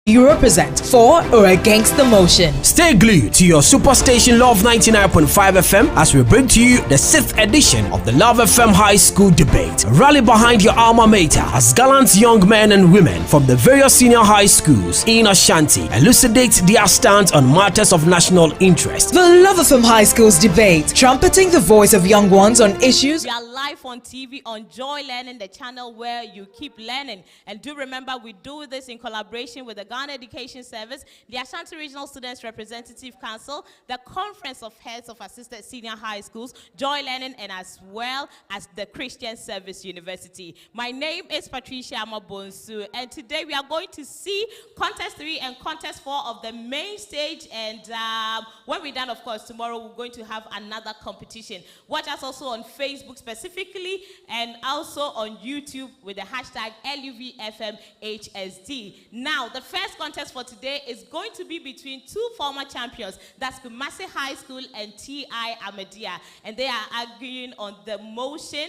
You represent for or against the motion. Stay glued to your superstation Love 99.5 FM as we bring to you the 6th edition of the Love FM High School Debate. Rally behind your alma mater as gallant young men and women from the various senior high schools in Ashanti elucidate their stance on matters of national interest. The Love FM High Schools Debate, trumpeting the voice of young ones on issues. We are live on TV on Joy Learning, the channel where you keep learning. And do remember, we do this in collaboration with the Ghana Education Service, the Ashanti Regional Students Representative Council, the Conference of Heads of Assisted Senior High Schools, Joy Learning, and as well as the Christian Service University. My name is Patricia Amabonsu, and today we are going to see Contest 3 and Contest 4 of the main stage, and when we're done, of course, tomorrow we're going to have another competition. Watch us also on Facebook specifically, and also on YouTube with the hashtag LUVFMHSD. Now, the first contest for today is going to be between two former champions. That's Kumasi High School and T.I. Ahmadiyya. And they are arguing on the motion,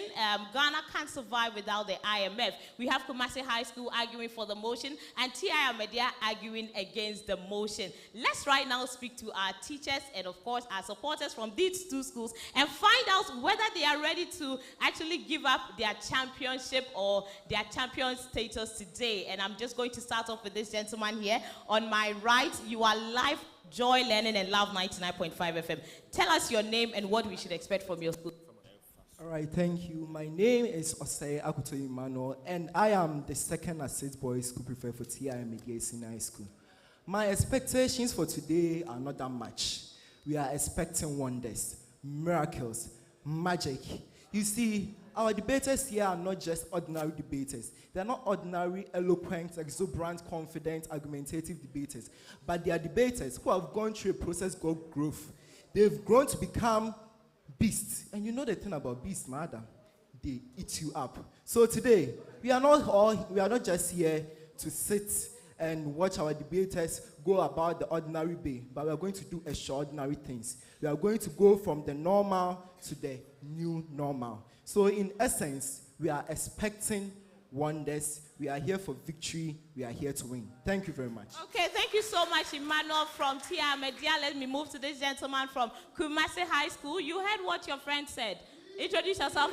Ghana can't survive without the IMF. We have Kumasi High School arguing for the motion and T.I. Ahmadiyya arguing against the motion. Let's right now speak to our teachers and, of course, our supporters from these two schools and find out whether they are ready to actually give up their championship or their champion status today. And I'm just going to start off with this gentleman here. On my right, you are live Joy Learning and Love 99.5 FM. Tell us your name and what we should expect from your school. All right, thank you. My name is Osei Kyeretwie, and I am the second assist boys school prefect for T.I. Ahmadiyya Senior High School. My expectations for today are not that much. We are expecting wonders, miracles, magic. You see, our debaters here are not just ordinary debaters. They are not ordinary, eloquent, exuberant, confident, argumentative debaters. But they are debaters who have gone through a process called growth. They've grown to become beasts. And you know the thing about beasts, madam? They eat you up. So today, we are not just here to sit and watch our debaters go about the ordinary way, but we are going to do extraordinary things. We are going to go from the normal to the new normal. So in essence, we are expecting wonders. We are here for victory. We are here to win. Thank you very much. Okay, thank you so much, Emmanuel from T.I. Ahmadiyya. Let me move to this gentleman from Kumasi High School. You heard what your friend said. Introduce yourself.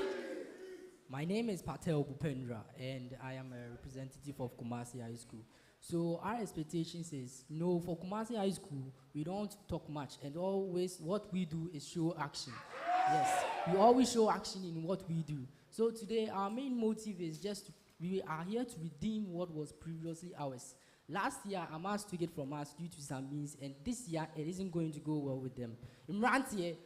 My name is Patel Bupendra, and I am a representative of Kumasi High School. So our expectations is, for Kumasi High School, we don't talk much, and always what we do is show action. Yes, we always show action in what we do. So today, our main motive is we are here to redeem what was previously ours. Last year, Amas took it from us due to some means, and this year, it isn't going to go well with them. Imrantie.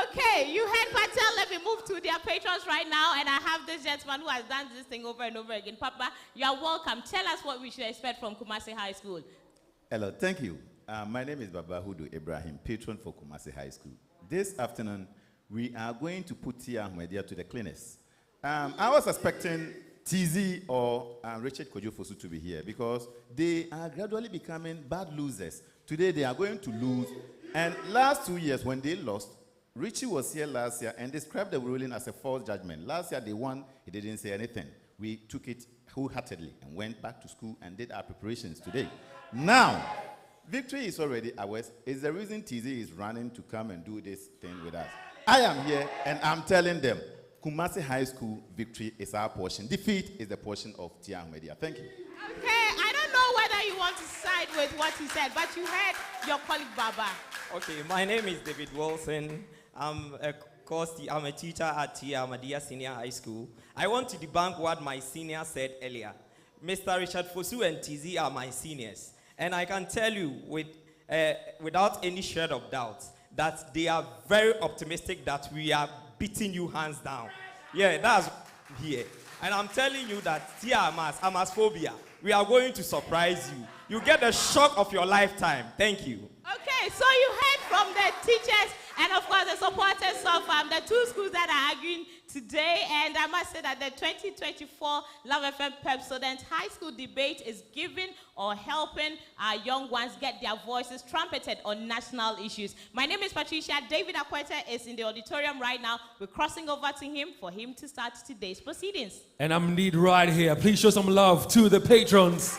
Okay, you heard Patel. Let me move to their patrons right now, and I have this gentleman who has done this thing over and over again. Papa, you are welcome. Tell us what we should expect from Kumasi High School. Hello, thank you. My name is Baba Hudu Ibrahim, patron for Kumasi High School. This afternoon, we are going to put T.I. Ahmadiyya to the cleaners. I was expecting TZ or Richard Kojofosu to be here because they are gradually becoming bad losers. Today, they are going to lose. And last 2 years, when they lost, Richie was here last year and described the ruling as a false judgment. Last year, they won. He didn't say anything. We took it wholeheartedly and went back to school and did our preparations today. Now, victory is already ours. It's the reason TZ is running to come and do this thing with us. I am here, and I'm telling them, Kumasi High School victory is our portion. Defeat is the portion of T.I. Ahmadiyya. Thank you. Okay, I don't know whether you want to side with what he said, but you heard your colleague Baba. Okay, my name is David Wilson. I'm a teacher at T.I. Ahmadiyya Senior High School. I want to debunk what my senior said earlier. Mr. Richard Fosu and TZ are my seniors. And I can tell you without any shred of doubt that they are very optimistic that we are beating you hands down. Yeah, that's here. And I'm telling you that Amasphobia, we are going to surprise you. You get the shock of your lifetime. Thank you. Okay, so you heard from the teachers and, of course, the supporters of the two schools that are arguing today. And I must say that the 2024 Love FM Pepsodent High School Debate is giving or helping our young ones get their voices trumpeted on national issues. My name is Patricia. David Akwete is in the auditorium right now. We're crossing over to him for him to start today's proceedings. And I'm indeed right here. Please show some love to the patrons.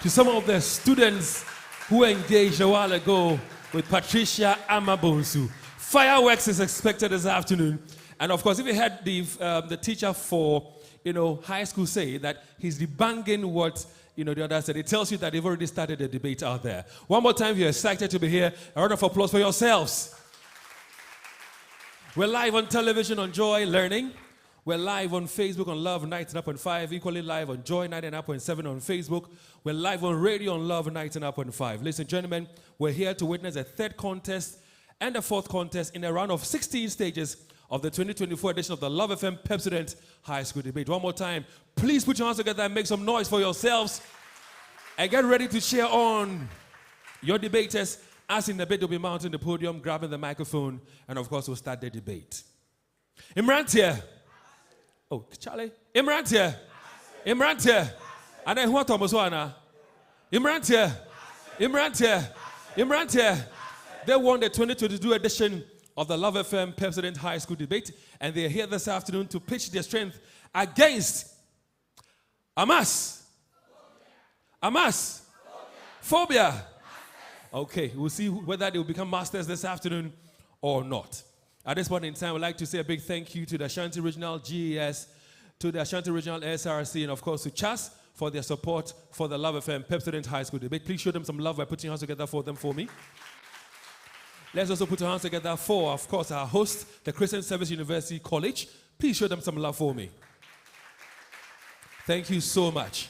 to some of the students who engaged a while ago with Patricia Amabonsu. Fireworks is expected this afternoon. And of course, if you had the teacher for, high school say that he's debunking what, the other said, it tells you that they've already started a debate out there. One more time, if you're excited to be here, a round of applause for yourselves. We're live on television on Joy Learning. We're live on Facebook on Love 99.5, equally live on Joy 99.7 on Facebook. We're live on radio on Love 99.5. Ladies and gentlemen, we're here to witness a third contest and a fourth contest in a round of 16 stages of the 2024 edition of the Love FM Pepsodent High School Debate. One more time, please put your hands together and make some noise for yourselves. And get ready to cheer on your debaters. As in a bit, they'll be mounting the podium, grabbing the microphone, and of course, we'll start the debate. Imran's here. Oh, Charlie. Imran's here. Imran's here. And then what Thomas Wana? Imran's here. Imran's here. Imran's here. They won the 2022 edition of the Love FM Pepsodent High School Debate, and they're here this afternoon to pitch their strength against Phobia. Okay, we'll see whether they will become masters this afternoon or not. At this point in time, I'd like to say a big thank you to the Ashanti Regional GES, to the Ashanti Regional SRC, and of course to CHAS for their support for the Love FM Pepsodent High School Debate. Please show them some love by putting your hands together for them for me. Let's also put our hands together for, of course, our host, the Christian Service University College. Please show them some love for me. Thank you so much.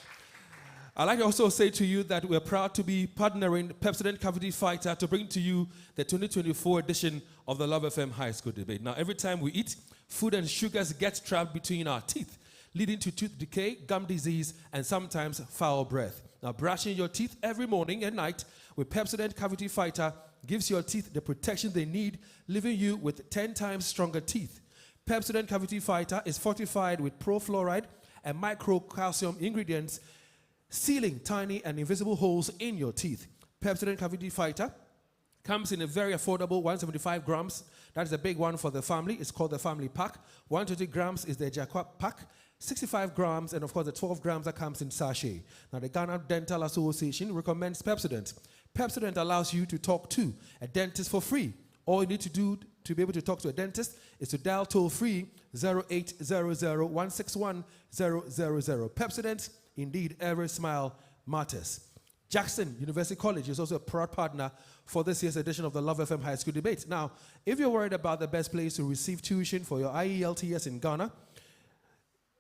I'd like to also say to you that we're proud to be partnering Pepsodent Cavity Fighter to bring to you the 2024 edition of the Love FM High School Debate. Now, every time we eat, food and sugars get trapped between our teeth, leading to tooth decay, gum disease, and sometimes foul breath. Now, brushing your teeth every morning and night with Pepsodent Cavity Fighter gives your teeth the protection they need, leaving you with 10 times stronger teeth. Pepsodent Cavity Fighter is fortified with profluoride and micro-calcium ingredients, sealing tiny and invisible holes in your teeth. Pepsodent Cavity Fighter comes in a very affordable 175 grams. That is a big one for the family. It's called the family pack. 120 grams is the Jaquat pack. 65 grams, and of course the 12 grams that comes in sachet. Now the Ghana Dental Association recommends Pepsodent. Pepsodent allows you to talk to a dentist for free. All you need to do to be able to talk to a dentist is to dial toll-free 0800-161-000. Pepsodent, indeed, every smile matters. Jackson University College is also a proud partner for this year's edition of the Love FM High School Debate. Now, if you're worried about the best place to receive tuition for your IELTS in Ghana,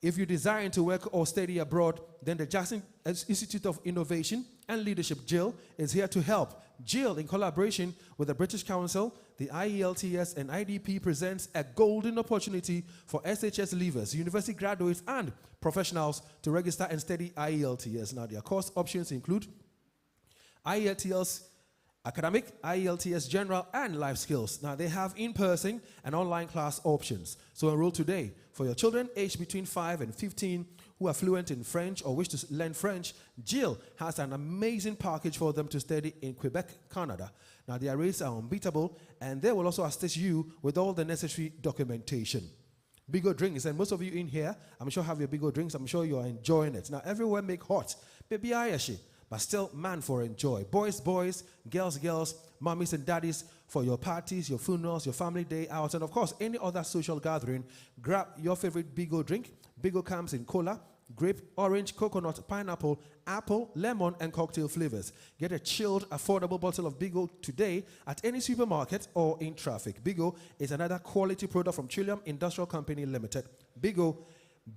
if you desire to work or study abroad, then the Jackson Institute of Innovation and Leadership, JIL, is here to help. JIL, in collaboration with the British Council, the IELTS and IDP, presents a golden opportunity for SHS leavers, university graduates, and professionals to register and study IELTS. Now, their course options include IELTS Academic, IELTS General, and Life Skills. Now, they have in-person and online class options. So enroll today. For your children aged between 5 and 15 who are fluent in French or wish to learn French, JIL has an amazing package for them to study in Quebec, Canada. Now, their rates are unbeatable, and they will also assist you with all the necessary documentation. Bigo drinks, and most of you in here, I'm sure have your Bigo drinks. I'm sure you are enjoying it. Now, everywhere make hot. Baby Ayashi. But still, man for enjoy. Boys, boys, girls, girls, mommies and daddies, for your parties, your funerals, your family day out, and of course, any other social gathering, grab your favorite Bigo drink. Bigo comes in cola, grape, orange, coconut, pineapple, apple, lemon, and cocktail flavors. Get a chilled, affordable bottle of Bigo today at any supermarket or in traffic. Bigo is another quality product from Trillium Industrial Company Limited. Bigo,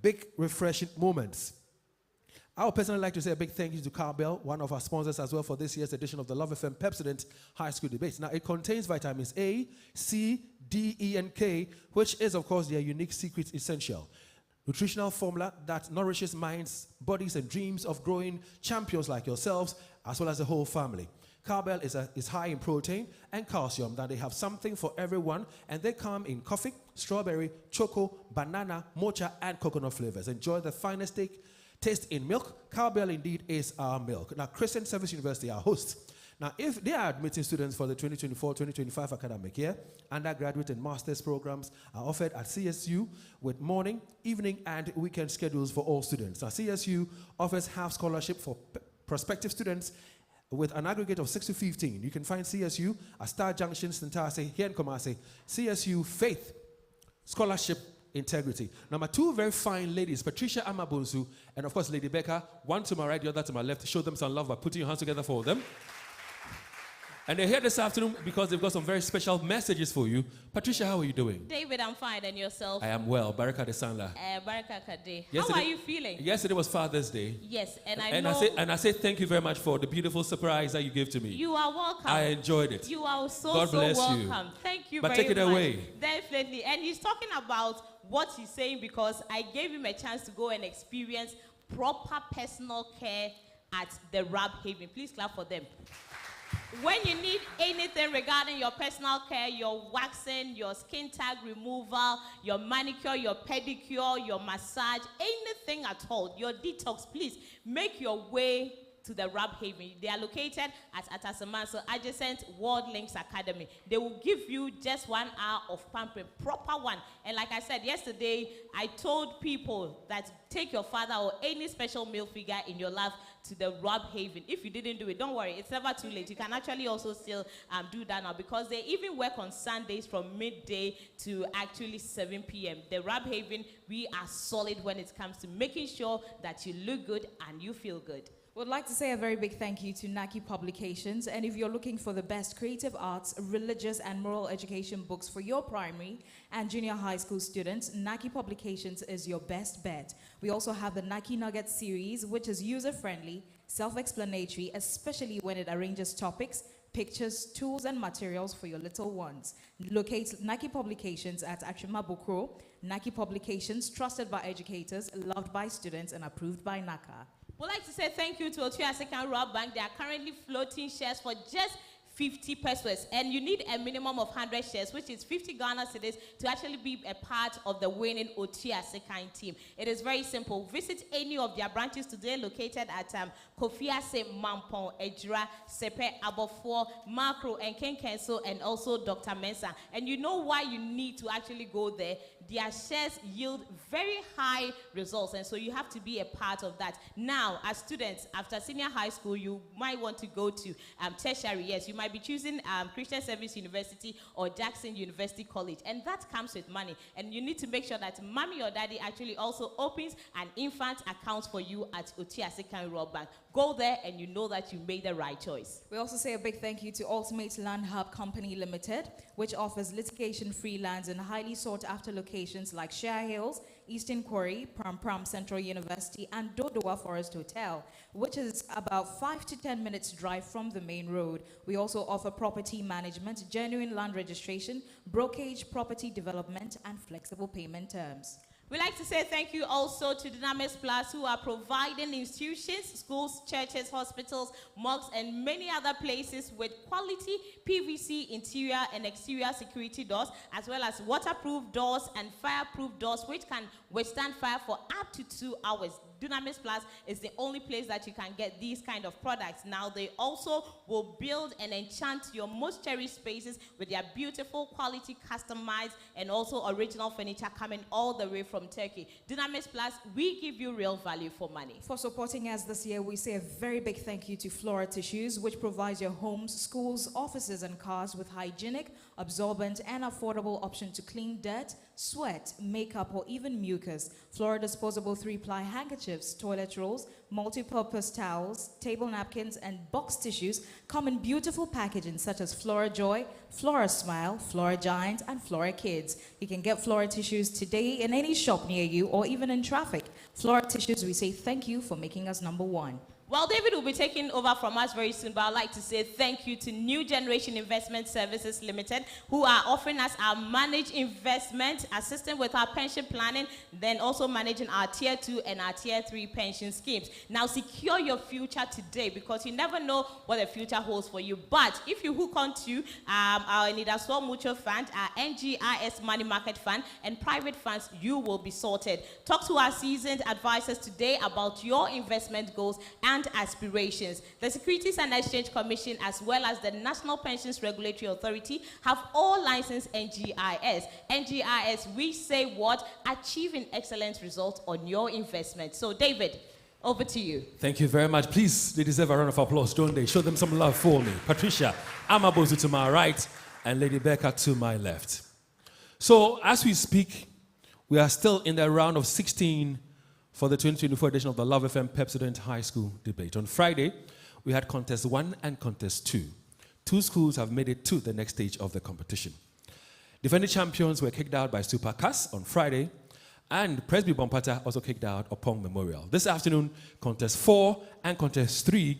big refreshing moments. I would personally like to say a big thank you to Carbell, one of our sponsors as well for this year's edition of the Love FM Pepsodent High School Debate. Now, it contains vitamins A, C, D, E, and K, which is, of course, their unique secret essential. Nutritional formula that nourishes minds, bodies, and dreams of growing champions like yourselves, as well as the whole family. Carbell is high in protein and calcium. That they have something for everyone, and they come in coffee, strawberry, choco, banana, mocha, and coconut flavors. Enjoy the finest taste in milk. Carbell indeed is our milk. Now, Christian Service University, our host. Now, if they are admitting students for the 2024-2025 academic year, undergraduate and master's programs are offered at CSU with morning, evening, and weekend schedules for all students. Now, CSU offers half scholarship for prospective students with an aggregate of 6 to 15. You can find CSU at Star Junction, Sintase, here in Kumasi. CSU Faith, Scholarship, Integrity. Number 2, very fine ladies, Patricia Amabunsu, and of course Lady Becca, one to my right, the other to my left. Show them some love by putting your hands together for them. And they're here this afternoon because they've got some very special messages for you. Patricia, how are you doing? David, I'm fine. And yourself? I am well. Baraka de Sanla. Baraka Kade. How are you feeling? Yesterday was Father's Day. Yes, and I say thank you very much for the beautiful surprise that you gave to me. You are welcome. I enjoyed it. You are so God bless welcome. You. Thank you but very much. But take it away. Definitely. And he's talking about what he's saying because I gave him a chance to go and experience proper personal care at the Rab Haven. Please clap for them. When you need anything regarding your personal care, your waxing, your skin tag removal, your manicure, your pedicure, your massage, anything at all, your detox, please make your way to the Rab Haven. They are located at Asanteman, so adjacent World Links Academy. They will give you just 1 hour of pampering, proper one. And like I said yesterday, I told people that take your father or any special male figure in your life to the Rab Haven. If you didn't do it, don't worry, it's never too late. You can actually also still do that now because they even work on Sundays from midday to actually 7 p.m. The Rab Haven, we are solid when it comes to making sure that you look good and you feel good. Would like to say a very big thank you to Naki Publications, and if you're looking for the best creative arts, religious and moral education books for your primary and junior high school students, Naki Publications is your best bet. We also have the Naki Nugget series, which is user-friendly, self-explanatory, especially when it arranges topics, pictures, tools, and materials for your little ones. Locate Naki Publications at Achima Bukro. Naki Publications, trusted by educators, loved by students, and approved by NACA. We'd like to say thank you to Otua Second Rob Bank. They are currently floating shares for just 50 pesos, and you need a minimum of 100 shares, which is 50 Ghana cedis, to actually be a part of the winning Otua Second team. It is very simple. Visit any of their branches today, located at Kofiase, Mampong, Ejura, Sepe, Abofor, Macro, and Kenkenso, and also Dr. Mensa. And you know why you need to actually go there? Their shares yield very high results, and so you have to be a part of that. Now, as students, after senior high school, you might want to go to tertiary. Yes, you might be choosing Christian Service University or Jackson University College, and that comes with money. And you need to make sure that mommy or daddy actually also opens an infant account for you at Otua Second Rob Bank. Go there and you know that you made the right choice. We also say a big thank you to Ultimate Land Hub Company Limited, which offers litigation-free lands in highly sought-after locations like Shire Hills, Eastern Quarry, Pram Central University, and Dodowa Forest Hotel, which is about 5 to 10 minutes drive from the main road. We also offer property management, genuine land registration, brokerage, property development, and flexible payment terms. We'd like to say thank you also to Dynamis Plus, who are providing institutions, schools, churches, hospitals, mosques, and many other places with quality PVC interior and exterior security doors, as well as waterproof doors and fireproof doors, which can withstand fire for up to 2 hours. Dynamis Plus is the only place that you can get these kind of products. Now, they also will build and enchant your most cherished spaces with their beautiful quality, customized, and also original furniture coming all the way from Turkey. Dynamis Plus, we give you real value for money. For supporting us this year, we say a very big thank you to Flora Tissues, which provides your homes, schools, offices, and cars with hygienic, absorbent, and affordable option to clean dirt, sweat, makeup, or even mucus. Flora disposable 3-ply handkerchiefs, toilet rolls, multi-purpose towels, table napkins, and box tissues come in beautiful packaging such as Flora Joy, Flora Smile, Flora Giant, and Flora Kids. You can get Flora Tissues today in any shop near you or even in traffic. Flora Tissues, we say thank you for making us #1. Well, David will be taking over from us very soon, but I'd like to say thank you to New Generation Investment Services Limited, who are offering us our managed investment, assisting with our pension planning, then also managing our Tier 2 and our Tier 3 pension schemes. Now, secure your future today, because you never know what the future holds for you. But if you hook on to our Nidaswa Mutual Fund, our NGIS Money Market Fund, and private funds, you will be sorted. Talk to our seasoned advisors today about your investment goals and aspirations. The Securities and Exchange Commission, as well as the National Pensions Regulatory Authority, have all licensed NGIS. NGIS, we say what? Achieving excellent results on your investment. So, David, Over to you. Thank you very much. Please, they deserve a round of applause, don't they? Show them some love for me. Patricia Amabozu to my right and Lady Becca to my left. So, as we speak, we are still in the round of 16 for the 2024 edition of the Love FM Pepsodent High School Debate. On Friday, we had Contest 1 and Contest 2. Two schools have made it to the next stage of the competition. Defending champions were kicked out by Super Cas on Friday, and Presby Bompata also kicked out upon Memorial. This afternoon, Contest 4 and Contest 3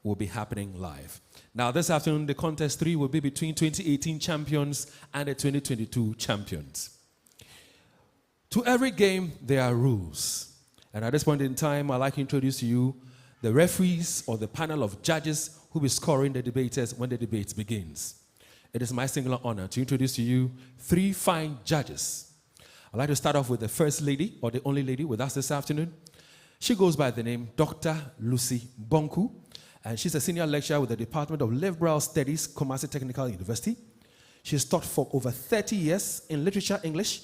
will be happening live. Now, this afternoon, the Contest 3 will be between 2018 champions and the 2022 champions. To every game, there are rules. And at this point in time, I'd like to introduce to you the referees or the panel of judges who will be scoring the debaters when the debate begins. It is my singular honor to introduce to you 3 fine judges. I'd like to start off with the first lady, or the only lady with us this afternoon. She goes by the name Dr. Lucy Bonku, and she's a senior lecturer with the Department of Liberal Studies, Kumasi Technical University. She's taught for over 30 years in literature English,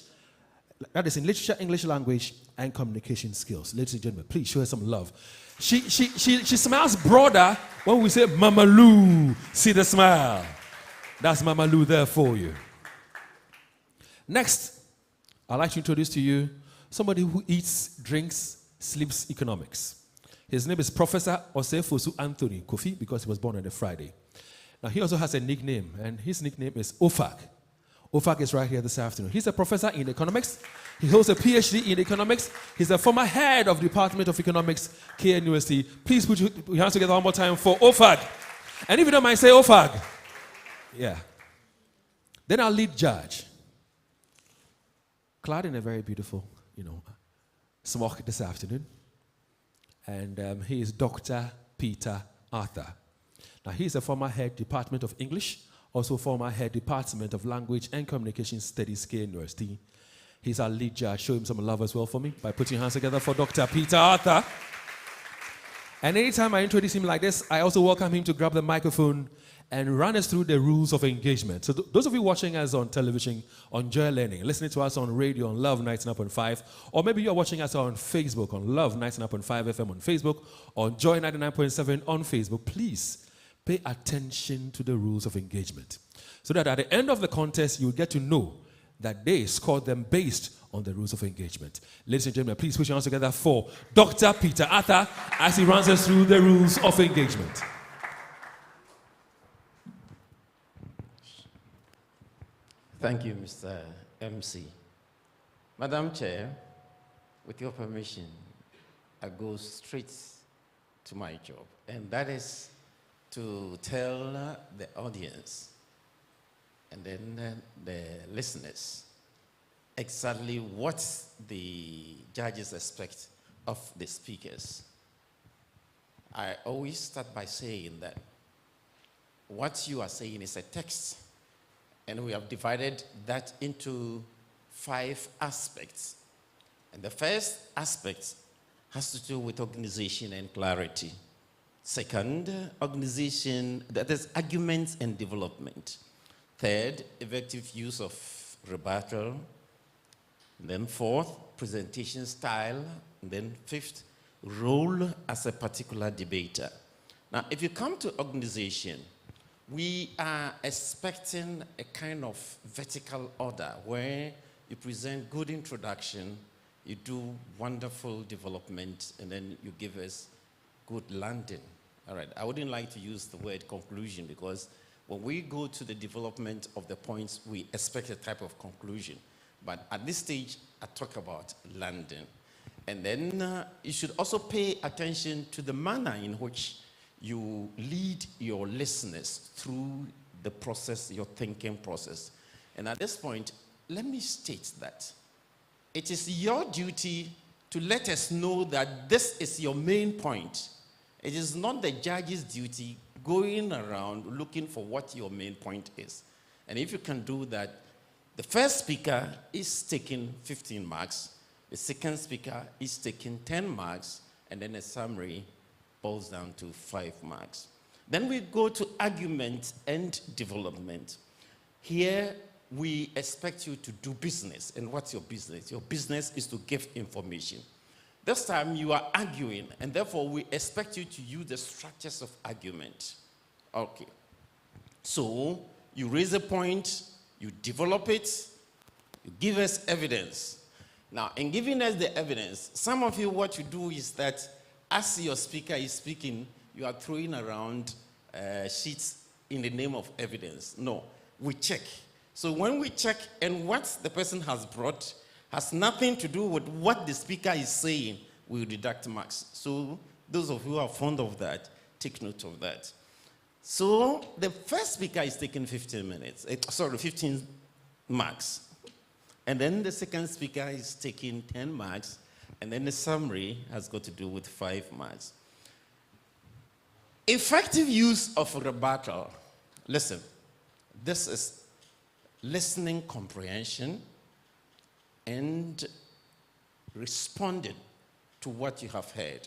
that is in literature, English language, and communication skills. Ladies and gentlemen, please show her some love. She smiles broader when we say Mama Lou. See the smile. That's Mama Lou there for you. Next, I'd like to introduce to you somebody who eats, drinks, sleeps economics. His name is Professor Osei Anthony Kofi, because he was born on a Friday. Now, he also has a nickname, and his nickname is OFAG. OFAG is right here this afternoon. He's a professor in economics. He holds a PhD in economics. He's a former head of Department of Economics, KNUST. Please put your hands together one more time for OFAG. And if you don't mind, say OFAG. Yeah. Then our lead judge, clad in a very beautiful, smock this afternoon. And he is Dr. Peter Arthur. Now, he's a former head Department of English, also former head Department of Language and Communication Studies, KNUST. He's our lead judge. Show him some love as well for me by putting your hands together for Dr. Peter Arthur. And anytime I introduce him like this, I also welcome him to grab the microphone and run us through the rules of engagement. So those of you watching us on television, on Joy Learning, listening to us on radio on Love 99.5, or maybe you're watching us on Facebook on Love 99.5 FM on Facebook, or Joy 99.7 on Facebook, please pay attention to the rules of engagement, so that at the end of the contest, you'll get to know that they scored them based on the rules of engagement. Ladies and gentlemen, please put your hands together for Dr. Peter Arthur as he runs us through the rules of engagement. Thank you, Mr. MC. Madam Chair, with your permission, I go straight to my job, and that is to tell the audience and then the listeners exactly what the judges expect of the speakers. I always start by saying that what you are saying is a text, and we have divided that into 5 aspects. And the first aspect has to do with organization and clarity. Second, organization, that is arguments and development. Third, effective use of rebuttal. And then fourth, presentation style. And then fifth, role as a particular debater. Now, if you come to organization, we are expecting a kind of vertical order where you present good introduction, you do wonderful development, and then you give us good landing. All right, I wouldn't like to use the word conclusion, because when we go to the development of the points, we expect a type of conclusion. But at this stage, I talk about landing. And then you should also pay attention to the manner in which you lead your listeners through the process, your thinking process. And at this point, let me state that it is your duty to let us know that this is your main point. It is not the judge's duty going around looking for what your main point is. And if you can do that, the first speaker is taking 15 marks, the second speaker is taking 10 marks, and then a summary boils down to 5 marks. Then we go to argument and development. Here, we expect you to do business. And what's your business? Your business is to give information. This time you are arguing, and therefore we expect you to use the structures of argument. Okay. So you raise a point, you develop it, you give us evidence. Now, in giving us the evidence, some of you, what you do is that as your speaker is speaking, you are throwing around sheets in the name of evidence. No, we check. So when we check and what the person has brought has nothing to do with what the speaker is saying, we will deduct marks. So those of you who are fond of that, take note of that. So the first speaker is taking 15 marks. And then the second speaker is taking 10 marks. And then the summary has got to do with 5 marks. Effective use of rebuttal. Listen, this is listening comprehension and responding to what you have heard.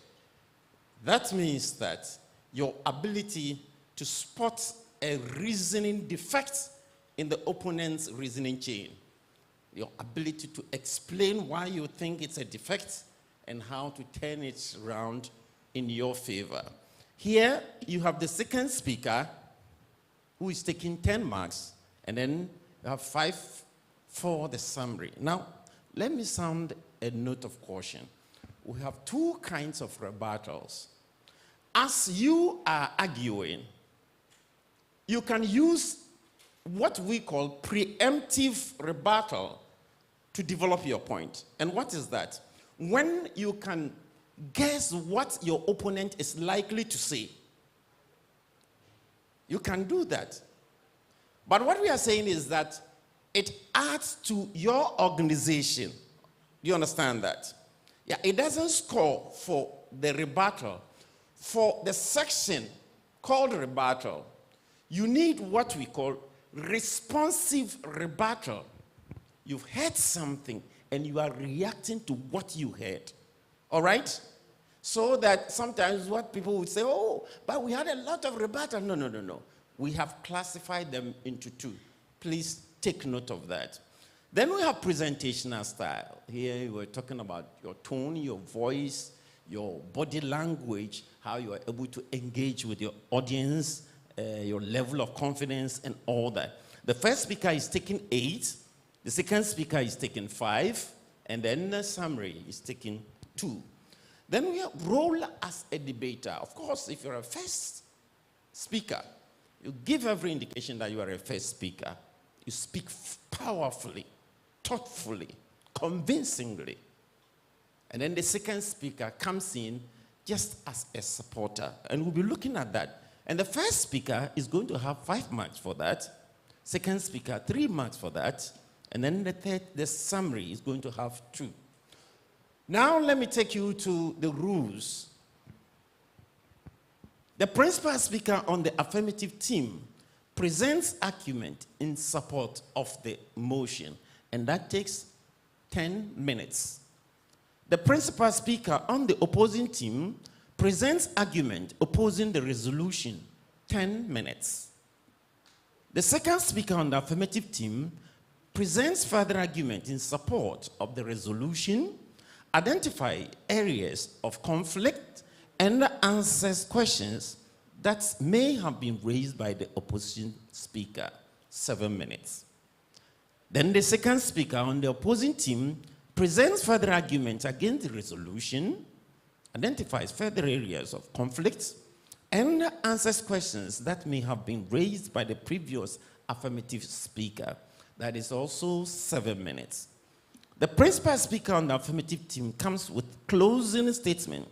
That means that your ability to spot a reasoning defect in the opponent's reasoning chain, your ability to explain why you think it's a defect and how to turn it around in your favor. Here, you have the second speaker who is taking 10 marks, and then you have 5 for the summary. Now, let me sound a note of caution. We have 2 kinds of rebuttals. As you are arguing, you can use what we call preemptive rebuttal to develop your point. And what is that? When you can guess what your opponent is likely to say. You can do that. But what we are saying is that it adds to your organization. Do you understand that? Yeah, it doesn't score for the rebuttal. For the section called rebuttal, you need what we call responsive rebuttal. You've heard something and you are reacting to what you heard. All right? So that sometimes what people would say, oh, but we had a lot of rebuttal. No. We have classified them into 2. Please take note of that. Then we have presentational style. Here we're talking about your tone, your voice, your body language, how you are able to engage with your audience, your level of confidence, and all that. The first speaker is taking 8. The second speaker is taking 5. And then the summary is taking 2. Then we have role as a debater. Of course, if you're a first speaker, you give every indication that you are a first speaker. You speak powerfully, thoughtfully, convincingly. And then the second speaker comes in just as a supporter. And we'll be looking at that. And the first speaker is going to have 5 marks for that. Second speaker, 3 marks for that. And then the summary is going to have 2. Now let me take you to the rules. The principal speaker on the affirmative team presents argument in support of the motion, and that takes 10 minutes. The principal speaker on the opposing team presents argument opposing the resolution, 10 minutes. The second speaker on the affirmative team presents further argument in support of the resolution, identify areas of conflict, and answers questions that may have been raised by the opposition speaker, 7 minutes. Then the second speaker on the opposing team presents further argument against the resolution, identifies further areas of conflict, and answers questions that may have been raised by the previous affirmative speaker. That is also 7 minutes. The principal speaker on the affirmative team comes with closing statement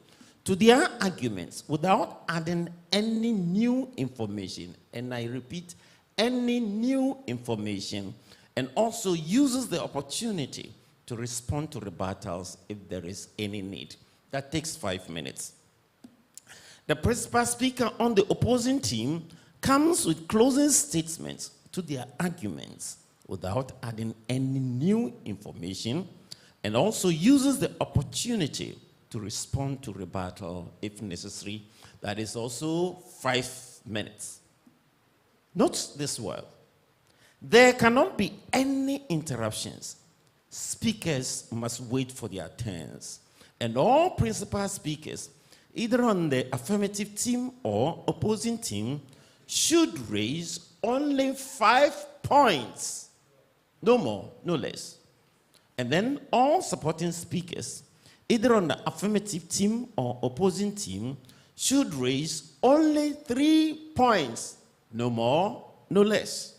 to their arguments without adding any new information. And I repeat, any new information, and also uses the opportunity to respond to rebuttals if there is any need. That takes 5 minutes. The principal speaker on the opposing team comes with closing statements to their arguments without adding any new information, and also uses the opportunity to respond to rebuttal if necessary. That is also 5 minutes. Note this well. There cannot be any interruptions. Speakers must wait for their turns. And all principal speakers, either on the affirmative team or opposing team, should raise only 5 points. No more, no less. And then all supporting speakers, either on the affirmative team or opposing team, should raise only 3 points. No more, no less.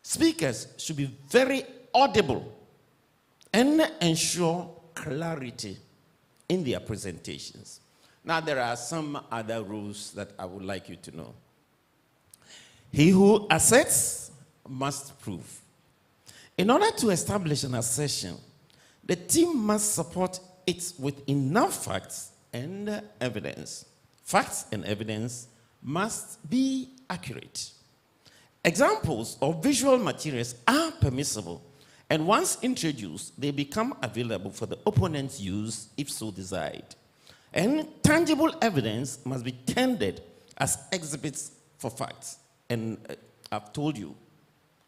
Speakers should be very audible and ensure clarity in their presentations. Now, there are some other rules that I would like you to know. He who asserts must prove. In order to establish an assertion, the team must support it with enough facts and evidence. Facts and evidence must be accurate. Examples of visual materials are permissible, and once introduced, they become available for the opponent's use if so desired. And tangible evidence must be tendered as exhibits for facts. And I've told you,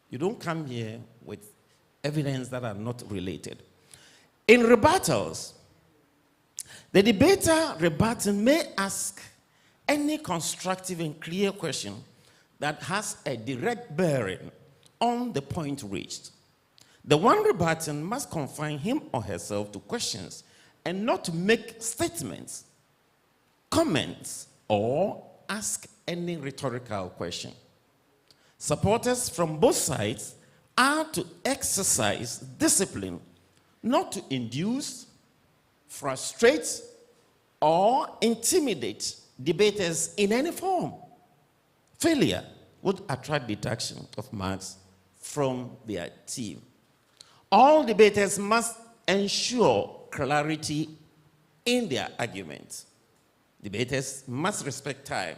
you don't come here with evidence that are not related. In rebuttals, the debater rebutting may ask any constructive and clear question that has a direct bearing on the point raised. The one rebutting must confine him or herself to questions and not to make statements, comments, or ask any rhetorical question. Supporters from both sides are to exercise discipline, not to induce, frustrate, or intimidate debaters in any form. Failure would attract deduction of marks from their team. All debaters must ensure clarity in their arguments. Debaters must respect time.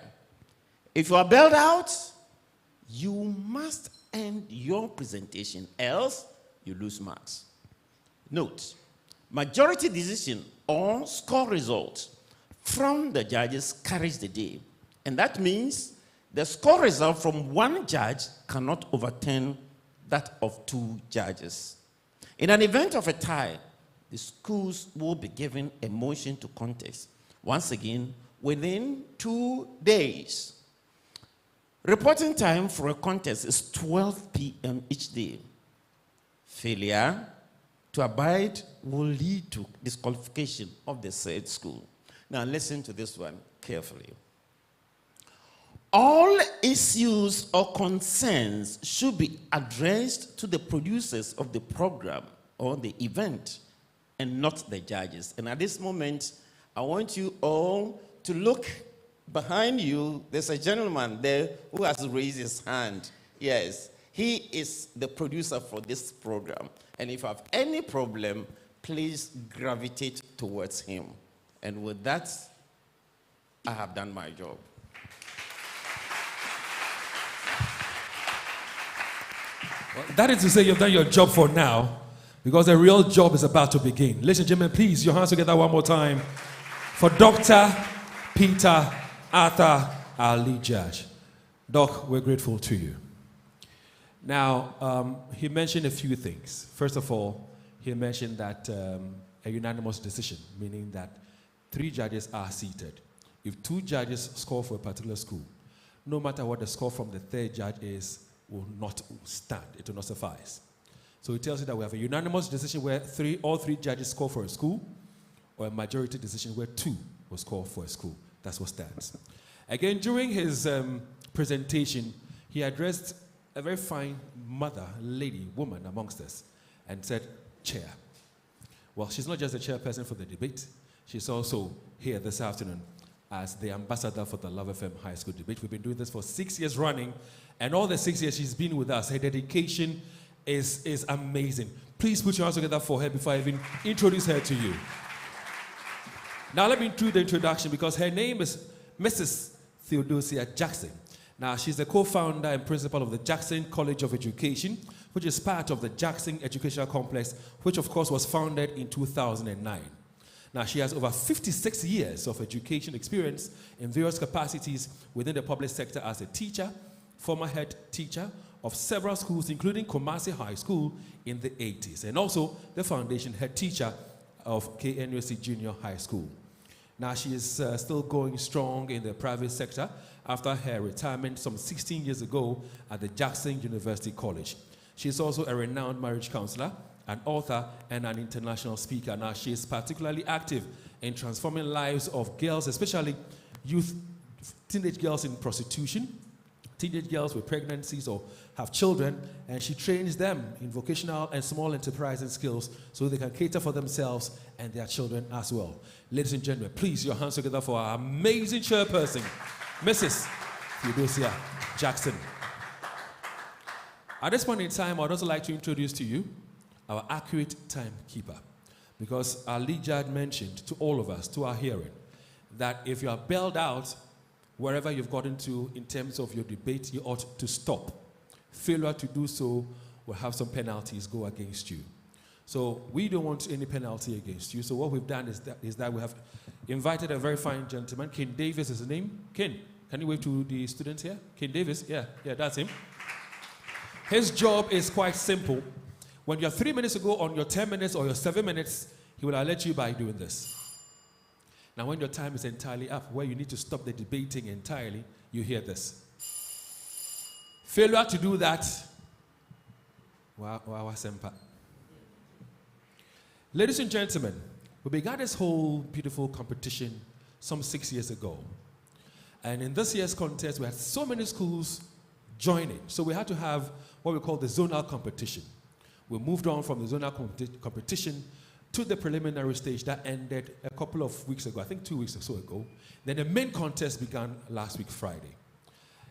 If you are bailed out, you must end your presentation, else you lose marks. Note, majority decision or score result from the judges carries the day. And that means the score result from one judge cannot overturn that of 2 judges. In an event of a tie, the schools will be given a motion to contest, once again, within 2 days. Reporting time for a contest is 12 p.m. each day. Failure to abide will lead to disqualification of the said school. Now listen to this one carefully. All issues or concerns should be addressed to the producers of the program or the event and not the judges. And at this moment, I want you all to look behind you. There's a gentleman there who has raised his hand. Yes, he is the producer for this program. And if you have any problem, please gravitate towards him. And with that, I have done my job. Well, that is to say you've done your job for now, because the real job is about to begin. Ladies and gentlemen, please, your hands together one more time for Dr. Peter Arthur, our lead judge. Doc, we're grateful to you. Now, he mentioned a few things. First of all, he mentioned that a unanimous decision, meaning that 3 judges are seated. If 2 judges score for a particular school, no matter what the score from the 3rd judge is, will not stand. It will not suffice. So it tells you that we have a unanimous decision where all three judges score for a school, or a majority decision where 2 will score for a school. That's what stands. Again, during his presentation, he addressed a very fine mother, lady, woman amongst us, and said, chair. Well, she's not just the chairperson for the debate. She's also here this afternoon as the ambassador for the Love FM High School debate. We've been doing this for 6 years running, and all the 6 years she's been with us, her dedication is amazing. Please put your hands together for her before I even introduce her to you. Now let me do the introduction, because her name is Mrs. Theodosia Jackson. Now she's the co-founder and principal of the Jackson College of Education, which is part of the Jackson Educational Complex, which of course was founded in 2009. Now she has over 56 years of education experience in various capacities within the public sector as a teacher, former head teacher of several schools, including Kumasi High School in the 80s, and also the foundation head teacher of KNUST Junior High School. Now, she is still going strong in the private sector after her retirement some 16 years ago at the Jackson University College. She is also a renowned marriage counselor, an author, and an international speaker. Now, she is particularly active in transforming lives of girls, especially teenage girls in prostitution, teenage girls with pregnancies or have children, and she trains them in vocational and small enterprising skills so they can cater for themselves and their children as well. Ladies and gentlemen, please, your hands together for our amazing chairperson, Mrs. Theodosia Jackson. At this point in time, I'd also like to introduce to you our accurate timekeeper, because our lead judge mentioned to all of us, to our hearing, that if you are bailed out wherever you've gotten to in terms of your debate, you ought to stop. Failure to do so will have some penalties go against you. So we don't want any penalty against you. So what we've done is that we have invited a very fine gentleman. Ken Davis is his name. Ken, can you wave to the students here? Ken Davis, yeah, that's him. His job is quite simple. When you're 3 minutes ago on your 10 minutes or your 7 minutes, he will alert you by doing this. Now, when your time is entirely up, where you need to stop the debating entirely, you hear this. Failure to do that, ladies and gentlemen, we began this whole beautiful competition some 6 years ago. And in this year's contest, we had so many schools joining. So we had to have what we call the zonal competition. We moved on from the zonal competition to the preliminary stage that ended a couple of weeks ago, I think 2 weeks or so ago. Then the main contest began last week, Friday.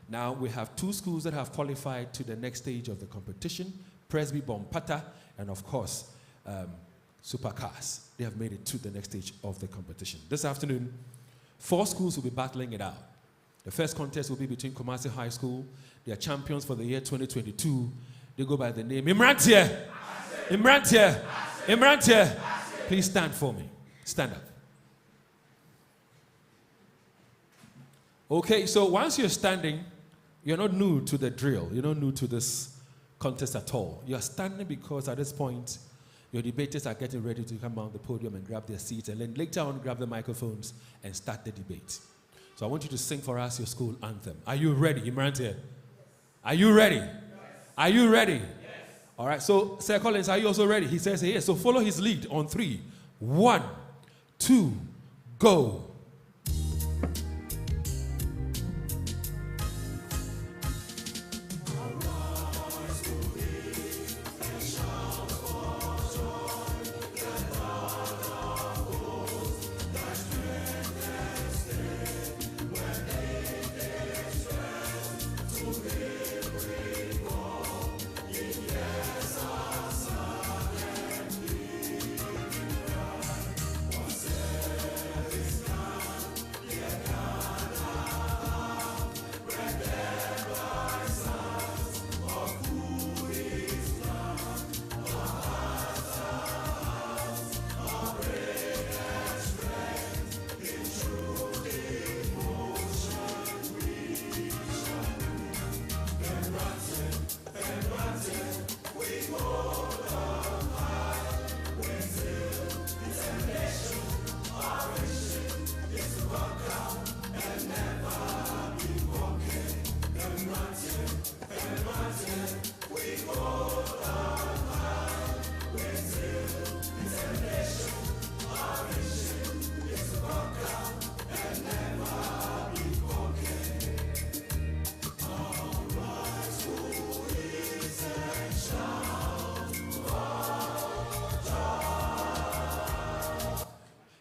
Now we have 2 schools that have qualified to the next stage of the competition, Presby Bompata, and of course, Supercars. They have made it to the next stage of the competition. This afternoon, 4 schools will be battling it out. The first contest will be between Kumasi High School. They are champions for the year 2022. They go by the name Imrantia. Imrantia. Imrantia. Please stand for me. Stand up. Okay, so once you're standing, you're not new to the drill. You're not new to this contest at all. You're standing because at this point, your debaters are getting ready to come on the podium and grab their seats, and then later on grab the microphones and start the debate. So I want you to sing for us your school anthem. Are you ready, Imrantia? Are you ready? Yes. Are you ready? Yes. All right, so Sir Collins, are you also ready? He says yes. So follow his lead on 3. 1, 2, go.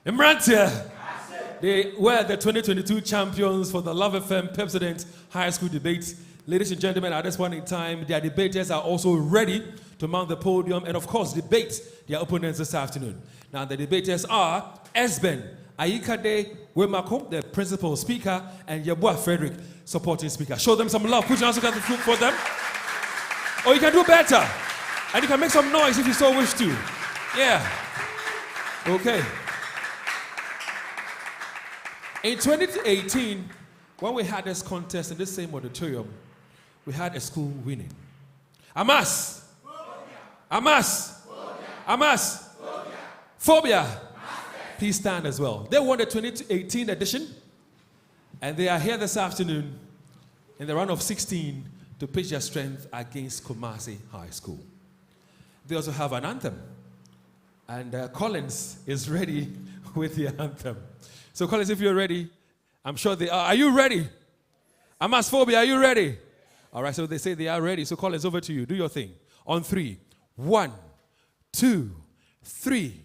Imrantia, they were the 2022 champions for the Love FM Pepsodent High School Debates. Ladies and gentlemen, at this point in time, their debaters are also ready to mount the podium and, of course, debate their opponents this afternoon. Now, the debaters are Esben Ayikade Wemako, the principal speaker, and Yabua Frederick, supporting speaker. Show them some love. Put your hands together for them. Or you can do better. And you can make some noise if you so wish to. Yeah. Okay. In 2018, when we had this contest in this same auditorium, we had a school winning. Amas! Amas! Amas! Phobia. Please stand as well. They won the 2018 edition, and they are here this afternoon in the round of 16 to pitch their strength against Kumasi High School. They also have an anthem, and Collins is ready with the anthem. So Collins, if you're ready, I'm sure they are. Are you ready? Amas Phobia, are you ready? All right, so they say they are ready. So Collins, over to you. Do your thing. On 3. 1, 2, 3.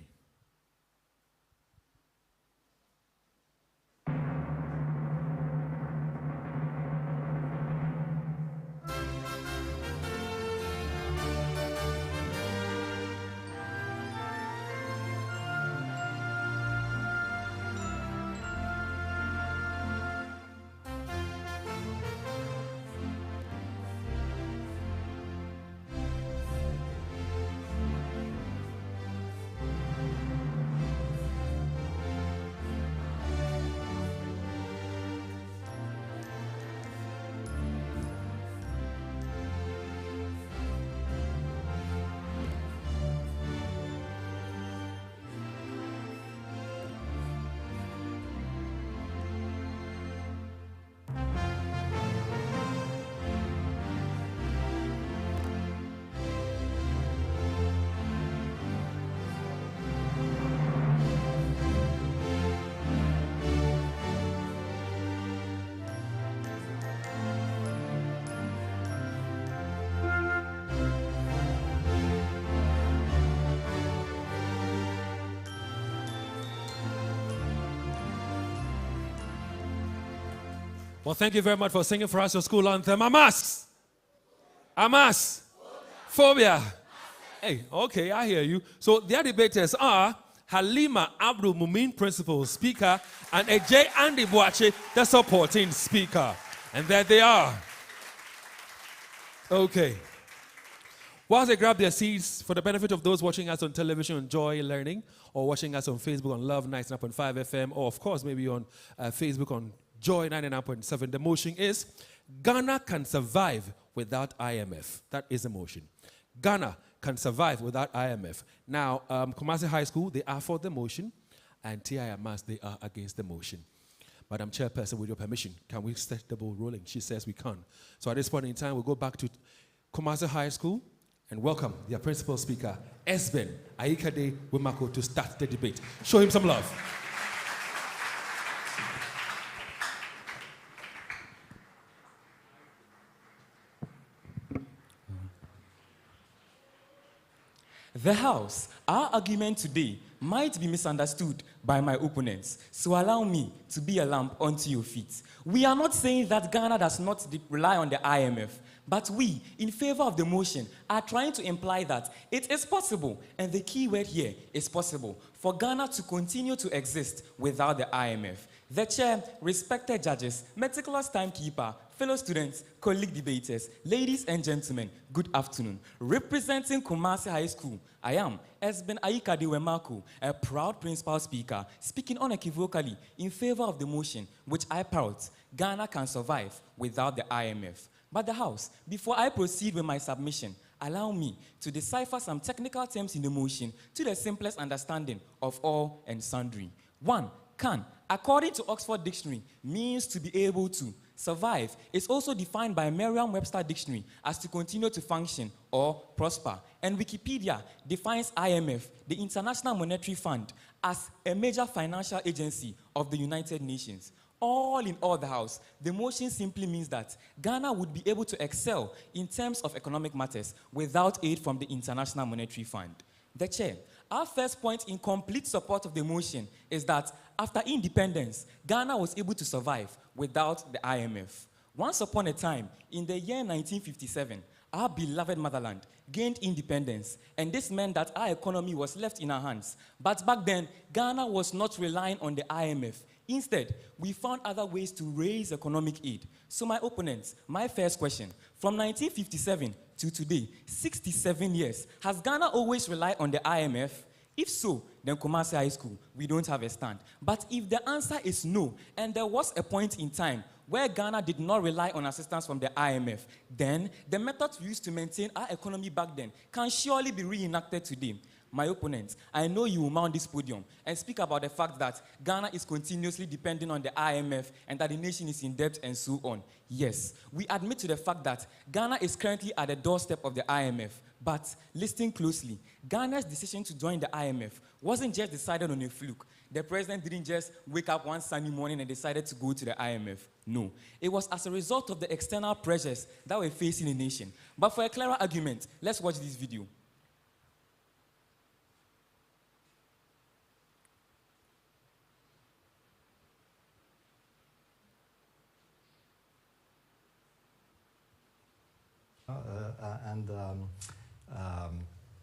Well, thank you very much for singing for us your school anthem. Amas! Amas! Phobia! Hey, okay, I hear you. So their debaters are Halima Abdul Mumin, principal speaker, and J. Andy Boache, the supporting speaker. And there they are. Okay. Whilst they grab their seats, for the benefit of those watching us on television on Joy Learning, or watching us on Facebook on Love 99.5 FM, or of course maybe on Facebook on Joy 99.7, the motion is Ghana can survive without IMF. That is the motion. Ghana can survive without IMF. Now, Kumasi High School, they are for the motion, and TIMAS, they are against the motion. Madam Chairperson, with your permission, can we set the ball rolling? She says we can. So at this point in time, we'll go back to Kumasi High School and welcome their principal speaker, Esben Aikade Wimako, to start the debate. Show him some love. The House, our argument today might be misunderstood by my opponents, so allow me to be a lamp unto your feet. We are not saying that Ghana does not rely on the IMF, but we, in favor of the motion, are trying to imply that it is possible, and the key word here is possible, for Ghana to continue to exist without the IMF. The chair, respected judges, meticulous timekeeper, fellow students, colleague debaters, ladies and gentlemen, good afternoon. Representing Kumasi High School, I am Esben Aikade Wemako, a proud principal speaker, speaking unequivocally in favor of the motion, which I parrot, Ghana can survive without the IMF. But the House, before I proceed with my submission, allow me to decipher some technical terms in the motion to the simplest understanding of all and sundry. 1. Can, according to Oxford Dictionary, means to be able to. Survive is also defined by Merriam-Webster Dictionary as to continue to function or prosper. And Wikipedia defines IMF, the International Monetary Fund, as a major financial agency of the United Nations. All in all, the House, the motion simply means that Ghana would be able to excel in terms of economic matters without aid from the International Monetary Fund. The Chair, our first point in complete support of the motion is that after independence, Ghana was able to survive without the IMF. Once upon a time, in the year 1957, our beloved motherland gained independence, and this meant that our economy was left in our hands. But back then, Ghana was not relying on the IMF. Instead, we found other ways to raise economic aid. So my opponents, my first question, from 1957 to today, 67 years, has Ghana always relied on the IMF? If so, then Kumasi High School, we don't have a stand. But if the answer is no, and there was a point in time where Ghana did not rely on assistance from the IMF, then the methods used to maintain our economy back then can surely be reenacted today. My opponent, I know you will mount this podium and speak about the fact that Ghana is continuously depending on the IMF and that the nation is in debt and so on. Yes, we admit to the fact that Ghana is currently at the doorstep of the IMF. But listen closely, Ghana's decision to join the IMF wasn't just decided on a fluke. The president didn't just wake up one sunny morning and decided to go to the IMF. No, it was as a result of the external pressures that were facing the nation. But for a clearer argument, let's watch this video.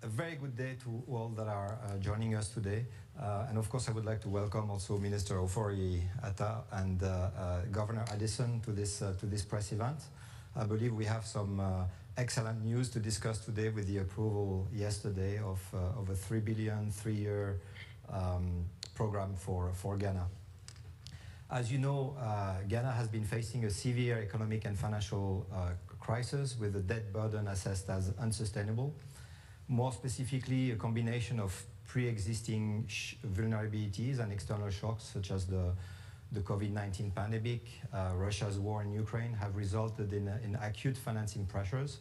A very good day to all that are joining us today. And of course, I would like to welcome also Minister Ofori Atta and Governor Addison to this press event. I believe we have some excellent news to discuss today with the approval yesterday of a 3 billion, 3-year program for Ghana. As you know, Ghana has been facing a severe economic and financial crisis with the debt burden assessed as unsustainable. More specifically, a combination of pre-existing vulnerabilities and external shocks such as the COVID-19 pandemic, Russia's war in Ukraine have resulted in acute financing pressures.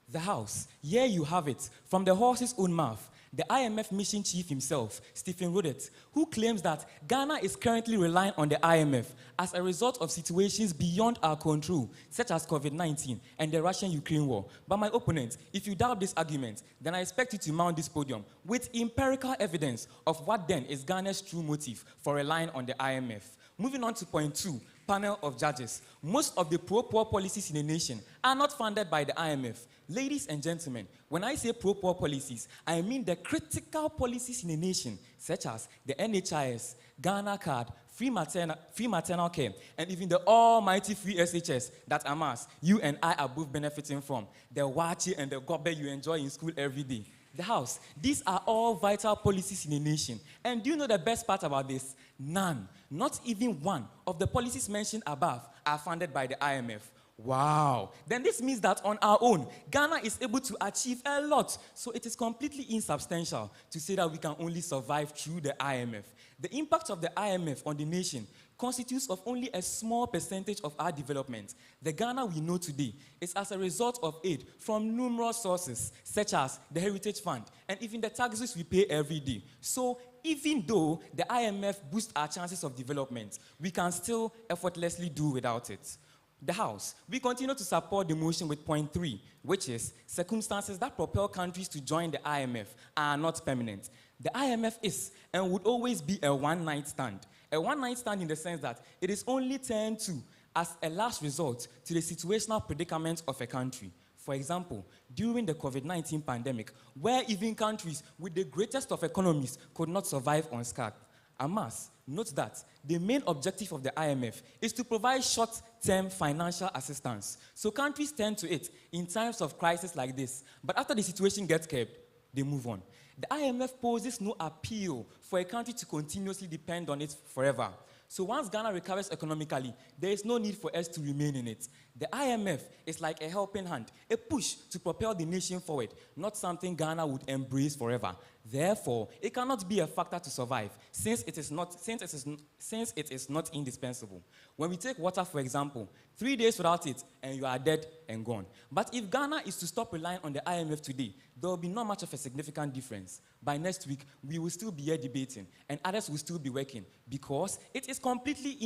The House, here you have it, from the horse's own mouth. The IMF mission chief himself, Stephen Rodet, who claims that Ghana is currently relying on the IMF as a result of situations beyond our control, such as COVID-19 and the Russian-Ukraine war. But my opponent, if you doubt this argument, then I expect you to mount this podium with empirical evidence of what then is Ghana's true motive for relying on the IMF. Moving on to point 2, panel of judges. Most of the pro-poor policies in the nation are not funded by the IMF. Ladies and gentlemen, when I say pro-poor policies, I mean the critical policies in the nation, such as the NHIS, Ghana Card, free maternal care, and even the almighty free SHS that Amas, you and I are both benefiting from. The wachi and the gobe you enjoy in school every day. The House, these are all vital policies in the nation. And do you know the best part about this? None, not even one of the policies mentioned above are funded by the IMF. Wow. Then this means that on our own, Ghana is able to achieve a lot. So it is completely insubstantial to say that we can only survive through the IMF. The impact of the IMF on the nation constitutes of only a small percentage of our development. The Ghana we know today is as a result of aid from numerous sources, such as the Heritage Fund and even the taxes we pay every day. So even though the IMF boosts our chances of development, we can still effortlessly do without it. The House, we continue to support the motion with point 3, which is circumstances that propel countries to join the IMF are not permanent. The IMF is and would always be a one-night stand. A one-night stand in the sense that it is only turned to as a last resort to the situational predicament of a country. For example, during the COVID-19 pandemic, where even countries with the greatest of economies could not survive unscathed. Amas, note that the main objective of the IMF is to provide short-term financial assistance. So countries turn to it in times of crisis like this. But after the situation gets curbed, they move on. The IMF poses no appeal for a country to continuously depend on it forever. So once Ghana recovers economically, there is no need for us to remain in it. The IMF is like a helping hand, a push to propel the nation forward, not something Ghana would embrace forever. Therefore, it cannot be a factor to survive since it is not indispensable. When we take water, for example, 3 days without it and you are dead and gone. But if Ghana is to stop relying on the IMF today, there will be not much of a significant difference. By next week, we will still be here debating and others will still be working because it is completely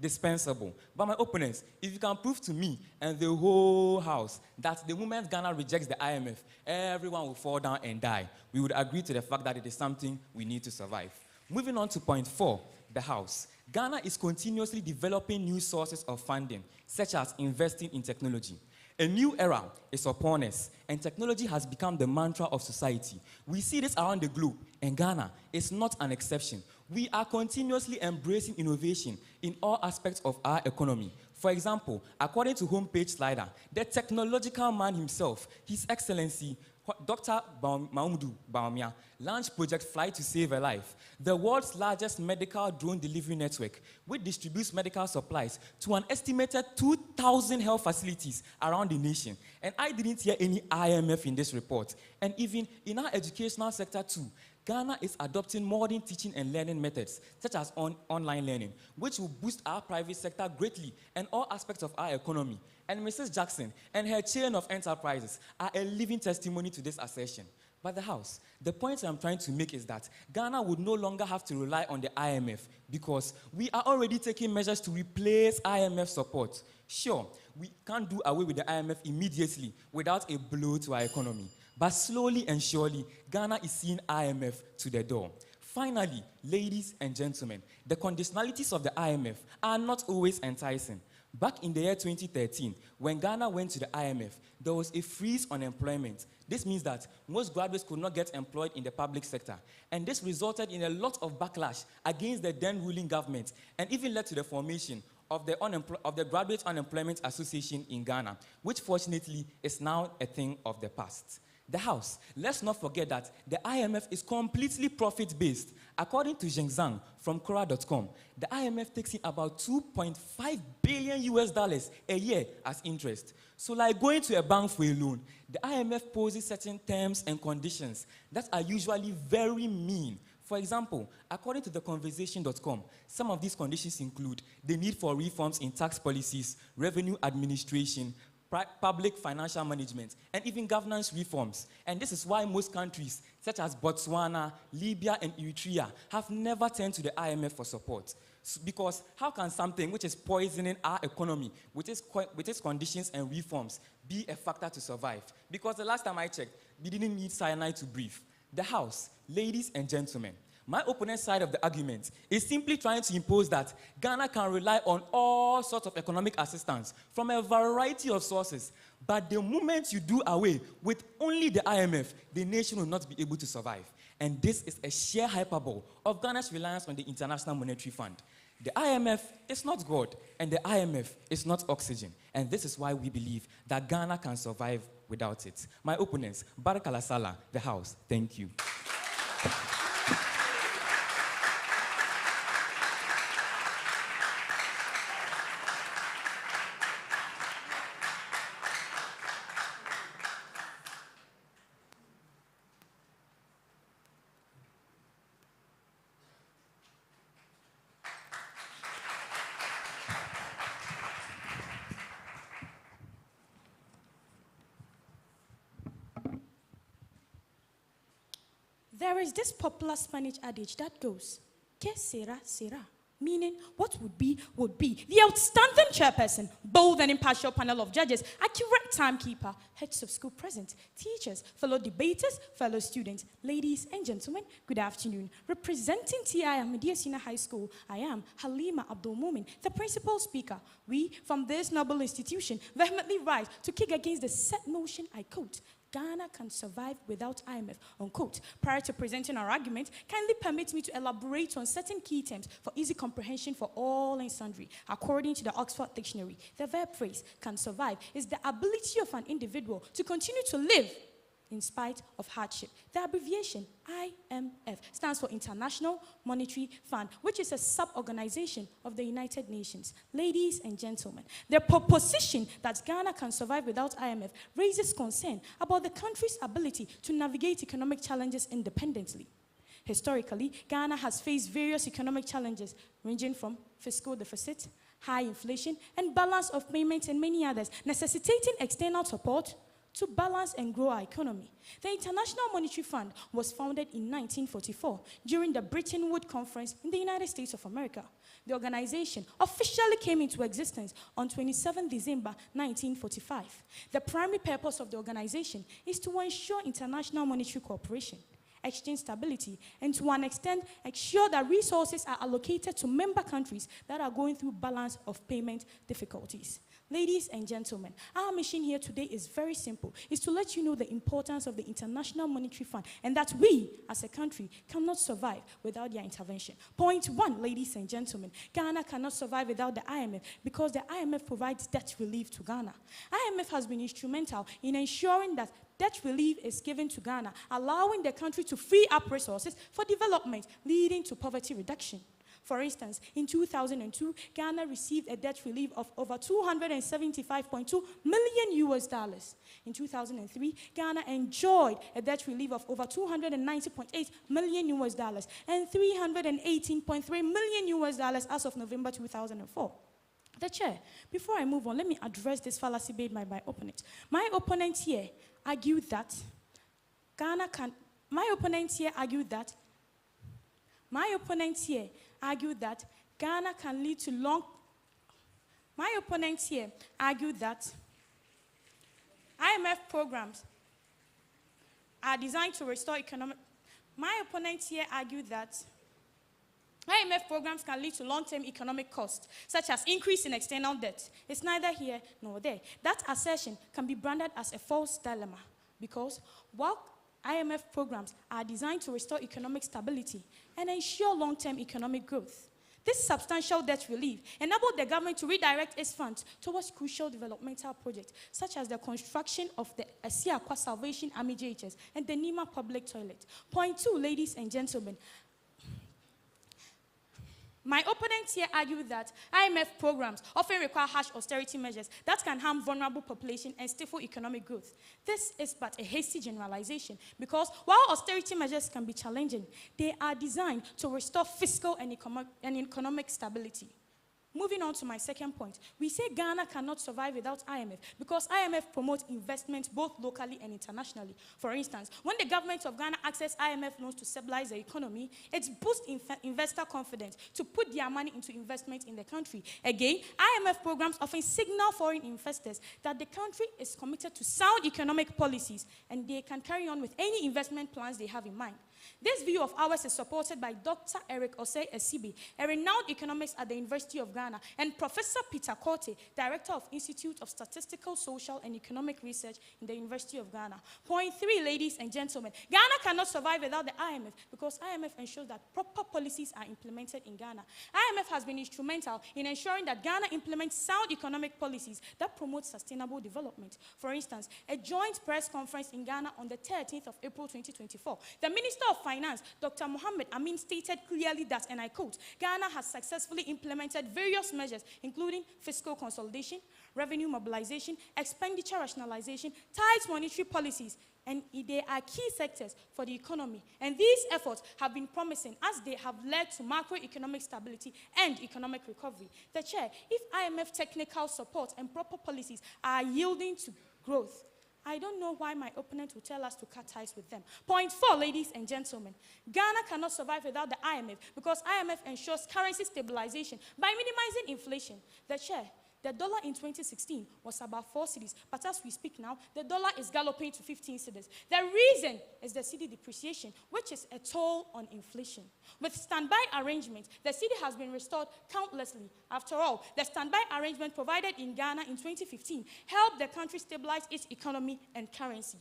dispensable. But my opponents, if you can prove to me and the whole House that the moment Ghana rejects the IMF, everyone will fall down and die, we would agree to the fact that it is something we need to survive. Moving on to point 4, the House. Ghana is continuously developing new sources of funding, such as investing in technology. A new era is upon us, and technology has become the mantra of society. We see this around the globe, and Ghana is not an exception. We are continuously embracing innovation in all aspects of our economy. For example, according to homepage slider, the technological man himself, His Excellency Dr. Mahmoudou Bawumia launched Project Fly to Save a Life, the world's largest medical drone delivery network, which distributes medical supplies to an estimated 2,000 health facilities around the nation. And I didn't hear any IMF in this report. And even in our educational sector too, Ghana is adopting modern teaching and learning methods, such as online learning, which will boost our private sector greatly and all aspects of our economy. And Mrs. Jackson and her chain of enterprises are a living testimony to this assertion. But the House, the point I'm trying to make is that Ghana would no longer have to rely on the IMF because we are already taking measures to replace IMF support. Sure, we can't do away with the IMF immediately without a blow to our economy. But slowly and surely, Ghana is seeing IMF to the door. Finally, ladies and gentlemen, the conditionalities of the IMF are not always enticing. Back in the year 2013, when Ghana went to the IMF, there was a freeze on employment. This means that most graduates could not get employed in the public sector. And this resulted in a lot of backlash against the then ruling government and even led to the formation of the Graduate Unemployment Association in Ghana, which fortunately is now a thing of the past. The House, let's not forget that the IMF is completely profit-based. According to Zheng Zhang from Quora.com, the IMF takes in about $2.5 billion a year as interest. So like going to a bank for a loan, the IMF poses certain terms and conditions that are usually very mean. For example, according to theconversation.com, some of these conditions include the need for reforms in tax policies, revenue administration, public financial management, and even governance reforms. And this is why most countries, such as Botswana, Libya, and Eritrea, have never turned to the IMF for support. Because how can something which is poisoning our economy with its conditions and reforms be a factor to survive? Because the last time I checked, we didn't need cyanide to breathe. The House, ladies and gentlemen, my opponent's side of the argument is simply trying to impose that Ghana can rely on all sorts of economic assistance from a variety of sources. But the moment you do away with only the IMF, the nation will not be able to survive. And this is a sheer hyperbole of Ghana's reliance on the International Monetary Fund. The IMF is not God, and the IMF is not oxygen. And this is why we believe that Ghana can survive without it. My opponents, Barakala Salah, the House, thank you. There is this popular Spanish adage that goes, "Que sera, sera," meaning what would be, would be. The outstanding chairperson, bold and impartial panel of judges, accurate timekeeper, heads of school present, teachers, fellow debaters, fellow students, ladies and gentlemen, good afternoon. Representing TI Ahmadiyya Senior High School, I am Halima Abdul Mumin, the principal speaker. We, from this noble institution, vehemently rise to kick against the set notion, I quote, "Ghana can survive without IMF," unquote. Prior to presenting our argument, kindly permit me to elaborate on certain key terms for easy comprehension for all and sundry. According to the Oxford Dictionary, the verb phrase, "can survive," is the ability of an individual to continue to live in spite of hardship. The abbreviation IMF stands for International Monetary Fund, which is a sub-organization of the United Nations. Ladies and gentlemen, the proposition that Ghana can survive without IMF raises concern about the country's ability to navigate economic challenges independently. Historically, Ghana has faced various economic challenges ranging from fiscal deficit, high inflation, and balance of payments, and many others, necessitating external support to balance and grow our economy. The International Monetary Fund was founded in 1944 during the Bretton Woods Conference in the United States of America. The organization officially came into existence on 27 December 1945. The primary purpose of the organization is to ensure international monetary cooperation, exchange stability, and to an extent, ensure that resources are allocated to member countries that are going through balance of payment difficulties. Ladies and gentlemen, our mission here today is very simple. It's to let you know the importance of the International Monetary Fund and that we, as a country, cannot survive without their intervention. Point one, ladies and gentlemen, Ghana cannot survive without the IMF because the IMF provides debt relief to Ghana. IMF has been instrumental in ensuring that debt relief is given to Ghana, allowing the country to free up resources for development, leading to poverty reduction. For instance, in 2002, Ghana received a debt relief of over $275.2 million. In 2003, Ghana enjoyed a debt relief of over $290.8 million and $318.3 million as of November 2004. The chair, before I move on, let me address this fallacy made by my opponent. My opponent here argued that Ghana can. My opponent here argued that Ghana can lead to long. My opponent here argued that IMF programs are designed to restore economic. My opponent here argued that IMF programs can lead to long-term economic costs, such as increase in external debt. It's neither here nor there. That assertion can be branded as a false dilemma, because while IMF programs are designed to restore economic stability and ensure long-term economic growth, this substantial debt relief enabled the government to redirect its funds towards crucial developmental projects, such as the construction of the Asiakwa Salvation Army JHS and the Nima public toilet. Point 2, ladies and gentlemen. My opponents here argue that IMF programs often require harsh austerity measures that can harm vulnerable population and stifle economic growth. This is but a hasty generalization, because while austerity measures can be challenging, they are designed to restore fiscal and economic stability. Moving on to my second point, we say Ghana cannot survive without IMF because IMF promotes investment both locally and internationally. For instance, when the government of Ghana accesses IMF loans to stabilize the economy, it boosts investor confidence to put their money into investment in the country. Again, IMF programs often signal foreign investors that the country is committed to sound economic policies and they can carry on with any investment plans they have in mind. This view of ours is supported by Dr. Osei Kyeretwie, a renowned economist at the University of Ghana, and Professor Peter Korte, Director of Institute of Statistical, Social, and Economic Research in the University of Ghana. Point 3, ladies and gentlemen, Ghana cannot survive without the IMF because IMF ensures that proper policies are implemented in Ghana. IMF has been instrumental in ensuring that Ghana implements sound economic policies that promote sustainable development. For instance, a joint press conference in Ghana on the 13th of April 2024, the Minister of Finance, Dr. Mohammed Amin, stated clearly that, and I quote, Ghana has successfully implemented various measures, including fiscal consolidation, revenue mobilization, expenditure rationalization, tight monetary policies, and they are key sectors for the economy. And these efforts have been promising as they have led to macroeconomic stability and economic recovery. The chair, if IMF technical support and proper policies are yielding to growth, I don't know why my opponent will tell us to cut ties with them. Point 4, ladies and gentlemen. Ghana cannot survive without the IMF because IMF ensures currency stabilization by minimizing inflation. The chair, the dollar in 2016 was about 4 cedis, but as we speak now, the dollar is galloping to 15 cedis. The reason is the cedi depreciation, which is a toll on inflation. With standby arrangement, the cedi has been restored countlessly. After all, the standby arrangement provided in Ghana in 2015 helped the country stabilize its economy and currency.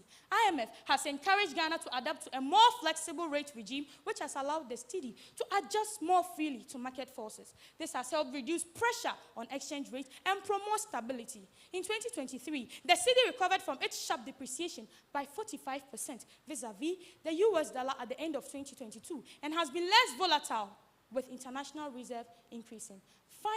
IMF has encouraged Ghana to adapt to a more flexible rate regime, which has allowed the cedi to adjust more freely to market forces. This has helped reduce pressure on exchange rates and promote stability. In 2023, the cedi recovered from its sharp depreciation by 45% vis-a-vis the US dollar at the end of 2022 and has been less volatile with international reserve increasing.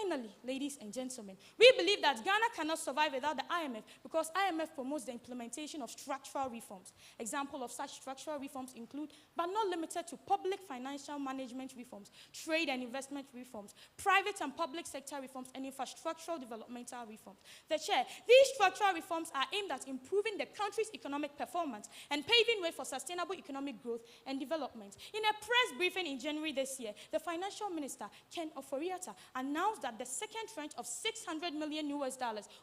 Finally, ladies and gentlemen, we believe that Ghana cannot survive without the IMF because IMF promotes the implementation of structural reforms. Examples of such structural reforms include, but not limited to, public financial management reforms, trade and investment reforms, private and public sector reforms, and infrastructural developmental reforms. The chair, these structural reforms are aimed at improving the country's economic performance and paving way for sustainable economic growth and development. In a press briefing in January this year, the Financial Minister, Ken Ofori-Atta, announced that the second tranche of $600 million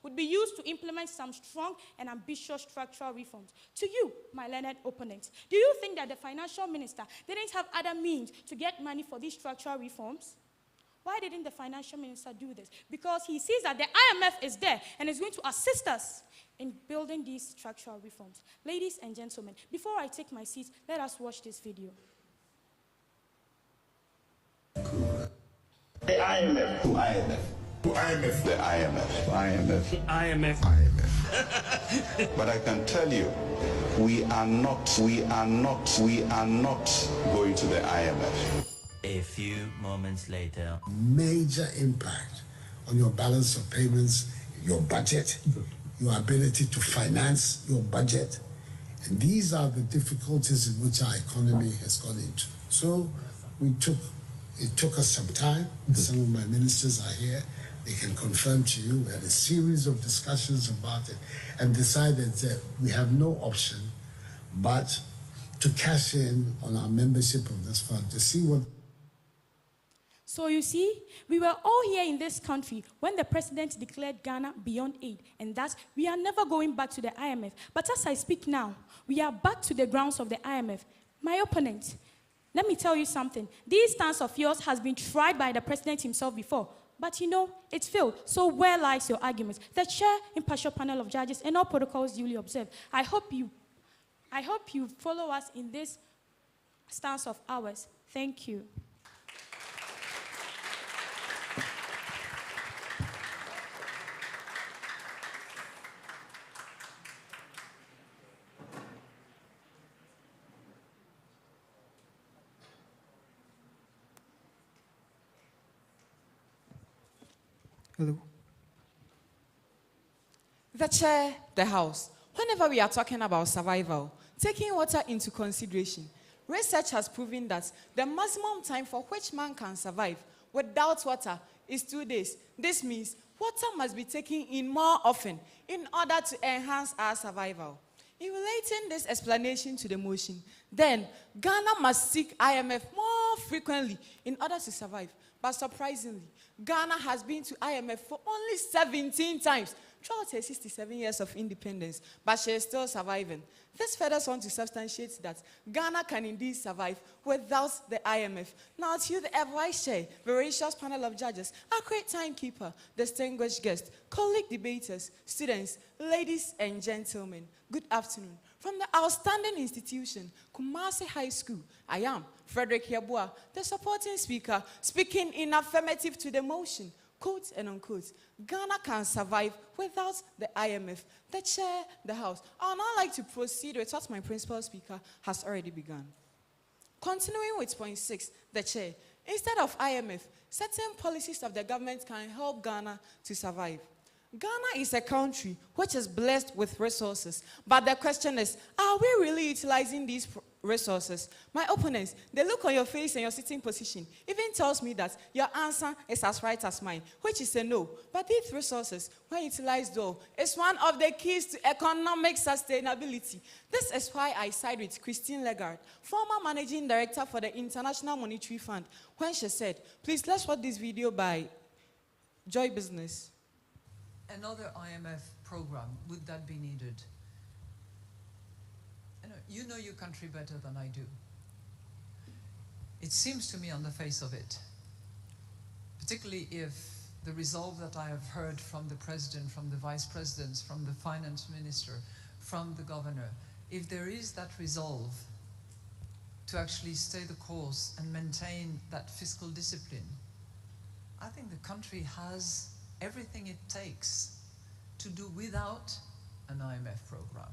would be used to implement some strong and ambitious structural reforms. To you, my learned opponents, do you think that the Financial Minister didn't have other means to get money for these structural reforms? Why didn't the Financial Minister do this? Because he sees that the IMF is there and is going to assist us in building these structural reforms. Ladies and gentlemen, before I take my seat, let us watch this video. The IMF. To IMF. To IMF. The IMF. IMF. IMF. IMF. But I can tell you We are not going to the IMF. A few moments later. Major impact on your balance of payments, your budget, your ability to finance your budget. And these are the difficulties in which our economy has gone into. So it took us some time. Some of my ministers are here. They can confirm to you. We had a series of discussions about it and decided that we have no option but to cash in on our membership of this fund to see what. So you see, we were all here in this country when the president declared Ghana beyond aid, and thus we are never going back to the IMF. But as I speak now, we are back to the grounds of the IMF. My opponent, let me tell you something. This stance of yours has been tried by the president himself before, but you know, it's failed. So where lies your argument? The chair, impartial panel of judges, and all protocols duly observed. I hope you follow us in this stance of ours. Thank you. Hello. The chair, the house. Whenever we are talking about survival, taking water into consideration, research has proven that the maximum time for which man can survive without water is 2 days. This means water must be taken in more often in order to enhance our survival. In relating this explanation to the motion, then Ghana must seek IMF more frequently in order to survive. But surprisingly, Ghana has been to IMF for only 17 times throughout her 67 years of independence, but she is still surviving. This furthers on to substantiate that Ghana can indeed survive without the IMF. Now to you, the Vice Chair, voracious panel of judges, accurate timekeeper, distinguished guests, colleague debaters, students, ladies and gentlemen, good afternoon. From the outstanding institution, Kumasi High School, I am Frederick Yabua, the supporting speaker, speaking in affirmative to the motion, quote and unquote, Ghana can survive without the IMF. The chair, the house. I would now like to proceed with what my principal speaker has already begun. Continuing with point 6, the chair. Instead of IMF, certain policies of the government can help Ghana to survive. Ghana is a country which is blessed with resources, but the question is, are we really utilizing these resources? My opponents, the look on your face and your sitting position even tells me that your answer is as right as mine, which is a no. But these resources, when utilized though, is one of the keys to economic sustainability. This is why I side with Christine Lagarde, former managing director for the International Monetary Fund, when she said, please let's watch this video by Joy Business. Another IMF program, would that be needed? You know your country better than I do. It seems to me on the face of it, particularly if the resolve that I have heard from the president, from the vice presidents, from the finance minister, from the governor, if there is that resolve to actually stay the course and maintain that fiscal discipline, I think the country has everything it takes to do without an IMF program.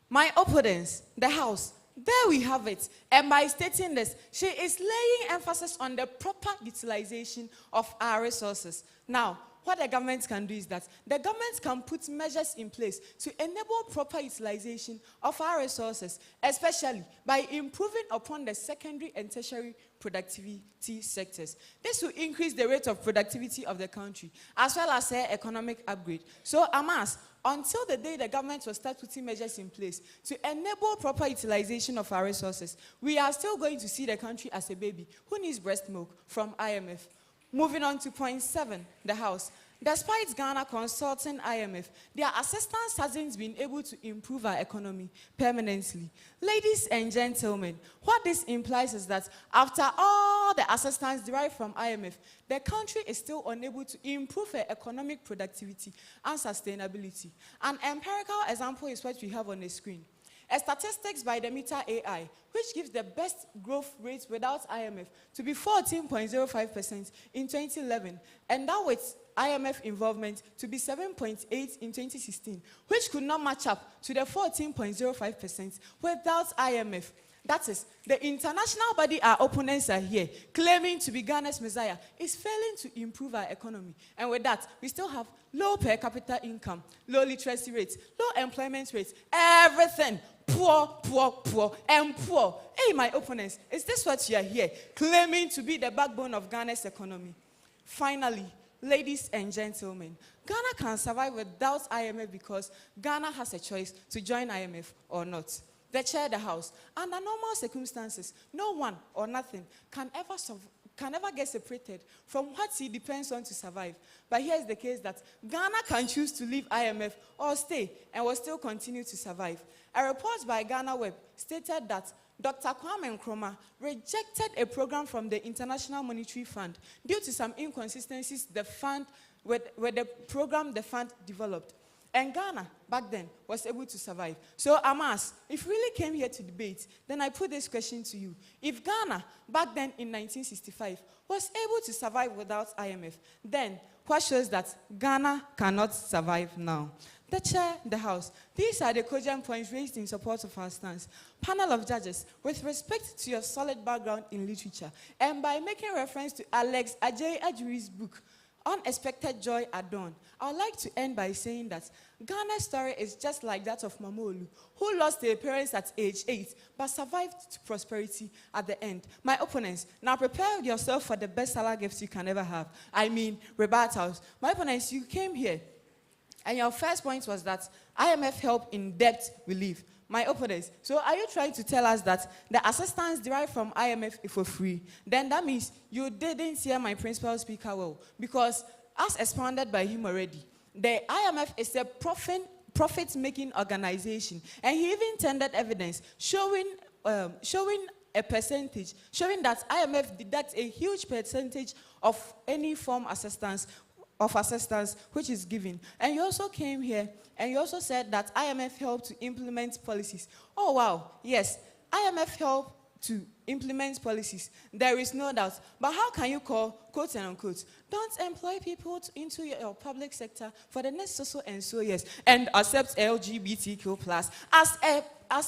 My opponents, the House, there we have it. And by stating this, she is laying emphasis on the proper utilization of our resources. Now, what the government can do is that the government can put measures in place to enable proper utilization of our resources, especially by improving upon the secondary and tertiary productivity sectors. This will increase the rate of productivity of the country, as well as their economic upgrade. So, Amas, until the day the government will start putting measures in place to enable proper utilization of our resources, we are still going to see the country as a baby who needs breast milk from IMF. Moving on to point 7, the House. Despite Ghana consulting IMF, their assistance hasn't been able to improve our economy permanently. Ladies and gentlemen, what this implies is that after all the assistance derived from IMF, the country is still unable to improve her economic productivity and sustainability. An empirical example is what we have on the screen. A statistics by the Meta AI, which gives the best growth rate without IMF to be 14.05% in 2011, and that with IMF involvement to be 7.8 in 2016, which could not match up to the 14.05% without IMF. That is, the international body our opponents are here, claiming to be Ghana's Messiah, is failing to improve our economy. And with that, we still have low per capita income, low literacy rates, low employment rates, everything. Poor, poor, poor, and poor. Hey, my opponents, is this what you are here, claiming to be the backbone of Ghana's economy? Finally, ladies and gentlemen, Ghana can survive without IMF because Ghana has a choice to join IMF or not. The chair, the house. Under normal circumstances, no one or nothing can ever get separated from what he depends on to survive. But here's the case that Ghana can choose to leave IMF or stay and will still continue to survive. A report by Ghana Web stated that Dr. Kwame Nkrumah rejected a program from the International Monetary Fund due to some inconsistencies with the program the fund developed. And Ghana, back then, was able to survive. So, Amas, if you really came here to debate, then I put this question to you. If Ghana, back then in 1965, was able to survive without IMF, then what shows that Ghana cannot survive now? The chair, the house. These are the cogent points raised in support of our stance. Panel of judges, with respect to your solid background in literature, and by making reference to Alex Ajay Ajuri's book, Unexpected Joy at Dawn, I would like to end by saying that Ghana's story is just like that of Mamolu, who lost their parents at age 8, but survived to prosperity at the end. My opponents, now prepare yourself for the best Salah gifts you can ever have. I mean, rebuttals. My opponents, you came here, and your first point was that IMF help in debt relief. My opponents, so are you trying to tell us that the assistance derived from IMF is for free? Then that means you didn't hear my principal speaker well, because as expounded by him already, the IMF is a profit-making organization, and he even tendered evidence showing a percentage, showing that IMF deducts a huge percentage of any form assistance which is given. And you also came here and you also said that IMF helped to implement policies. Oh wow, yes, IMF helped to implement policies. There is no doubt. But how can you call, quote and unquote, don't employ people into your public sector for the next so and so years and accept LGBTQ plus as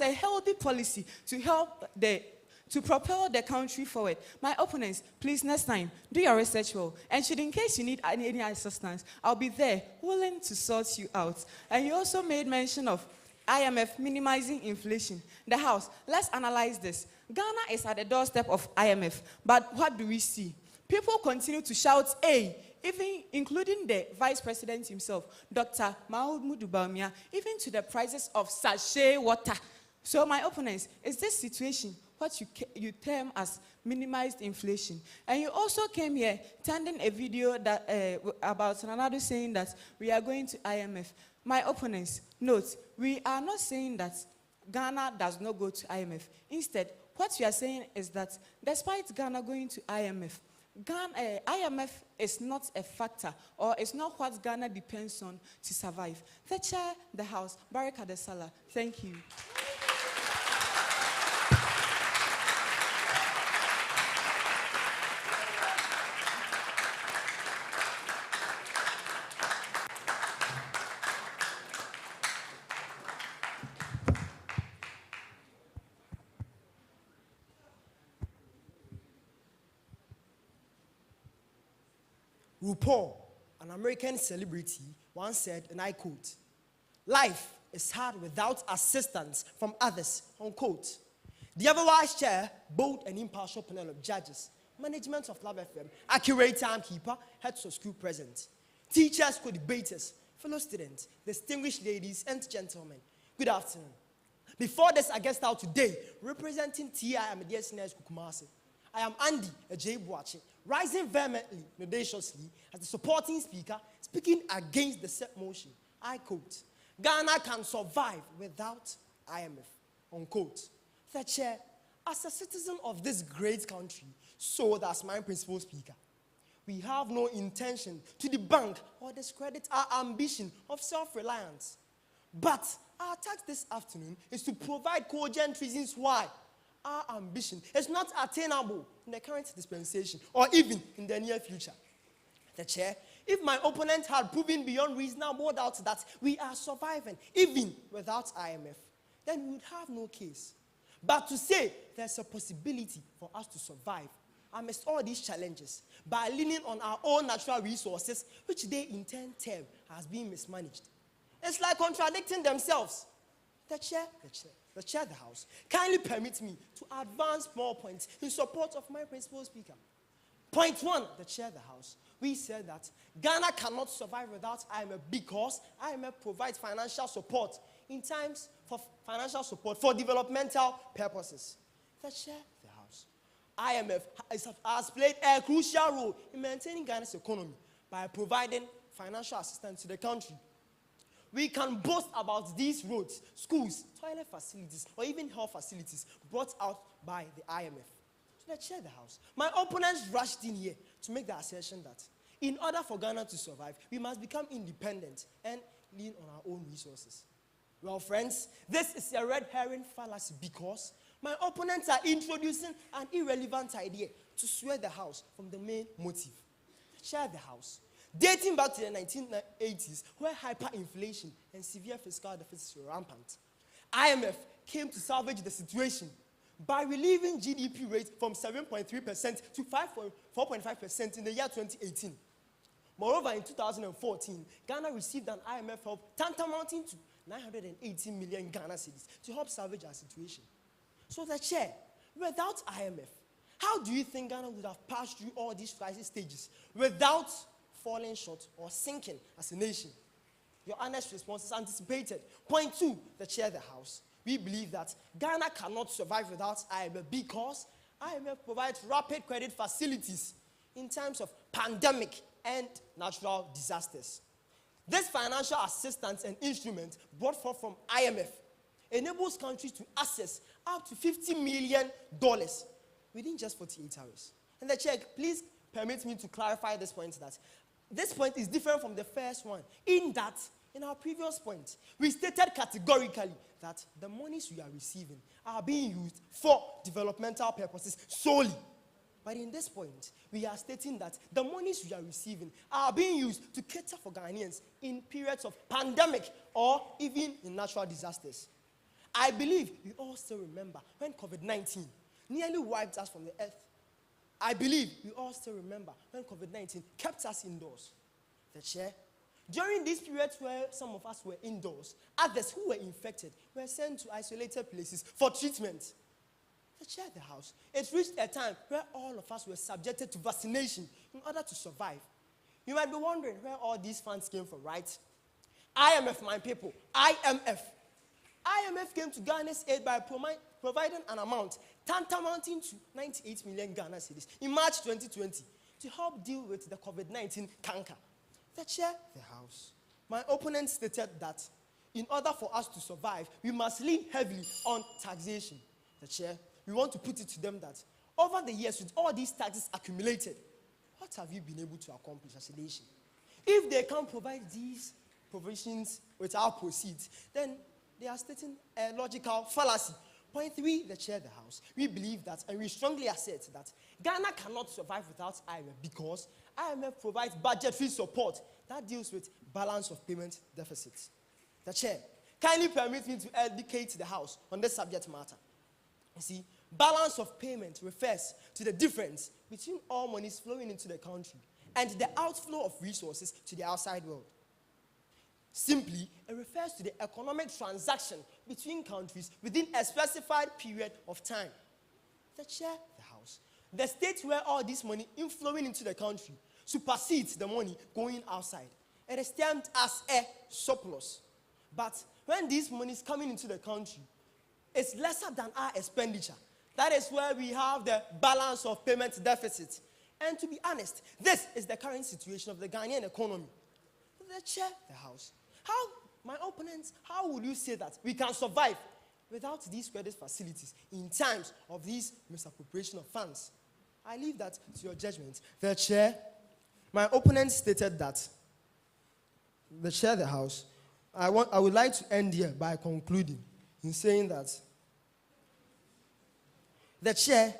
a healthy policy to help to propel the country forward? My opponents, please next time, do your research well. And should in case you need any assistance, I'll be there, willing to sort you out. And you also made mention of IMF minimizing inflation. The House, let's analyze this. Ghana is at the doorstep of IMF, but what do we see? People continue to shout, hey, even including the Vice President himself, Dr. Mahmoud Bawumia, even to the prices of sachet water. So my opponents, is this situation what you term as minimized inflation? And you also came here sending a video that about Ronaldo saying that we are going to IMF. My opponents, note, we are not saying that Ghana does not go to IMF. Instead, what we are saying is that despite Ghana going to IMF, IMF is not a factor, or it's not what Ghana depends on to survive. The chair, the House, Baraka de Salah. Thank you. RuPaul, an American celebrity, once said, and I quote, "Life is hard without assistance from others," unquote. The otherwise chair, bold and impartial panel of judges, management of Love FM, accurate timekeeper, heads of school present, teachers, co-debaters, fellow students, distinguished ladies and gentlemen, good afternoon. Before this, I guest out today, representing TI Ahmadiyya Senior School Kumasi, I am Andy Ejaibuachi, rising vehemently and audaciously as the supporting speaker, speaking against the said motion. I quote, "Ghana can survive without IMF," unquote. The chair, as a citizen of this great country, so that's my principal speaker, we have no intention to debunk or discredit our ambition of self-reliance. But Our task this afternoon is to provide cogent reasons why our ambition is not attainable in the current dispensation or even in the near future. The chair, if my opponent had proven beyond reasonable doubt that we are surviving even without IMF, then we would have no case. But to say there's a possibility for us to survive amidst all these challenges by leaning on our own natural resources, which they in turn term has been mismanaged, it's like contradicting themselves. The chair, the House, kindly permit me to advance more points in support of my principal speaker. Point one, the chair, the House. We said that Ghana cannot survive without IMF because IMF provides financial support in times for financial support for developmental purposes. The chair, the House. IMF has played a crucial role in maintaining Ghana's economy by providing financial assistance to the country. We can boast about these roads, schools, toilet facilities, or even health facilities brought out by the IMF. So let's share the House. My opponents rushed in here to make the assertion that in order for Ghana to survive, we must become independent and lean on our own resources. Well, friends, this is a red herring fallacy because my opponents are introducing an irrelevant idea to sway the House from the main motive. Share the House. Dating back to the 1980s, where hyperinflation and severe fiscal deficits were rampant, IMF came to salvage the situation by relieving GDP rate from 7.3% to 4.5% in the year 2018. Moreover, in 2014, Ghana received an IMF help tantamounting to 980 million Ghana cedis to help salvage our situation. So the chair, without IMF, how do you think Ghana would have passed through all these crisis stages without falling short or sinking as a nation? Your honest response is anticipated. Point two, the chair, the House. We believe that Ghana cannot survive without IMF because IMF provides rapid credit facilities in times of pandemic and natural disasters. This financial assistance and instrument brought forth from IMF enables countries to access up to $50 million within just 48 hours. And the chair, please permit me to clarify this point, that this point is different from the first one, in that, in our previous point, we stated categorically that the monies we are receiving are being used for developmental purposes solely. But in this point, we are stating that the monies we are receiving are being used to cater for Ghanaians in periods of pandemic or even in natural disasters. I believe we all still remember when COVID-19 nearly wiped us from the earth. I believe we all still remember when COVID-19 kept us indoors. The chair, during these periods where some of us were indoors, others who were infected were sent to isolated places for treatment. The chair, the House, it reached a time where all of us were subjected to vaccination in order to survive. You might be wondering where all these funds came from, right? IMF, my people, IMF. IMF came to Ghana's aid by providing an amount tantamounting to 98 million Ghana cedis in March 2020 to help deal with the COVID-19 canker. The chair, the House. My opponent stated that in order for us to survive, we must lean heavily on taxation. The chair, we want to put it to them that over the years, with all these taxes accumulated, what have you been able to accomplish as a nation? If they can't provide these provisions without proceeds, then they are stating a logical fallacy. Point three, the chair, the House. We believe that, and we strongly assert that Ghana cannot survive without IMF because IMF provides budgetary support that deals with balance of payment deficits. The chair, kindly permit me to educate the House on this subject matter. You see, balance of payment refers to the difference between all monies flowing into the country and the outflow of resources to the outside world. Simply, it refers to the economic transaction between countries within a specified period of time. The chair, the House. The state where all this money inflowing into the country supersedes the money going outside. It is termed as a surplus. But when this money is coming into the country, it's lesser than our expenditure. That is where we have the balance of payment deficit. And to be honest, this is the current situation of the Ghanaian economy. The chair, the House. How, my opponents, how would you say that we can survive without these credit facilities in times of these misappropriation of funds? I leave that to your judgment. The chair, my opponent stated that, the chair, the House, I would like to end here by concluding in saying that the chair,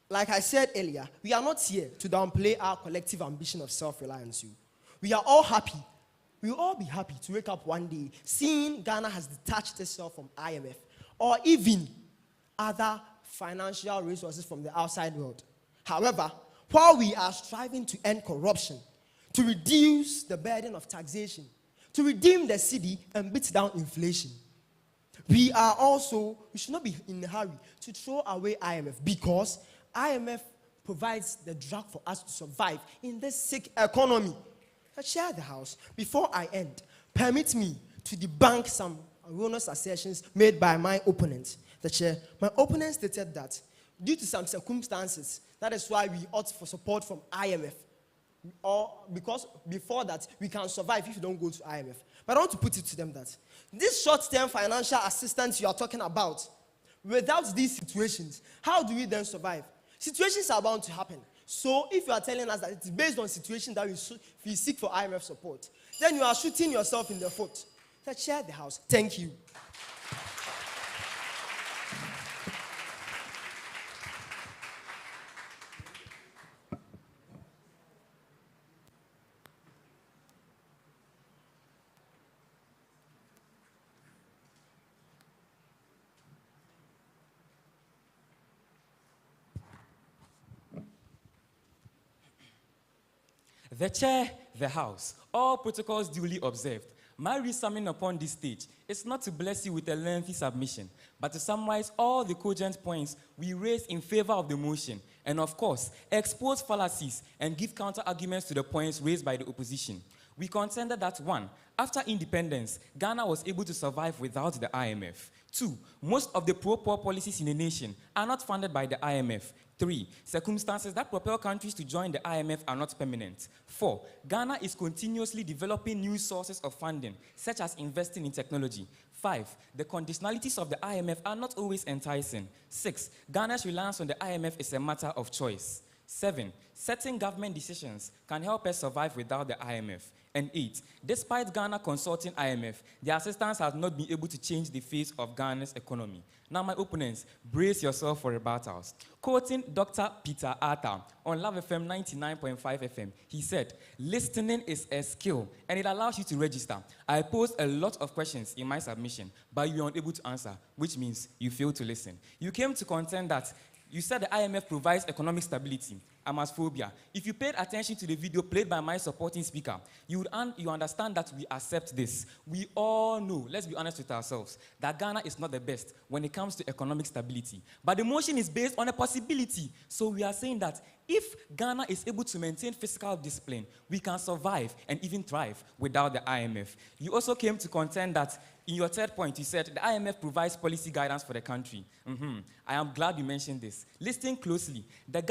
like I said earlier, we are not here to downplay our collective ambition of self-reliance. We are all happy. We will all be happy to wake up one day seeing Ghana has detached itself from IMF or even other financial resources from the outside world. However, while we are striving to end corruption, to reduce the burden of taxation, to redeem the cedi and beat down inflation, we should not be in a hurry to throw away IMF, because IMF provides the drug for us to survive in this sick economy. Chair of the House, before I end, permit me to debunk some erroneous assertions made by my opponent. The Chair, my opponent stated that due to some circumstances, that is why we ought for support from IMF, or because before that we can survive if you don't go to IMF. But I want to put it to them that this short-term financial assistance you are talking about, without these situations, how do we then survive? Situations are bound to happen. So if you are telling us that it's based on situations that we seek for IMF support, then you are shooting yourself in the foot. The Chair of the House, thank you. The Chair, the House, all protocols duly observed. My resumming upon this stage is not to bless you with a lengthy submission, but to summarize all the cogent points we raised in favor of the motion, and of course, expose fallacies and give counter-arguments to the points raised by the opposition. We contended that 1, after independence, Ghana was able to survive without the IMF. 2, most of the pro-poor policies in the nation are not funded by the IMF. 3, circumstances that propel countries to join the IMF are not permanent. 4, Ghana is continuously developing new sources of funding, such as investing in technology. 5, the conditionalities of the IMF are not always enticing. 6, Ghana's reliance on the IMF is a matter of choice. 7, certain government decisions can help us survive without the IMF. And 8, despite Ghana consulting IMF, the assistance has not been able to change the face of Ghana's economy. Now, my opponents, brace yourself for rebuttals. Quoting Dr. Peter Arthur on Love FM 99.5 FM, he said, "Listening is a skill, and it allows you to register. I posed a lot of questions in my submission, but you were unable to answer, which means you failed to listen. You came to contend that you said the IMF provides economic stability, Amasphobia. If you paid attention to the video played by my supporting speaker, you understand that we accept this. We all know, let's be honest with ourselves, that Ghana is not the best when it comes to economic stability. But the motion is based on a possibility. So we are saying that if Ghana is able to maintain fiscal discipline, we can survive and even thrive without the IMF. You also came to contend that in your third point, you said the IMF provides policy guidance for the country. I am glad you mentioned this. Listen closely. The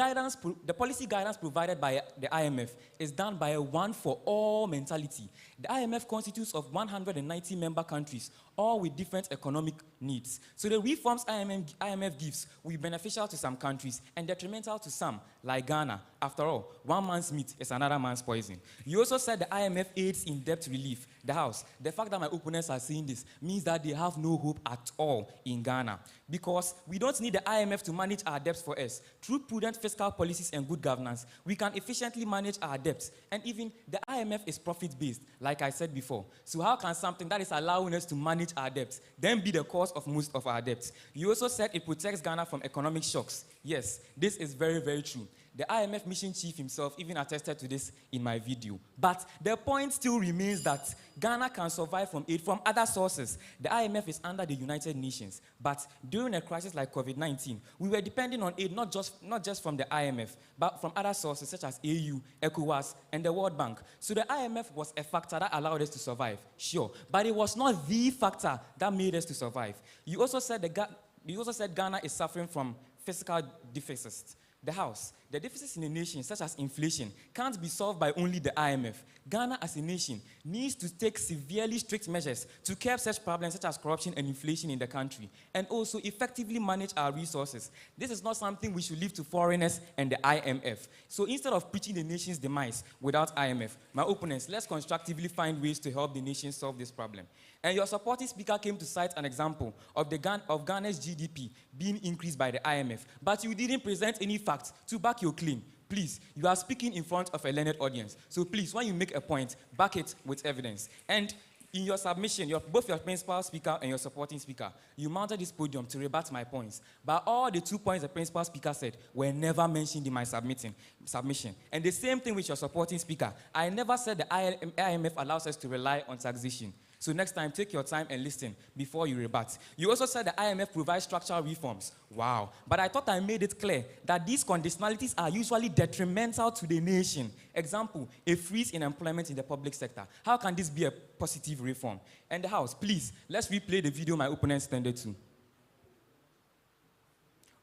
policy guidance provided by the IMF is done by a one-for-all mentality. The IMF constitutes of 190 member countries, all with different economic needs. So the reforms IMF gives will be beneficial to some countries and detrimental to some, like Ghana. After all, one man's meat is another man's poison. You also said the IMF aids in debt relief. The House, the fact that my opponents are saying this means that they have no hope at all in Ghana, because we don't need the IMF to manage our debts for us. Through prudent fiscal policies and good governance, we can efficiently manage our debts. And even the IMF is profit-based, like I said before. So how can something that is allowing us to manage our debts then be the cause of most of our debts? You also said it protects Ghana from economic shocks. Yes, this is very, very true. The IMF mission chief himself even attested to this in my video. But the point still remains that Ghana can survive from aid from other sources. The IMF is under the United Nations. But during a crisis like COVID-19, we were depending on aid not just from the IMF, but from other sources such as AU, ECOWAS, and the World Bank. So the IMF was a factor that allowed us to survive, sure. But it was not the factor that made us to survive. You also said Ghana is suffering from fiscal deficits. The House, the deficits in a nation, such as inflation, can't be solved by only the IMF. Ghana as a nation needs to take severely strict measures to curb such problems such as corruption and inflation in the country, and also effectively manage our resources. This is not something we should leave to foreigners and the IMF. So instead of preaching the nation's demise without IMF, my opponents, let's constructively find ways to help the nation solve this problem. And your supporting speaker came to cite an example of Ghana's GDP being increased by the IMF, but you didn't present any facts to back your claim. Please, you are speaking in front of a learned audience. So please, when you make a point, back it with evidence. And in your submission, both your principal speaker and your supporting speaker, you mounted this podium to rebut my points. But all the 2 points the principal speaker said were never mentioned in my submission. And the same thing with your supporting speaker. I never said the IMF allows us to rely on taxation. So next time, take your time and listen before you rebut. You also said the IMF provides structural reforms. Wow. But I thought I made it clear that these conditionalities are usually detrimental to the nation. Example, a freeze in employment in the public sector. How can this be a positive reform? And the House, please, let's replay the video my opponents tended to.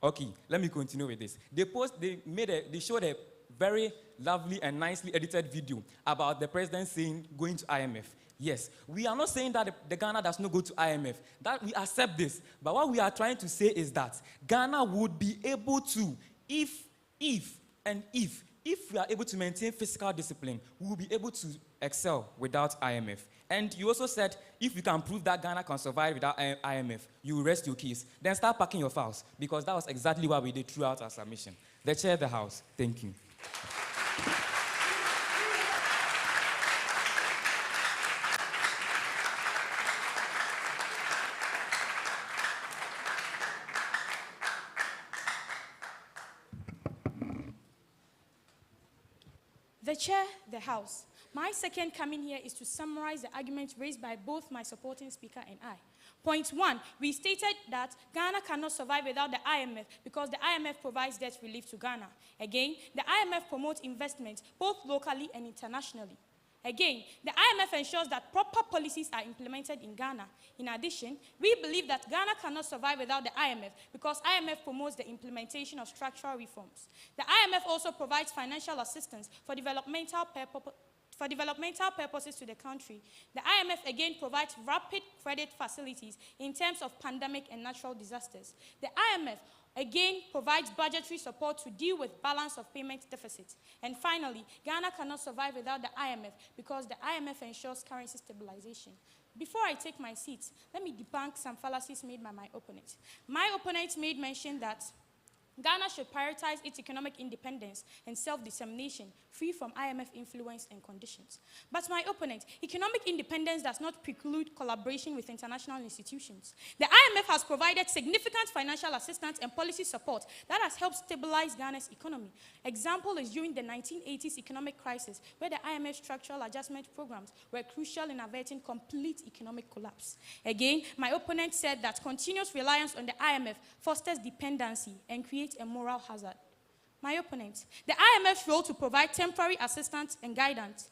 Okay, let me continue with this. They showed a very lovely and nicely edited video about the president saying going to IMF. Yes, we are not saying that the Ghana does not go to IMF, that we accept this. But what we are trying to say is that Ghana would be able to, if we are able to maintain fiscal discipline, we will be able to excel without IMF. And you also said, if you can prove that Ghana can survive without IMF, you will rest your case. Then start packing your files, because that was exactly what we did throughout our submission. The Chair of the House, thank you. The Chair, the House. My second coming here is to summarize the arguments raised by both my supporting speaker and I. Point 1, we stated that Ghana cannot survive without the IMF because the IMF provides debt relief to Ghana. Again, the IMF promotes investment both locally and internationally. Again, the IMF ensures that proper policies are implemented in Ghana. In addition, we believe that Ghana cannot survive without the IMF because IMF promotes the implementation of structural reforms. The IMF also provides financial assistance for developmental purposes to the country. The IMF again provides rapid credit facilities in terms of pandemic and natural disasters. The IMF again provides budgetary support to deal with balance of payment deficits. And finally, Ghana cannot survive without the IMF because the IMF ensures currency stabilization. Before I take my seat, let me debunk some fallacies made by my opponent. My opponent made mention that Ghana should prioritize its economic independence and self-determination, free from IMF influence and conditions. But my opponent, economic independence does not preclude collaboration with international institutions. The IMF has provided significant financial assistance and policy support that has helped stabilize Ghana's economy. Example is during the 1980s economic crisis, where the IMF structural adjustment programs were crucial in averting complete economic collapse. Again, my opponent said that continuous reliance on the IMF fosters dependency and creates a moral hazard. My opponent, the IMF's role to provide temporary assistance and guidance.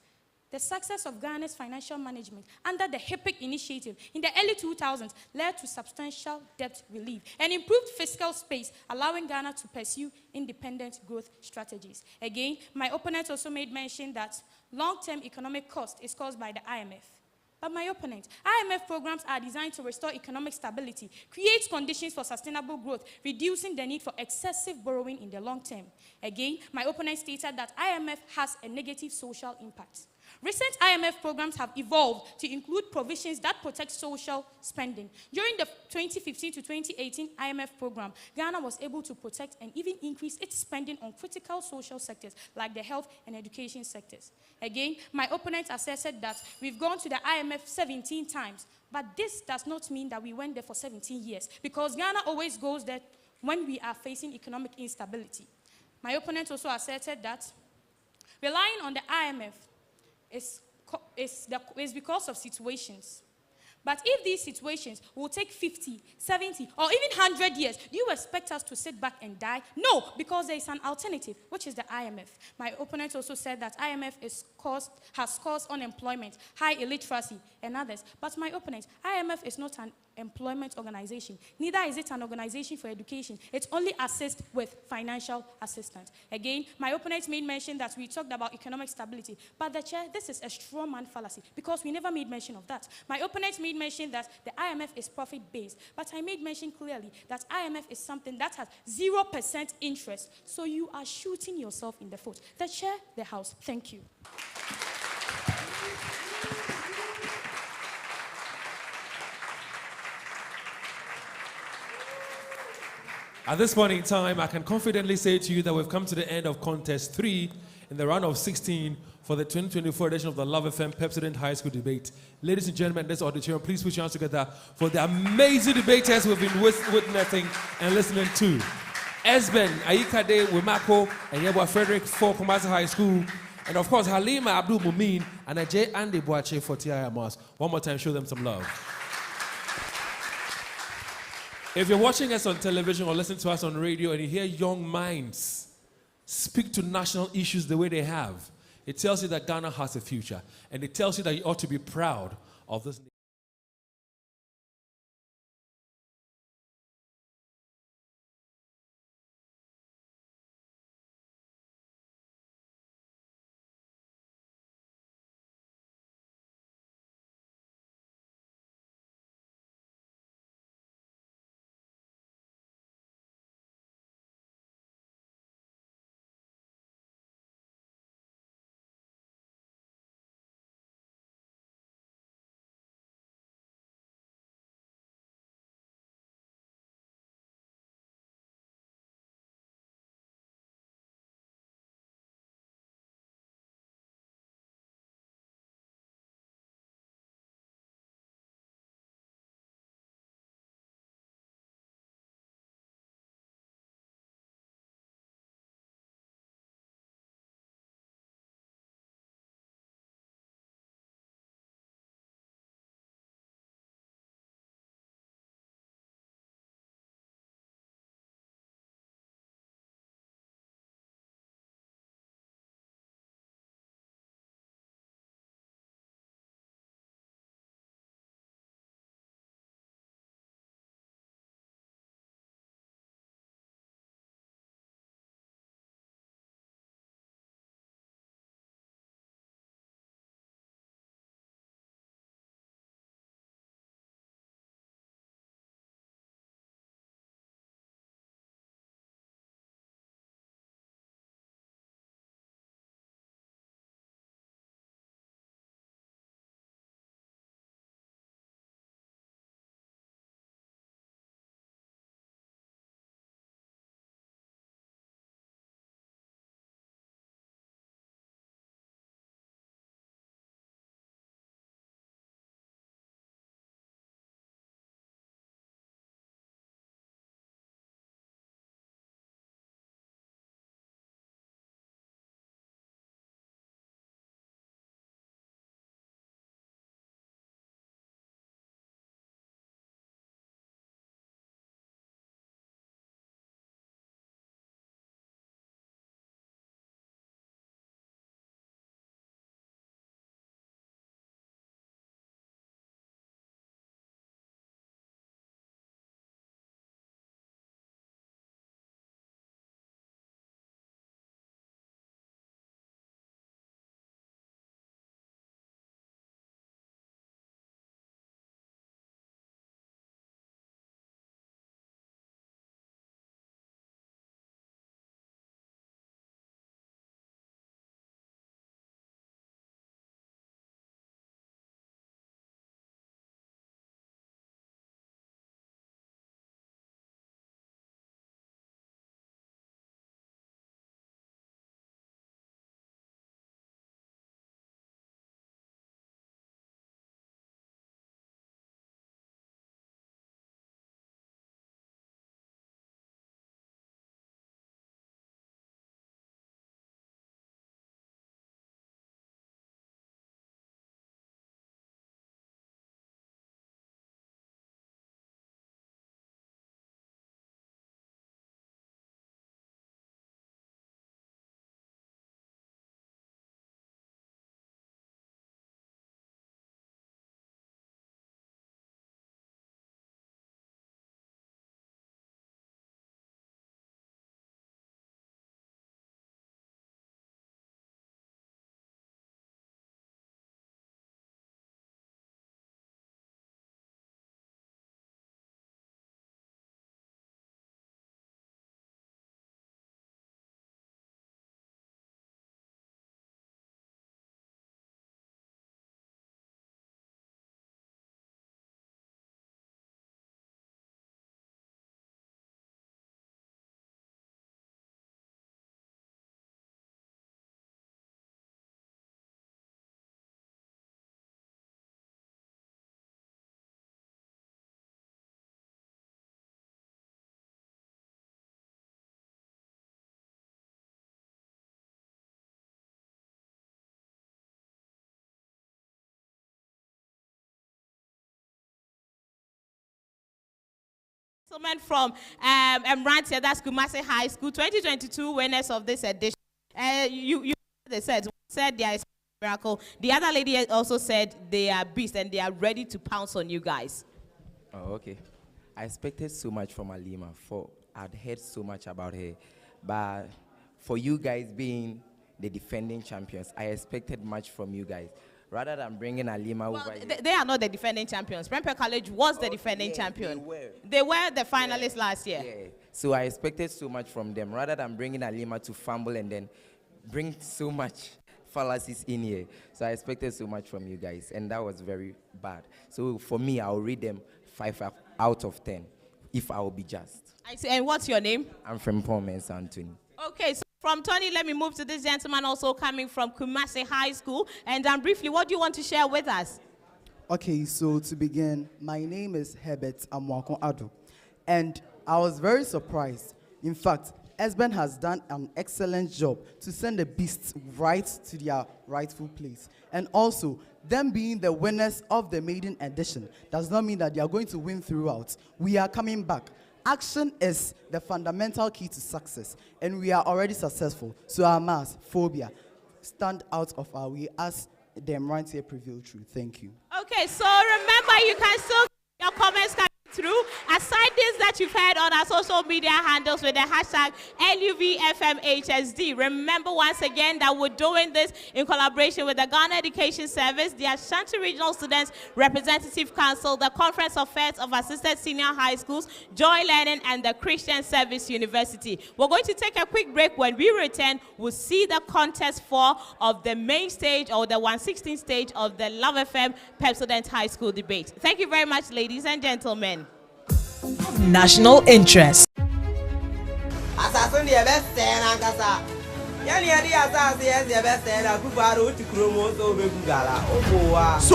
The success of Ghana's financial management under the HIPIC initiative in the early 2000s led to substantial debt relief and improved fiscal space, allowing Ghana to pursue independent growth strategies. Again, my opponent also made mention that long-term economic cost is caused by the IMF. But my opponent, IMF programs are designed to restore economic stability, create conditions for sustainable growth, reducing the need for excessive borrowing in the long term. Again, my opponent stated that IMF has a negative social impact. Recent IMF programs have evolved to include provisions that protect social spending. During the 2015 to 2018 IMF program, Ghana was able to protect and even increase its spending on critical social sectors like the health and education sectors. Again, my opponent asserted that we've gone to the IMF 17 times, but this does not mean that we went there for 17 years, because Ghana always goes there when we are facing economic instability. My opponent also asserted that relying on the IMF is because of situations. But if these situations will take 50, 70, or even 100 years, do you expect us to sit back and die? No, because there is an alternative, which is the IMF. My opponent also said that IMF has caused unemployment, high illiteracy, and others. But my opponent, IMF is not a employment organization. Neither is it an organization for education. It only assists with financial assistance. Again, my opponent made mention that we talked about economic stability, but the chair, this is a straw man fallacy because we never made mention of that. My opponent made mention that the IMF is profit-based, but I made mention clearly that IMF is something that has 0% interest, so you are shooting yourself in the foot. The chair, the House, thank you. At this point in time, I can confidently say to you that we've come to the end of Contest 3 in the round of 16 for the 2024 edition of the Love FM Pepsodent High School Debate. Ladies and gentlemen, this auditorium, please put your hands together for the amazing debaters we've been witnessing and listening to. Esben Ayikade Wimako and Yebwa Frederick for Kumasi High School. And of course, Halima Abdul Mumin and Ajay Andy Boache for TIA Mosque. One more time, show them some love. If you're watching us on television or listening to us on radio and you hear young minds speak to national issues the way they have, it tells you that Ghana has a future. And it tells you that you ought to be proud of this. Gentlemen from Emrantia, that's Kumasi High School, 2022 winners of this edition. They said they are a miracle. The other lady also said they are beasts and they are ready to pounce on you guys. Oh, okay. I expected so much from Alima, for I'd heard so much about her. But for you guys being the defending champions, I expected much from you guys. Rather than bringing Alima over here. They are not the defending champions. Prempeh College was the defending champion. They were the finalists last year. Yeah. So I expected so much from them. Rather than bringing Alima to fumble and then bring so much fallacies in here. So I expected so much from you guys, and that was very bad. So for me, I'll rate them 5 out of 10, if I will be just. I see. And what's your name? I'm from Pomens, Anthony. Okay, so from Tony, let me move to this gentleman also coming from Kumasi High School. And briefly, what do you want to share with us? Okay, so to begin, my name is Herbert Amwakon Ado, and I was very surprised. In fact, Esben has done an excellent job to send the beasts right to their rightful place. And also, them being the winners of the maiden edition does not mean that they are going to win throughout. We are coming back. Action is the fundamental key to success, and we are already successful. So our mass, phobia, stand out of our way as the Emrantia prevail true. Thank you. Okay, so remember, you can still get your comments coming through. Aside this that you've heard on our social media handles with the hashtag LUVFMHSD. Remember once again that we're doing this in collaboration with the Ghana Education Service, the Ashanti Regional Students Representative Council, the Conference of Heads of Assisted Senior High Schools, Joy Learning, and the Christian Service University. We're going to take a quick break. When we return, we'll see the contest 4 of the main stage, or the 116th stage of the Love FM Pepsodent High School debate. Thank you very much, ladies and gentlemen. National interest. So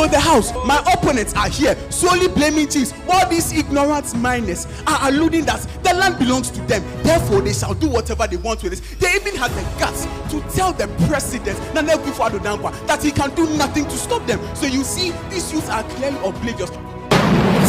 the house, my opponents are here, solely blaming chiefs. All these ignorant miners are alluding that the land belongs to them. Therefore, they shall do whatever they want with it. They even had the guts to tell the president, Nana Akufo-Addo Dankwa, that he can do nothing to stop them. So you see, these youths are clearly oblivious.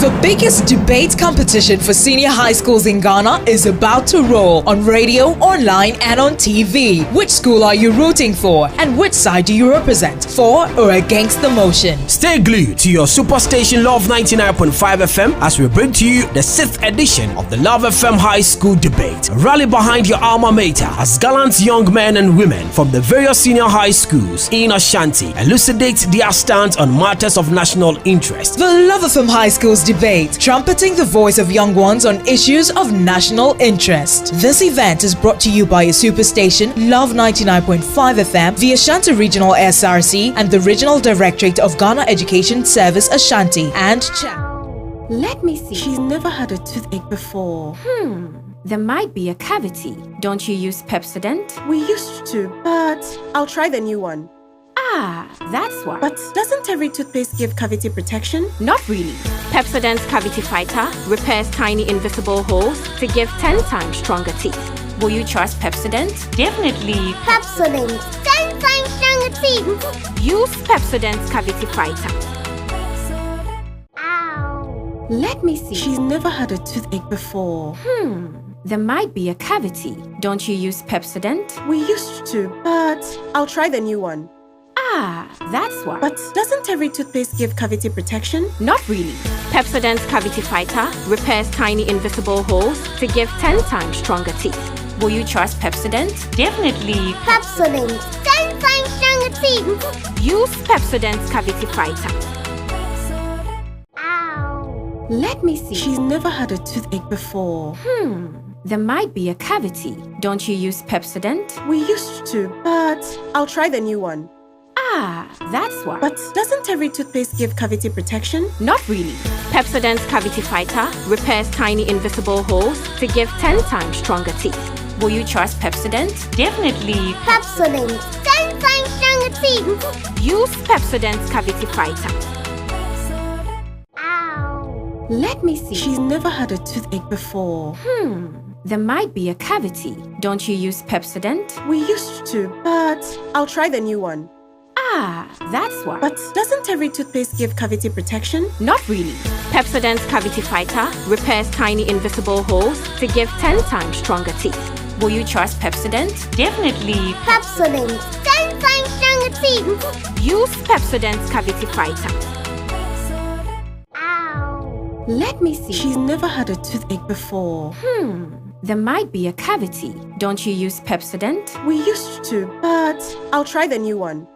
The biggest debate competition for senior high schools in Ghana is about to roll on radio, online, and on TV. Which school are you rooting for? And which side do you represent? For or against the motion? Stay glued to your superstation Love 99.5 FM as we bring to you the 6th edition of the Love FM High School Debate. Rally behind your alma mater as gallant young men and women from the various senior high schools in Ashanti elucidate their stance on matters of national interest. The Love FM High Schools Debate, trumpeting the voice of young ones on issues of national interest. This event is brought to you by a superstation, Love 99.5 FM, the Ashanti Regional SRC, and the Regional Directorate of Ghana Education Service Ashanti, and Let me see. She's never had a toothache before. There might be a cavity. Don't you use Pepsodent? We used to, but I'll try the new one. Ah, that's why. But doesn't every toothpaste give cavity protection? Not really. Pepsodent's Cavity Fighter repairs tiny invisible holes to give 10 times stronger teeth. Will you trust Pepsodent? Definitely. Pepsodent, 10 times stronger teeth. Use Pepsodent's Cavity Fighter. Ow. Let me see. She's never had a toothache before. There might be a cavity. Don't you use Pepsodent? We used to, but I'll try the new one. Ah, that's why. But doesn't every toothpaste give cavity protection? Not really. Pepsodent's Cavity Fighter repairs tiny invisible holes to give 10 times stronger teeth. Will you trust Pepsodent? Definitely. Pepsodent, 10 times stronger teeth. Use Pepsodent's Cavity Fighter. Ow. Let me see. She's never had a toothache before. There might be a cavity. Don't you use Pepsodent? We used to, but I'll try the new one. Ah, that's why. But doesn't every toothpaste give cavity protection? Not really. Pepsodent's Cavity Fighter repairs tiny invisible holes to give 10 times stronger teeth. Will you trust Pepsodent? Definitely. Pepsodent, 10 times stronger teeth. Use Pepsodent's Cavity Fighter. Ow. Let me see. She's never had a toothache before. There might be a cavity. Don't you use Pepsodent? We used to, but I'll try the new one. Ah, that's why. But doesn't every toothpaste give cavity protection? Not really. Pepsodent Cavity Fighter repairs tiny invisible holes to give 10 times stronger teeth. Will you trust Pepsodent? Definitely. Pepsodent, 10 times stronger teeth. Use Pepsodent Cavity Fighter. Ow. Let me see. She's never had a toothache before. There might be a cavity. Don't you use Pepsodent? We used to, but I'll try the new one.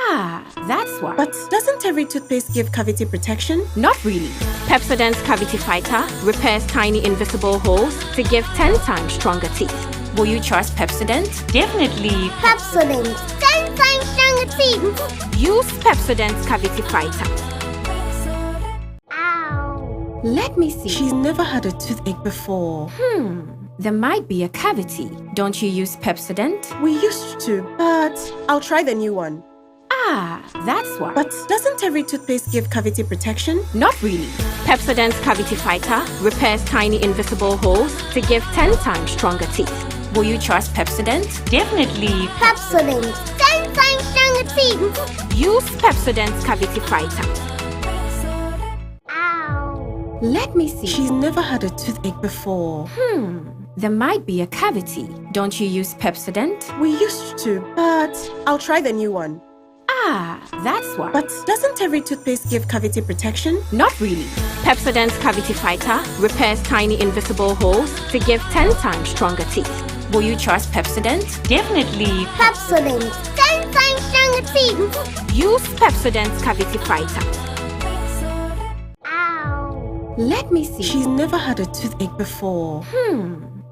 Ah, that's why. But doesn't every toothpaste give cavity protection? Not really. Pepsodent Cavity Fighter repairs tiny invisible holes to give 10 times stronger teeth. Will you trust Pepsodent? Definitely. Pepsodent, 10 times stronger teeth. Use Pepsodent Cavity Fighter. Ow. Let me see. She's never had a toothache before. There might be a cavity. Don't you use Pepsodent? We used to, but I'll try the new one. Ah, that's why. But doesn't every toothpaste give cavity protection? Not really. Pepsodent Cavity Fighter repairs tiny invisible holes to give 10 times stronger teeth. Will you trust Pepsodent? Definitely. Pepsodent, 10 times stronger teeth. Use Pepsodent Cavity Fighter. Ow. Let me see. She's never had a toothache before. There might be a cavity. Don't you use Pepsodent? We used to, but I'll try the new one. Ah, that's why. But doesn't every toothpaste give cavity protection? Not really. Pepsodent Cavity Fighter repairs tiny invisible holes to give 10 times stronger teeth. Will you trust Pepsodent? Definitely. Pepsodent, 10 times stronger teeth. Use Pepsodent Cavity Fighter. Ow. Let me see. She's never had a toothache before.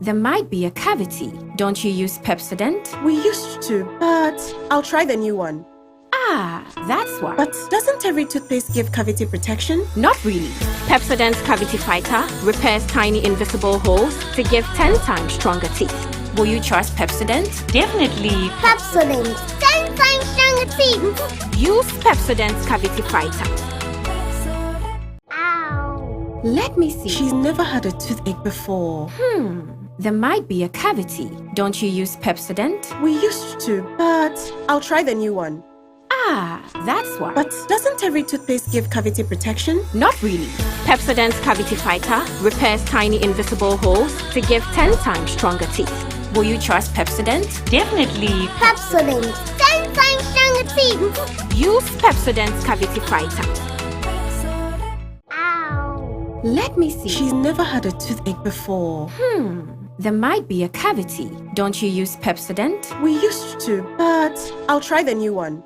There might be a cavity. Don't you use Pepsodent? We used to, but I'll try the new one. Ah, that's why. But doesn't every toothpaste give cavity protection? Not really. Pepsodent Cavity Fighter repairs tiny invisible holes to give 10 times stronger teeth. Will you trust Pepsodent? Definitely. Pepsodent, 10 times stronger teeth. Use Pepsodent Cavity Fighter. Ow. Let me see. She's never had a toothache before. There might be a cavity. Don't you use Pepsodent? We used to, but I'll try the new one. Ah, that's why. But doesn't every toothpaste give cavity protection? Not really. Pepsodent Cavity Fighter repairs tiny invisible holes to give 10 times stronger teeth. Will you trust Pepsodent? Definitely. Pepsodent, 10 times stronger teeth. Use Pepsodent Cavity Fighter. Ow. Let me see. She's never had a toothache before. There might be a cavity. Don't you use Pepsodent? We used to, but I'll try the new one.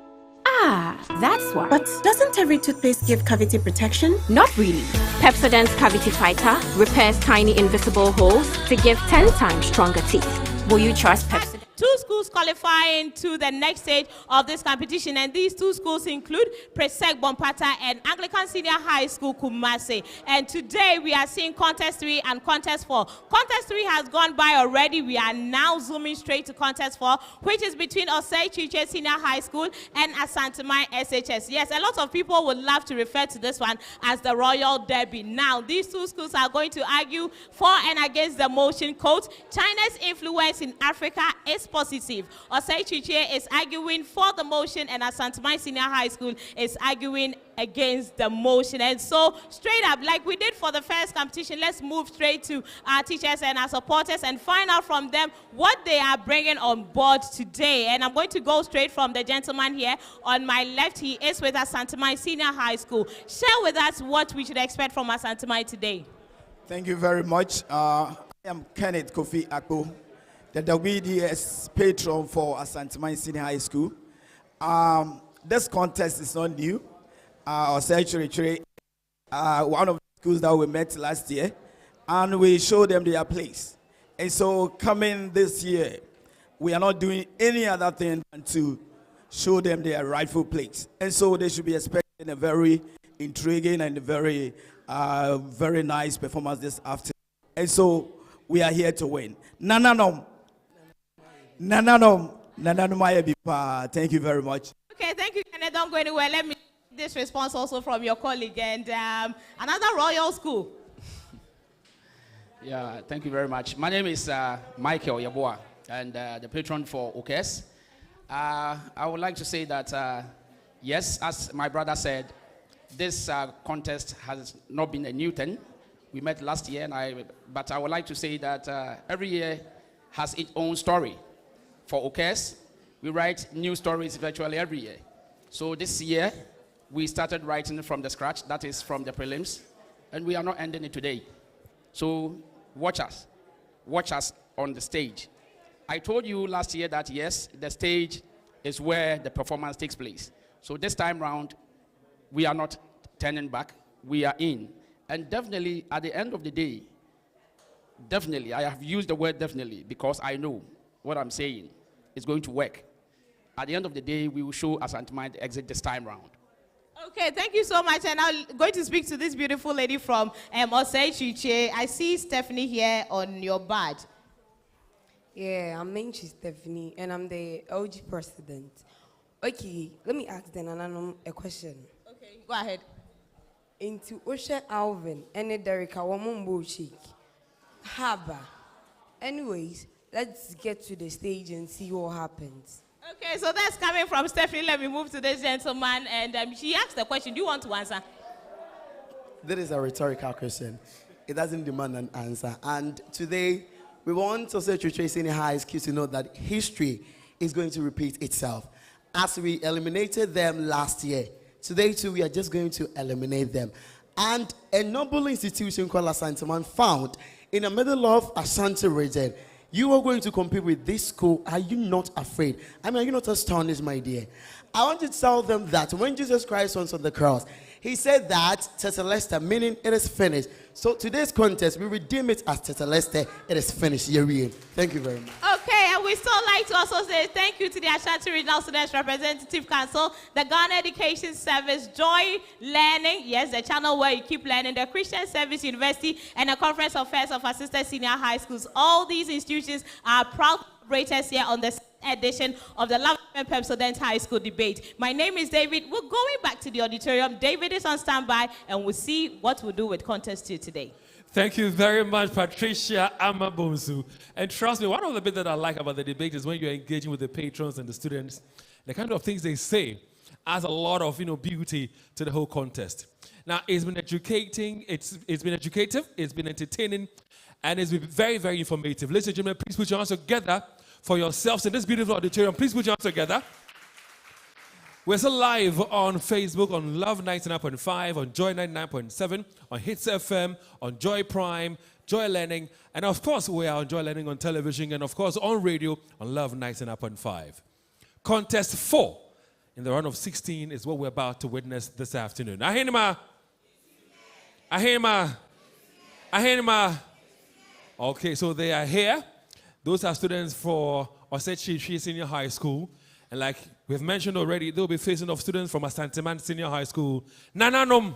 Ah, that's why. But doesn't every toothpaste give cavity protection? Not really. Pepsodent Cavity Fighter repairs tiny invisible holes to give 10 times stronger teeth. Will you trust Pepsodent? Two schools qualifying to the next stage of this competition, and these two schools include Presec Bompata and Anglican Senior High School Kumasi. And today we are seeing Contest 3 and Contest 4. Contest 3 has gone by already. We are now zooming straight to Contest 4, which is between Osei Kyeretwie Senior High School and Asanteman SHS. Yes, a lot of people would love to refer to this one as the Royal Derby. Now, these two schools are going to argue for and against the motion quote, China's influence in Africa is positive. Osei Kyeretwie is arguing for the motion, and Asanteman Senior High School is arguing against the motion. And so, straight up, like we did for the first competition, let's move straight to our teachers and our supporters and find out from them what they are bringing on board today. And I'm going to go straight from the gentleman here on my left. He is with Asanteman Senior High School. Share with us what we should expect from Asanteman today. Thank you very much. I am Kenneth Kofi Akpo, the WDS patron for Asanteman Senior High School. This contest is not new. Osei Kyeretwie, one of the schools that we met last year, and we showed them their place. And so coming this year, we are not doing any other thing than to show them their rightful place. And so they should be expecting a very intriguing and very, very nice performance this afternoon. And so we are here to win. Nananom. Thank you very much. Okay, thank you, Kenneth. Don't go anywhere. Let me get this response also from your colleague. And another Royal School. Yeah, thank you very much. My name is Michael Yaboa, and the patron for OKS. I would like to say that Yes, as my brother said, this contest has not been a new thing. We met last year, but I would like to say that every year has its own story. For OKS, we write new stories virtually every year. So this year, we started writing from the scratch, that is from the prelims, and we are not ending it today. So watch us on the stage. I told you last year that yes, the stage is where the performance takes place. So this time round, we are not turning back, we are in. And definitely, at the end of the day, definitely, I have used the word definitely because I know what I'm saying is going to work. At the end of the day, we will show Asanteman the exit this time round. Okay, thank you so much. And I'm going to speak to this beautiful lady from Osei Kyeretwie. I see Stephanie here on your badge. Yeah, I'm named Stephanie, and I'm the OG president. Okay, let me ask then a question. Okay, go ahead. Into Osha Alvin and Derricka Wamumbo Chic. Haba. Anyways, let's get to the stage and see what happens. Okay, so that's coming from Stephanie. Let me move to this gentleman. And she asked the question. Do you want to answer? That is a rhetorical question. It doesn't demand an answer. And today, we want Osei Kyeretwie Senior High School to know that history is going to repeat itself. As we eliminated them last year, today too, we are just going to eliminate them. And a noble institution called Asanteman found in the middle of Ashanti region. You are going to compete with this school. Are you not afraid? I mean, are you not astonished, my dear? I want to tell them that when Jesus Christ was on the cross, he said that Tetelesta, meaning it is finished. So today's contest, we redeem it as Tetelesta, it is finished. Thank you very much. Okay, and we still like to also say thank you to the Ashanti Regional Students Representative Council, the Ghana Education Service, Joy Learning, yes, the channel where you keep learning, the Christian Service University, and the Conference of Affairs of Assisted Senior High Schools. All these institutions are proud collaborators here on the edition of the Love and Pepsodent High School debate. My name is David. We're going back to the auditorium. David is on standby, and we'll see what we'll do with Contest 2 today. Thank you very much, Patricia Amabonsu. And trust me, one of the bits that I like about the debate is when you're engaging with the patrons and the students, the kind of things they say adds a lot of beauty to the whole contest. Now, it's been educating, it's been educative, it's been entertaining, and it's been very, very informative. Ladies and gentlemen, please put your hands together for yourselves in this beautiful auditorium. Please put your hands together. We're still live on Facebook, on Love 99.5, on Joy 99.7, on Hits FM, on Joy Prime, Joy Learning, and of course we are on Joy Learning on television, and of course on radio on Love 99.5. Contest 4 in the round of 16 is what we're about to witness this afternoon. Ahenima. Okay, so they are here. Those are students for Osei Kyeretwie Senior High School. And like we've mentioned already, they'll be facing off students from Asanteman Senior High School. Nananom.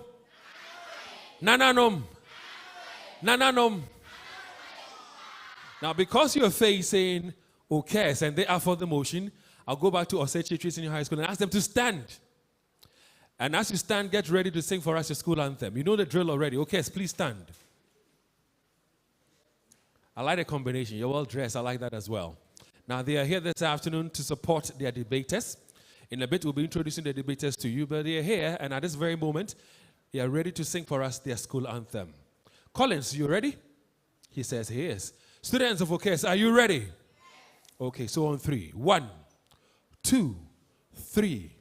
Now, because you're facing OKS and they are for the motion, I'll go back to Osei Kyeretwie Senior High School and ask them to stand. And as you stand, get ready to sing for us your school anthem. You know the drill already. OKS, please stand. I like the combination. You're well dressed. I like that as well. Now, they are here this afternoon to support their debaters. In a bit, we'll be introducing the debaters to you, but they are here, and at this very moment, they are ready to sing for us their school anthem. Collins, you ready? He says he is. Students of OKS, are you ready? Okay, so on 3. 1, 2, 3.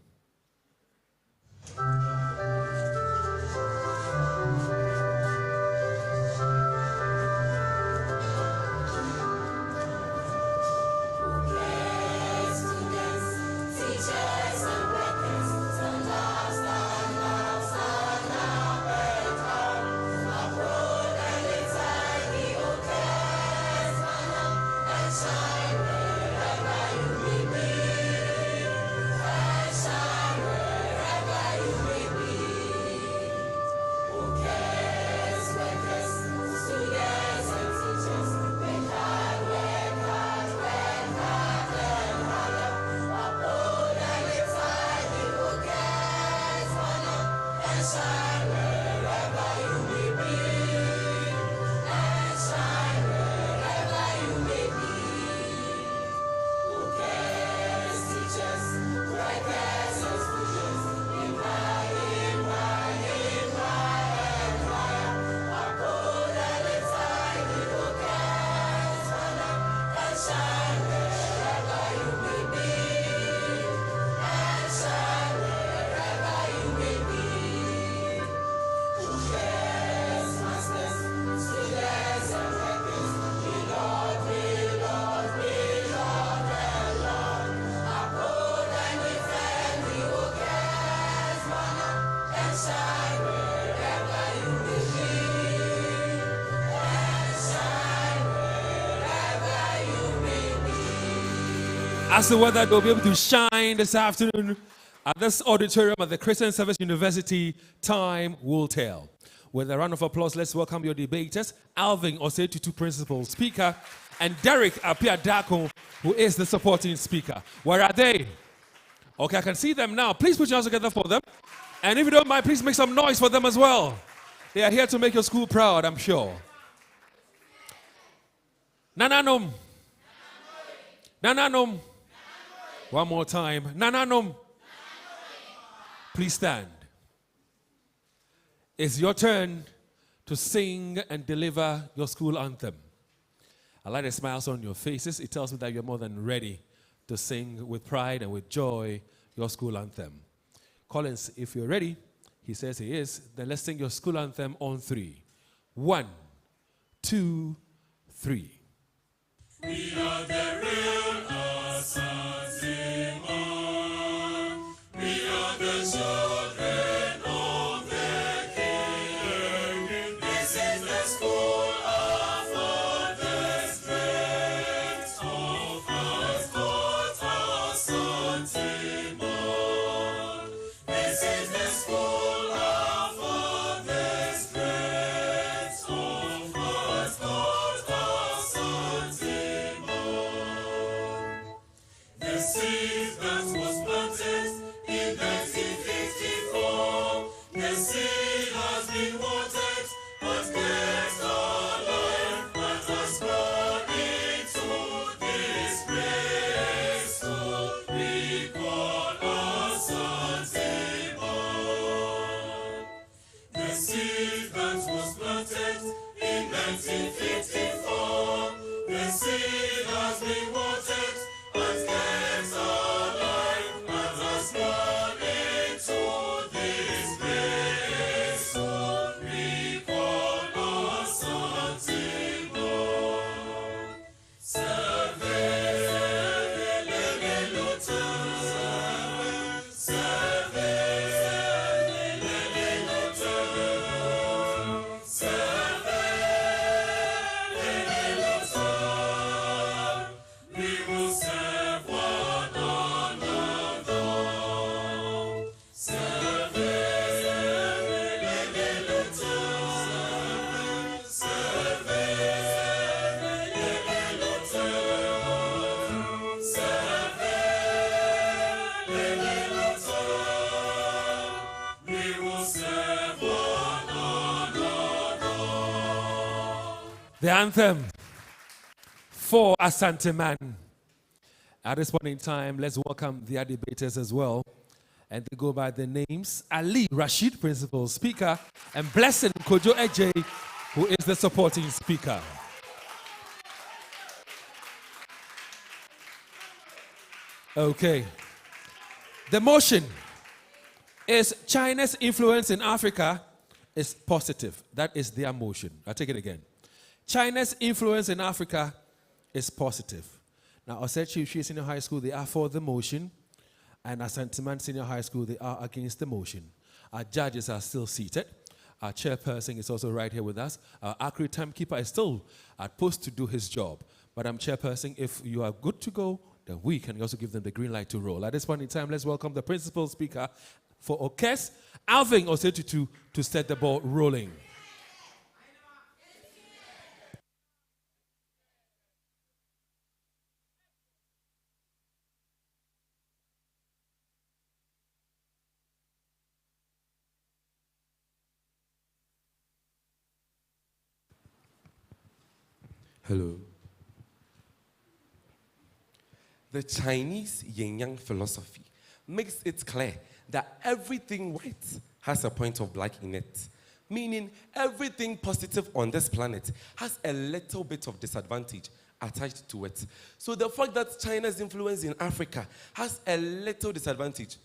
as to whether they'll be able to shine this afternoon at this auditorium at the Christian Service University, time will tell. With a round of applause, let's welcome your debaters, Alvin Osei Kyeretwie, principal speaker, and Derek Apia Dako, who is the supporting speaker. Where are they? Okay, I can see them now. Please put your hands together for them. And if you don't mind, please make some noise for them as well. They are here to make your school proud, I'm sure. Nananum. Nananum. One more time. Nananum. Please stand. It's your turn to sing and deliver your school anthem. I like the smiles on your faces. It tells me that you're more than ready to sing with pride and with joy your school anthem. Collins, if you're ready, he says he is, then let's sing your school anthem on 3. 1, 2, 3. We are the real Asanteman. We are the children of the King. This is the school of the strength of us, God Asanteman. This is the school of the strength of us, God Asanteman. The seed that was planted in 1954, the seed has been watered, but there's no life that has grown into this place. So we call Asanteman. The seed that was planted in 1954, the seed has been watered, but there's no life that has grown into this place. So we call Asanteman. We will serve one another. We will serve one another. The anthem for Asanteman. At this point in time, let's welcome the debaters as well. And they go by the names Ali Rashid, principal speaker, and Blessed Kojo Eje, who is the supporting speaker. Okay. The motion is China's influence in Africa is positive. That is their motion. I'll take it again. China's influence in Africa is positive. Now, Osei Kyeretwie Senior High School, they are for the motion, and Asanteman Senior High School, they are against the motion. Our judges are still seated. Our chairperson is also right here with us. Our accurate timekeeper is still at post to do his job. But I'm chairperson. If you are good to go, then we can also give them the green light to roll. At this point in time, let's welcome the principal speaker for Okes, Alvin Osei Kyeretwie, to set the ball rolling. Hello. The Chinese yin-yang philosophy makes it clear that everything white has a point of black in it, meaning everything positive on this planet has a little bit of disadvantage attached to it. So the fact that China's influence in Africa has a little disadvantage,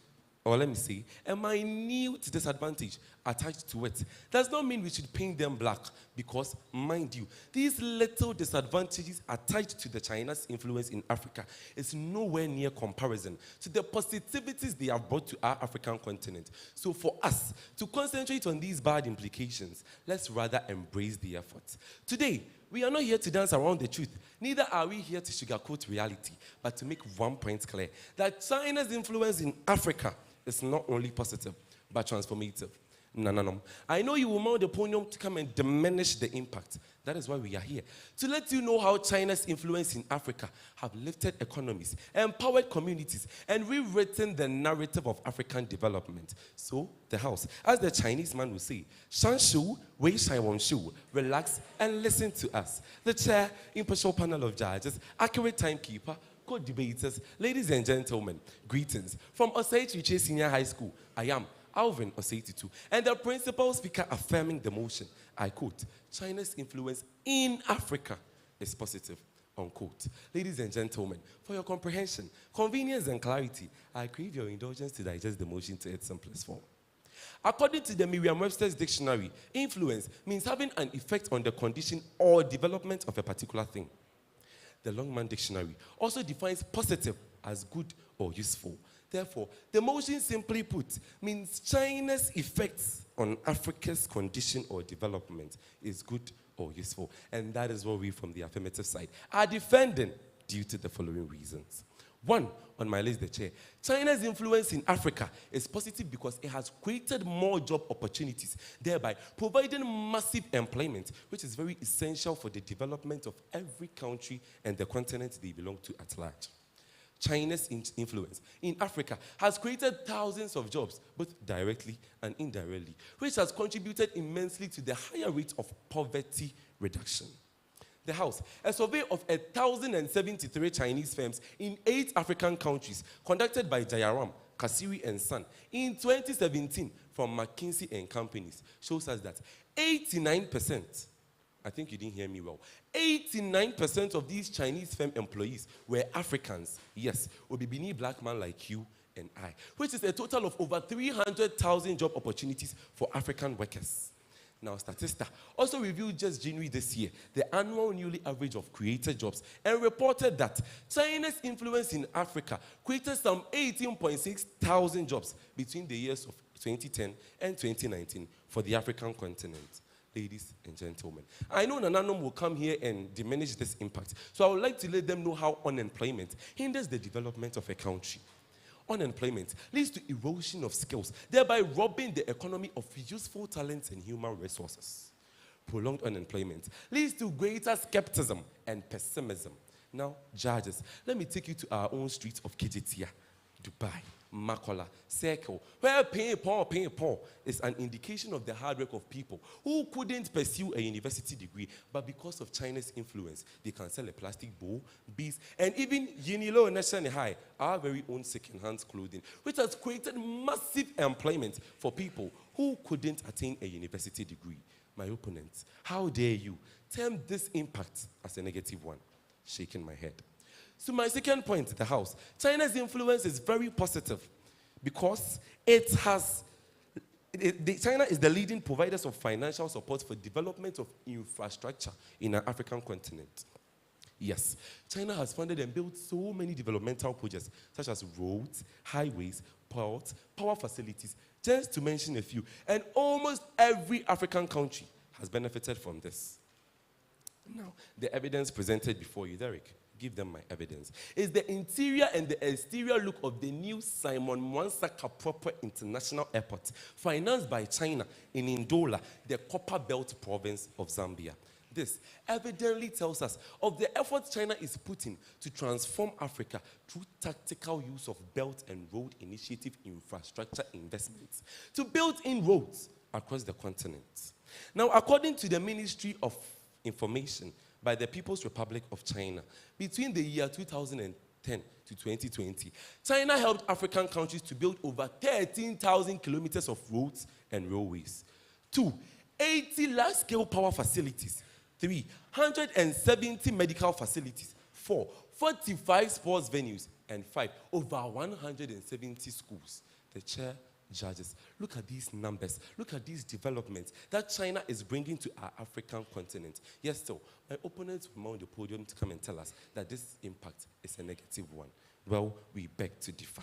or let me say, a minute disadvantage attached to it, does not mean we should paint them black, because, mind you, these little disadvantages attached to the China's influence in Africa is nowhere near comparison to the positivities they have brought to our African continent. So for us to concentrate on these bad implications, let's rather embrace the effort. Today, we are not here to dance around the truth. Neither are we here to sugarcoat reality, but to make one point clear, that China's influence in Africa is not only positive, but transformative. No. I know you will mount the podium to come and diminish the impact. That is why we are here. To let you know how China's influence in Africa have lifted economies, empowered communities, and rewritten the narrative of African development. So, the house, as the Chinese man will say, Shanshu, Wei Shai Wanshu, relax and listen to us. The chair, impartial panel of judges, accurate timekeeper, co-debaters, ladies and gentlemen, greetings. From Osei Kyeretwie Senior High School, I am Alvin Osei Kyeretwie, and the principal speaker affirming the motion, I quote, China's influence in Africa is positive, unquote. Ladies and gentlemen, for your comprehension, convenience, and clarity, I crave your indulgence to digest the motion to its simplest form. According to the Merriam-Webster's dictionary, influence means having an effect on the condition or development of a particular thing. The Longman Dictionary also defines positive as good or useful. Therefore, the motion, simply put, means China's effects on Africa's condition or development is good or useful. And that is what we from the affirmative side are defending due to the following reasons. One, on my list, the chair, China's influence in Africa is positive because it has created more job opportunities, thereby providing massive employment, which is very essential for the development of every country and the continent they belong to at large. China's influence in Africa has created thousands of jobs, both directly and indirectly, which has contributed immensely to the higher rate of poverty reduction. The House, a survey of 1,073 Chinese firms in 8 African countries conducted by Jayaram, Kasiri and Son in 2017 from McKinsey and Companies shows us that 89%, I think you didn't hear me well, 89% of these Chinese firm employees were Africans. Yes, Obibini black man like you and I, which is a total of over 300,000 job opportunities for African workers. Now, Statista also reviewed just January this year the annual newly average of created jobs and reported that China's influence in Africa created some 18.6 thousand jobs between the years of 2010 and 2019 for the African continent. Ladies and gentlemen, I know Nananom will come here and diminish this impact, so I would like to let them know how unemployment hinders the development of a country. Unemployment leads to erosion of skills, thereby robbing the economy of useful talents and human resources. Prolonged unemployment leads to greater skepticism and pessimism. Now, judges, let me take you to our own streets of Kejetia, Dubai, Makola, Circle, where pay Paul is an indication of the hard work of people who couldn't pursue a university degree, but because of China's influence, they can sell a plastic bowl, beads, and even Unilo and National High, our very own second-hand clothing, which has created massive employment for people who couldn't attain a university degree. My opponents, how dare you term this impact as a negative one? Shaking my head. So my second point, the House, China's influence is very positive because China is the leading provider of financial support for development of infrastructure in our African continent. Yes, China has funded and built so many developmental projects such as roads, highways, ports, power facilities, just to mention a few. And almost every African country has benefited from this. Now, the evidence presented before you, Derek, give them my evidence, is the interior and the exterior look of the new Simon Mwansaka Proper International Airport, financed by China in Ndola, the Copper Belt province of Zambia. This evidently tells us of the efforts China is putting to transform Africa through tactical use of Belt and Road Initiative infrastructure investments to build in roads across the continent. Now, according to the Ministry of Information by the People's Republic of China, between the year 2010 to 2020, China helped African countries to build over 13,000 kilometers of roads and railways. 2, 80 large-scale power facilities. 3, 170 medical facilities. 4, 45 sports venues. And 5, over 170 schools. The chair, judges, look at these numbers, look at these developments that China is bringing to our African continent. Yes, so my opponents will mount the podium to come and tell us that this impact is a negative one. Well, we beg to differ.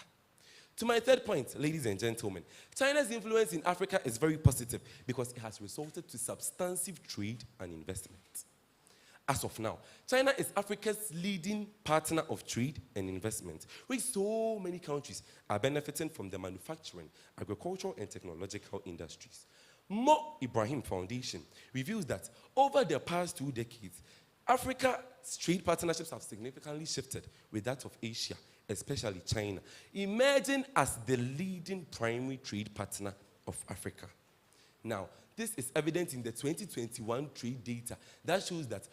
To my third point, ladies and gentlemen, China's influence in Africa is very positive because it has resulted to substantive trade and investment. As of now, China is Africa's leading partner of trade and investment, which so many countries are benefiting from the manufacturing, agricultural, and technological industries. Mo Ibrahim Foundation reveals that over the past 2 decades, Africa's trade partnerships have significantly shifted with that of Asia, especially China, emerging as the leading primary trade partner of Africa. Now, this is evident in the 2021 trade data that shows that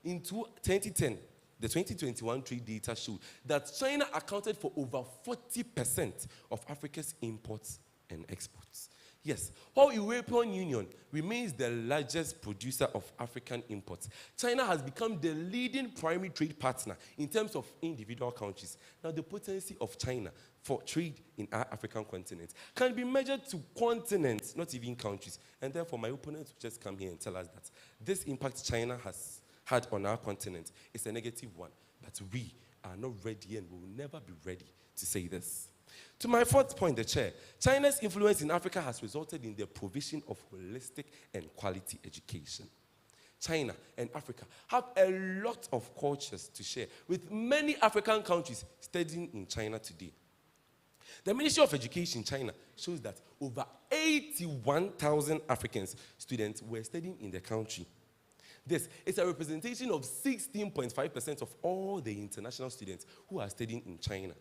in 2010, the 2021 trade data showed that China accounted for over 40% of Africa's imports and exports. Yes, while European Union remains the largest producer of African imports, China has become the leading primary trade partner in terms of individual countries. Now, the potency of China for trade in our African continent can be measured to continents, not even countries. And therefore, my opponents will just come here and tell us that this impact China has had on our continent is a negative one. But we are not ready and will never be ready to say this. To my fourth point, the chair, China's influence in Africa has resulted in the provision of holistic and quality education. China and Africa have a lot of cultures to share, with many African countries studying in China today. The Ministry of Education in China shows that over 81,000 African students were studying in the country. This is a representation of 16.5% of all the international students who are studying in China,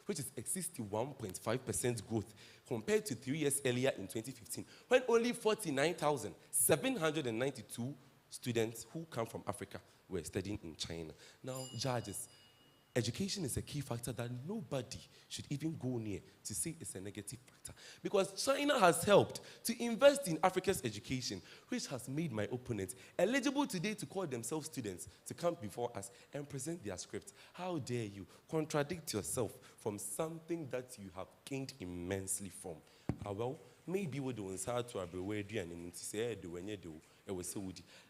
which is a 61.5% growth compared to 3 years earlier in 2015, when only 49,792 students who come from Africa were studying in China. Now, judges, education is a key factor that nobody should even go near to say it's a negative factor, because China has helped to invest in Africa's education, which has made my opponents eligible today to call themselves students to come before us and present their script. How dare you contradict yourself from something that you have gained immensely from? Well, maybe we don't start to be ready and say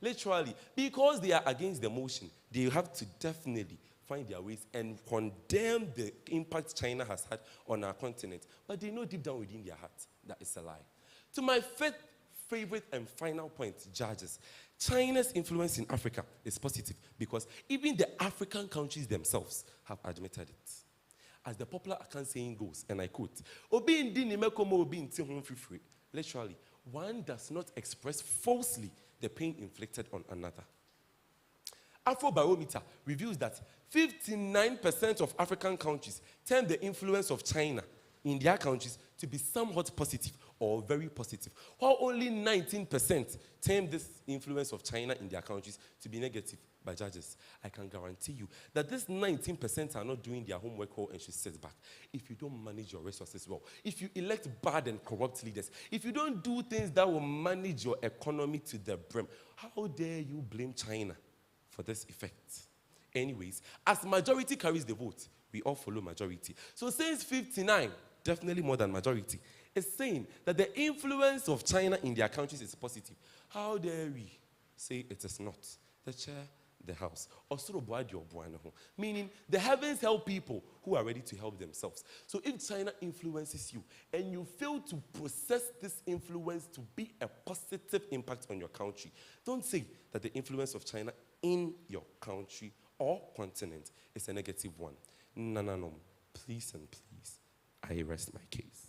literally, because they are against the motion, they have to definitely find their ways and condemn the impact China has had on our continent. But they know deep down within their hearts that it's a lie. To my fifth, favorite, and final point, judges, China's influence in Africa is positive because even the African countries themselves have admitted it. As the popular Akan saying goes, and I quote, literally, one does not express falsely the pain inflicted on another. Afrobarometer reveals that 59% of African countries term the influence of China in their countries to be somewhat positive or very positive, while only 19% term this influence of China in their countries to be negative. By judges, I can guarantee you that this 19% are not doing their homework well and should sit back. If you don't manage your resources well, if you elect bad and corrupt leaders, if you don't do things that will manage your economy to the brim, how dare you blame China for this effect? Anyways, as majority carries the vote, we all follow majority. So since 59, definitely more than majority, is saying that the influence of China in their countries is positive, how dare we say it is not? The chair, the house, meaning the heavens help people who are ready to help themselves. So if China influences you and you fail to process this influence to be a positive impact on your country, don't say that the influence of China in your country or continent is a negative one. No. Please and please, I rest my case.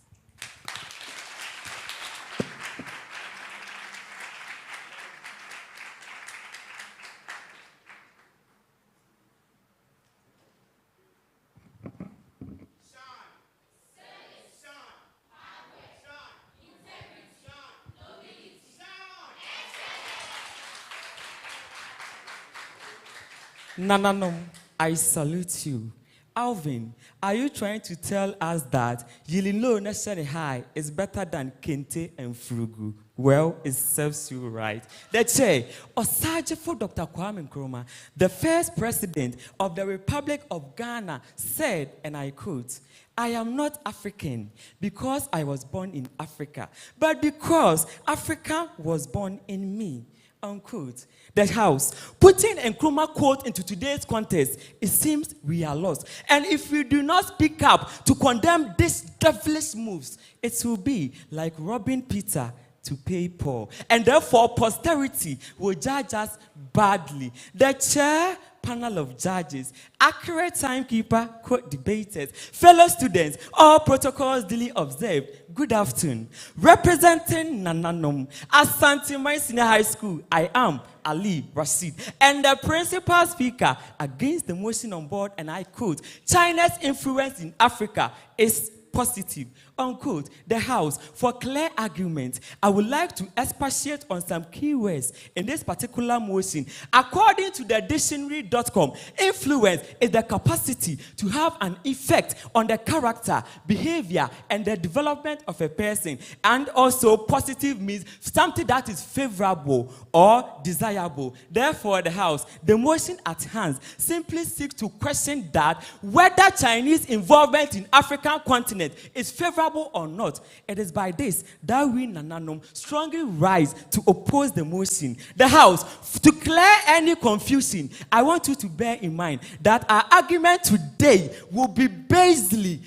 Nananom, I salute you. Alvin, are you trying to tell us that Yililo Neshani High is better than Kente and Frugu? Well, it serves you right. The chair, Osajefo Dr. Kwame Nkrumah, the first president of the Republic of Ghana, said, and I quote, "I am not African because I was born in Africa, but because Africa was born in me." Unquote. The House, putting Nkrumah quote into today's contest, it seems we are lost. And if we do not speak up to condemn these devilish moves, it will be like robbing Peter to pay poor. And therefore, posterity will judge us badly. The chair panel of judges, accurate timekeeper, co-debaters, fellow students, all protocols duly observed. Good afternoon. Representing Nananom, Asanteman Senior High School, I am Ali Rashid, and the principal speaker against the motion on board, and I quote, China's influence in Africa is positive, unquote. The House, for clear argument, I would like to expatiate on some keywords in this particular motion. According to the dictionary.com, influence is the capacity to have an effect on the character, behavior, and the development of a person. And also, positive means something that is favorable or desirable. Therefore, the House, the motion at hand simply seeks to question that whether Chinese involvement in African continent is favorable or not. It is by this that we Nananom strongly rise to oppose the motion. The House, to clear any confusion, I want you to bear in mind that our argument today will be basically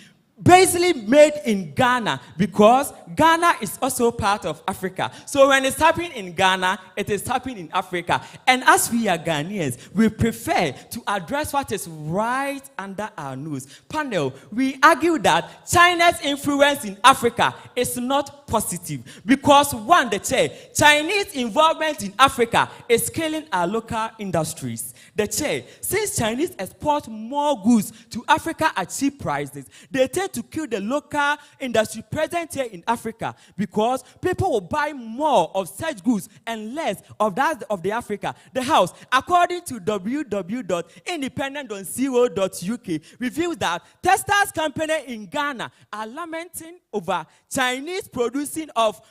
made in Ghana, because Ghana is also part of Africa. So when it's happening in Ghana, it is happening in Africa. And as we are Ghanaians, we prefer to address what is right under our nose. Panel, we argue that China's influence in Africa is not positive because, one, the chair, Chinese involvement in Africa is killing our local industries. The chair, since Chinese export more goods to Africa at cheap prices, they tend to kill the local industry present here in Africa, because people will buy more of such goods and less of that of the Africa. The House, according to www.independent.co.uk, reveals that textiles companies in Ghana are lamenting over Chinese producing of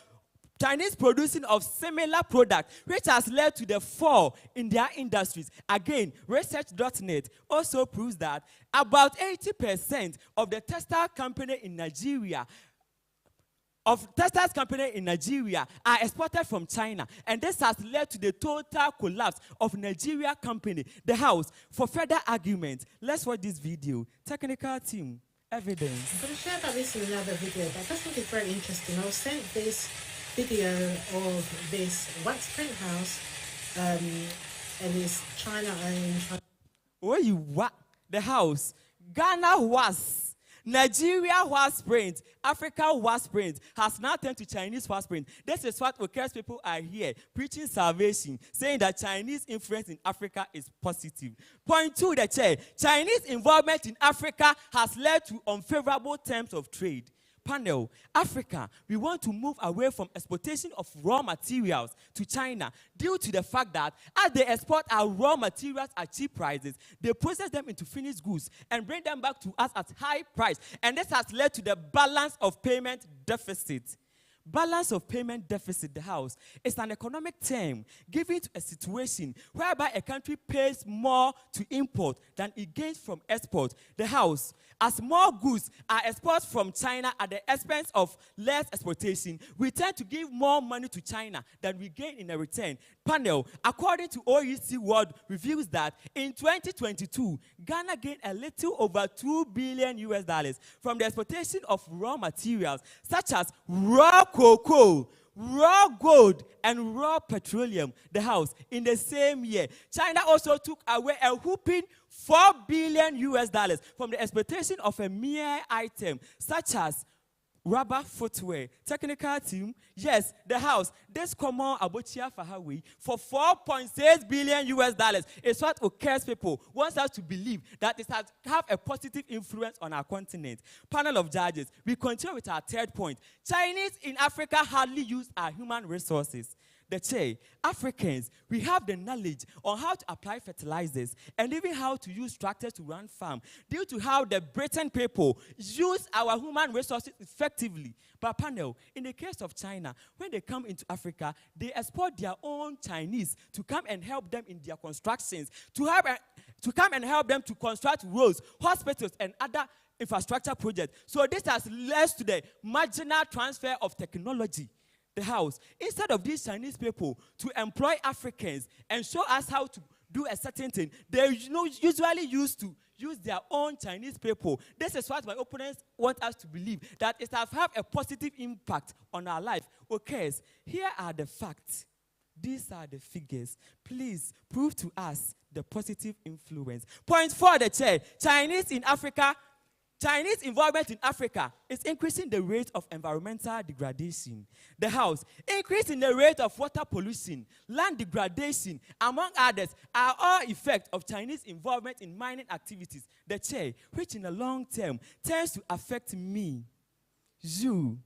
similar products, which has led to the fall in their industries. Again, research.net also proves that about 80% of the textile company in Nigeria are exported from China, and this has led to the total collapse of Nigeria company. The House, for further argument, let's watch this video. Technical team, evidence. I'm going to share about this in another video, but I just think it's very interesting. I was sent this video of this wax print house, and it's China owned. Where you what? The House, Ghana was, Nigeria was print, Africa was print, has now turned to Chinese was print. This is what Okres people are here preaching salvation, saying that Chinese influence in Africa is positive. Point two, the chair, Chinese involvement in Africa has led to unfavorable terms of trade. Panel, Africa, we want to move away from exportation of raw materials to China due to the fact that as they export our raw materials at cheap prices, they process them into finished goods and bring them back to us at high price. And this has led to the balance of payment deficit. Balance of payment deficit, the House, is an economic term given to a situation whereby a country pays more to import than it gains from export. The House, as more goods are exported from China at the expense of less exportation, we tend to give more money to China than we gain in a return. Panel, according to OECD World, reveals that in 2022, Ghana gained a little over $2 billion from the exportation of raw materials such as raw cocoa, raw gold, and raw petroleum. The House, in the same year, China also took away a whopping $4 billion from the exportation of a mere item such as rubber footwear. Technical team, yes, the House, this common Abochia Fahawi for $4.6 billion is what Okres people wants us to believe that it has have a positive influence on our continent. Panel of judges, we continue with our third point. Chinese in Africa hardly use our human resources. The chair, Africans, we have the knowledge on how to apply fertilizers and even how to use tractors to run farm due to how the Britain people use our human resources effectively. But panel, in the case of China, when they come into Africa, they export their own Chinese to come and help them in their constructions, to come and help them to construct roads, hospitals, and other infrastructure projects. So this has led to the marginal transfer of technology. The House, instead of these Chinese people to employ Africans and show us how to do a certain thing, they usually used to use their own Chinese people. This is what my opponents want us to believe, that it has had a positive impact on our life. okay, here are the facts. These are the figures. Please prove to us the positive influence. Point 4, the chair. Chinese involvement in Africa is increasing the rate of environmental degradation. The House, increasing the rate of water pollution, land degradation, among others, are all effects of Chinese involvement in mining activities. The chair, which in the long term tends to affect me, you,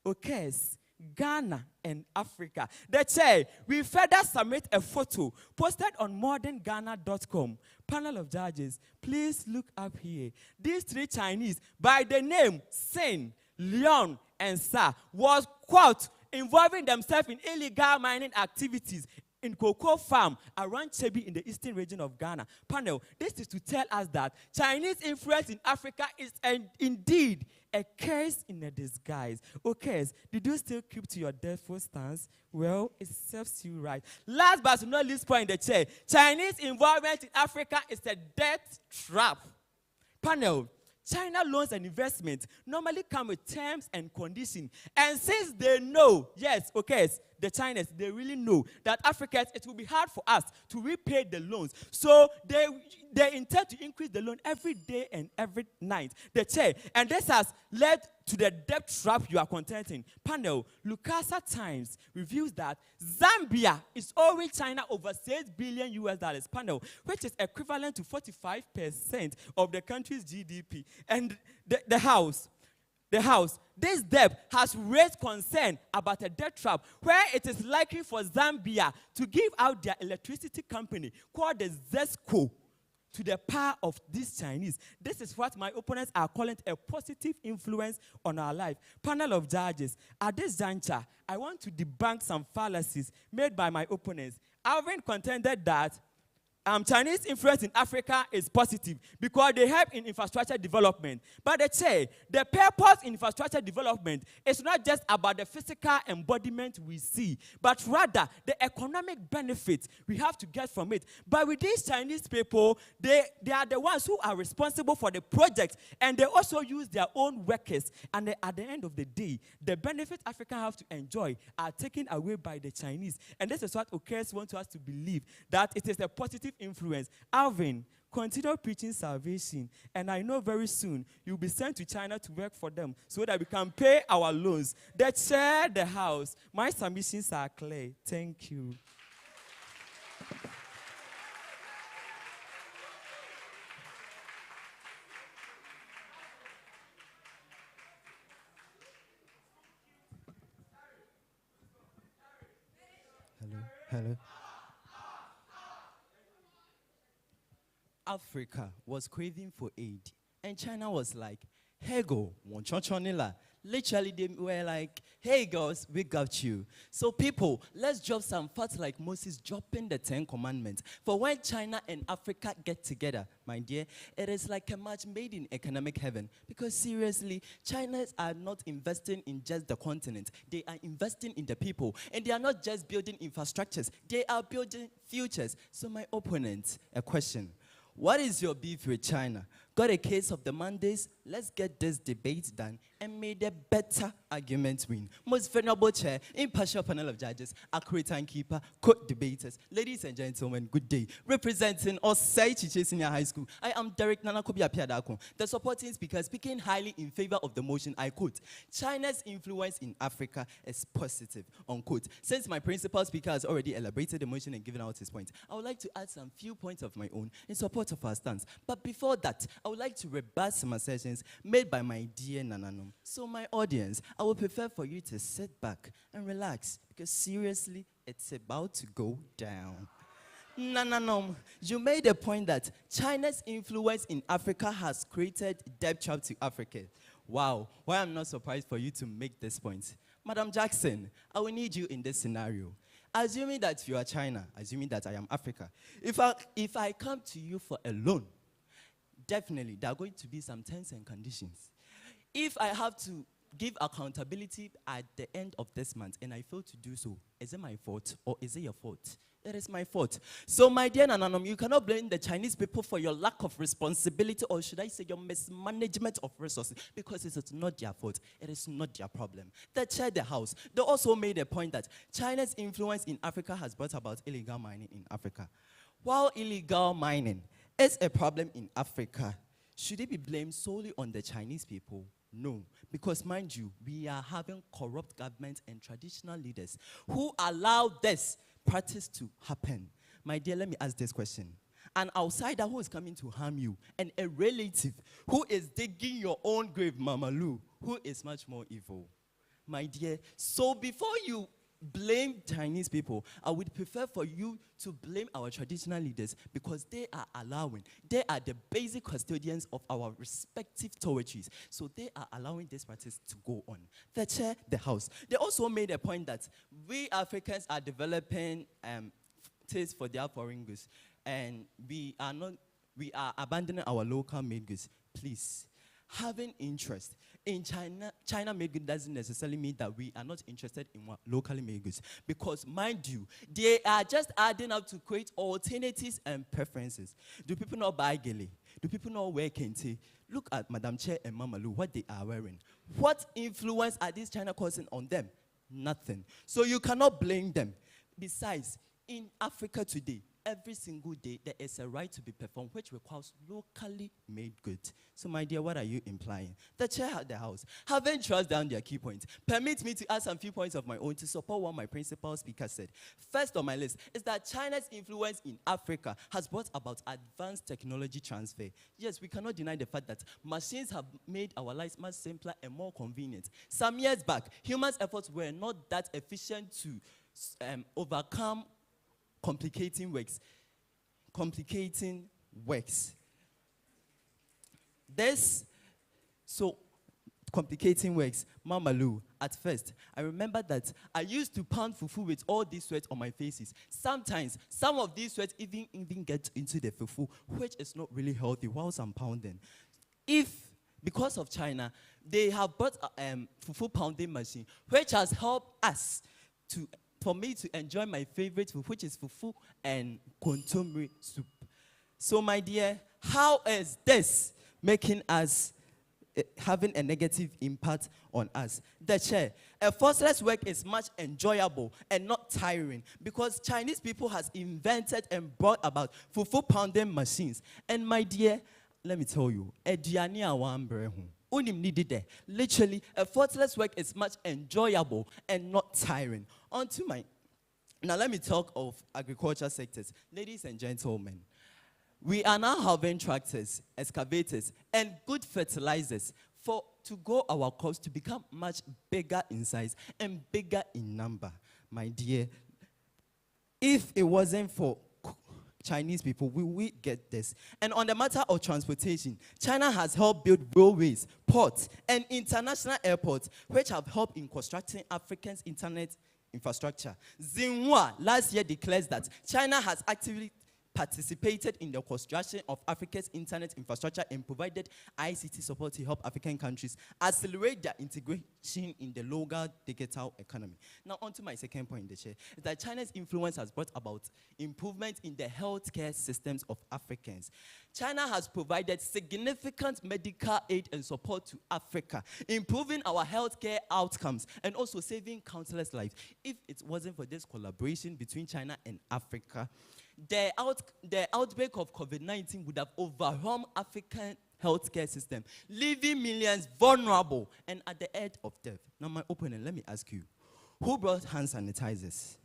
occurs, Ghana and Africa. The chair, we further submit a photo posted on modernghana.com. Panel of judges, please look up here. These 3 Chinese, by the name Sin, Leon, and Sa, was, quote, involving themselves in illegal mining activities in cocoa farm around Chebi in the eastern region of Ghana. Panel, this is to tell us that Chinese influence in Africa is indeed a curse in a disguise. Okay, did you still keep to your deathful stance? Well, it serves you right. Last but not least point in the chair, Chinese involvement in Africa is a death trap. Panel, China loans and investments normally come with terms and conditions. And since they know, yes, okay, the Chinese, they really know that Africans, it will be hard for us to repay the loans. So they intend to increase the loan every day and every night. The chair, and this has led to the debt trap you are contending. Panel, Lucasa Times reveals that Zambia is owing China over $6 billion US. Panel, which is equivalent to 45% of the country's GDP. And the House, this debt has raised concern about a debt trap where it is likely for Zambia to give out their electricity company called the ZESCO to the power of these Chinese. This is what my opponents are calling a positive influence on our life. Panel of judges, at this juncture, I want to debunk some fallacies made by my opponents. Alvin contended that Chinese influence in Africa is positive because they help in infrastructure development. But the purpose in infrastructure development is not just about the physical embodiment we see, but rather the economic benefits we have to get from it. But with these Chinese people, they are the ones who are responsible for the project, and they also use their own workers. And at the end of the day, the benefits Africa have to enjoy are taken away by the Chinese. And this is what Okes wants us to believe, that it is a positive influence. Alvin, continue preaching salvation, and I know very soon you'll be sent to China to work for them so that we can pay our loans. The chair, the House, my submissions are clear. Thank you. Hello. Africa was craving for aid, and China was like, hey go, literally they were like, hey girls, we got you. So people, let's drop some facts like Moses dropping the 10 commandments. For when China and Africa get together, my dear, it is like a match made in economic heaven. Because seriously, China's are not investing in just the continent. They are investing in the people. And they are not just building infrastructures. They are building futures. So my opponent, a question. What is your beef with China? Got a case of the Mondays? Let's get this debate done and may the better argument win. Most venerable chair, impartial panel of judges, accurate timekeeper, court debaters, ladies and gentlemen, good day. Representing Osei Kyeretwie Senior High School, I am Derek Nanakobi Apiadako, the supporting speaker, speaking highly in favor of the motion. I quote, China's influence in Africa is positive, unquote. Since my principal speaker has already elaborated the motion and given out his points, I would like to add some few points of my own in support of our stance. But before that, I would like to rebut some assertions made by my dear Nananom. So my audience, I would prefer for you to sit back and relax, because seriously, it's about to go down. Nananom, you made a point that China's influence in Africa has created debt trap to Africa. Wow, why I'm not surprised for you to make this point. Madam Jackson, I will need you in this scenario. Assuming that you are China, assuming that I am Africa, if I come to you for a loan, definitely there are going to be some terms and conditions. If I have to give accountability at the end of this month and I fail to do so, is it my fault or is it your fault? It is my fault. So, my dear Nananom, you cannot blame the Chinese people for your lack of responsibility, or should I say your mismanagement of resources, because it is not their fault. It is not their problem. They chaired the house. They also made a point that China's influence in Africa has brought about illegal mining in Africa. While illegal mining is a problem in Africa, should it be blamed solely on the Chinese people? No, because mind you, we are having corrupt governments and traditional leaders who allow this practice to happen. My dear, let me ask this question. An outsider who is coming to harm you and a relative who is digging your own grave, Mama Lou, who is much more evil? My dear, so before you blame Chinese people, I would prefer for you to blame our traditional leaders, because they are the basic custodians of our respective territories. So they are allowing this practice to go on. They chair the house. They also made a point that we Africans are developing taste for their foreign goods, and we are abandoning our local made goods. Please, having interest in China made goods doesn't necessarily mean that we are not interested in locally made goods. Because, mind you, they are just adding up to create alternatives and preferences. Do people not buy gele? Do people not wear kente? Look at Madam Chair and Mama Lou, what they are wearing. What influence are these China causing on them? Nothing. So you cannot blame them. Besides, in Africa today, every single day, there is a right to be performed, which requires locally made goods. So, my dear, what are you implying? The chair at the house, having trust down their key points, permit me to add some few points of my own to support what my principal speaker said. First on my list is that China's influence in Africa has brought about advanced technology transfer. Yes, we cannot deny the fact that machines have made our lives much simpler and more convenient. Some years back, humans' efforts were not that efficient to overcome complicating works. Complicating works, Mama Lou, at first, I remember that I used to pound fufu with all these sweat on my faces. Sometimes, some of these sweat even get into the fufu, which is not really healthy whilst I'm pounding. Because of China, they have bought a fufu pounding machine, which has helped us for me to enjoy my favorite food, which is fufu and kontomire soup. So, my dear, how is this making us, having a negative impact on us? The chair, a forceless work is much enjoyable and not tiring, because Chinese people has invented and brought about fufu pounding machines. And my dear, let me tell you, literally, a forceless work is much enjoyable and not tiring. Now let me talk of agriculture sectors. Ladies and gentlemen, we are now having tractors, excavators, and good fertilizers to grow our crops to become much bigger in size and bigger in number. My dear, if it wasn't for Chinese people, we get this. And on the matter of transportation, China has helped build railways, ports, and international airports, which have helped in constructing Africa's internet infrastructure. Xinhua last year declares that China has actively participated in the construction of Africa's internet infrastructure and provided ICT support to help African countries accelerate their integration in the local digital economy. Now, on to my second point in the chair, is that China's influence has brought about improvement in the healthcare systems of Africans. China has provided significant medical aid and support to Africa, improving our healthcare outcomes and also saving countless lives. If it wasn't for this collaboration between China and Africa, the outbreak of COVID-19 would have overwhelmed African healthcare system, leaving millions vulnerable and at the edge of death. Now, my opponent, let me ask you, who brought hand sanitizers?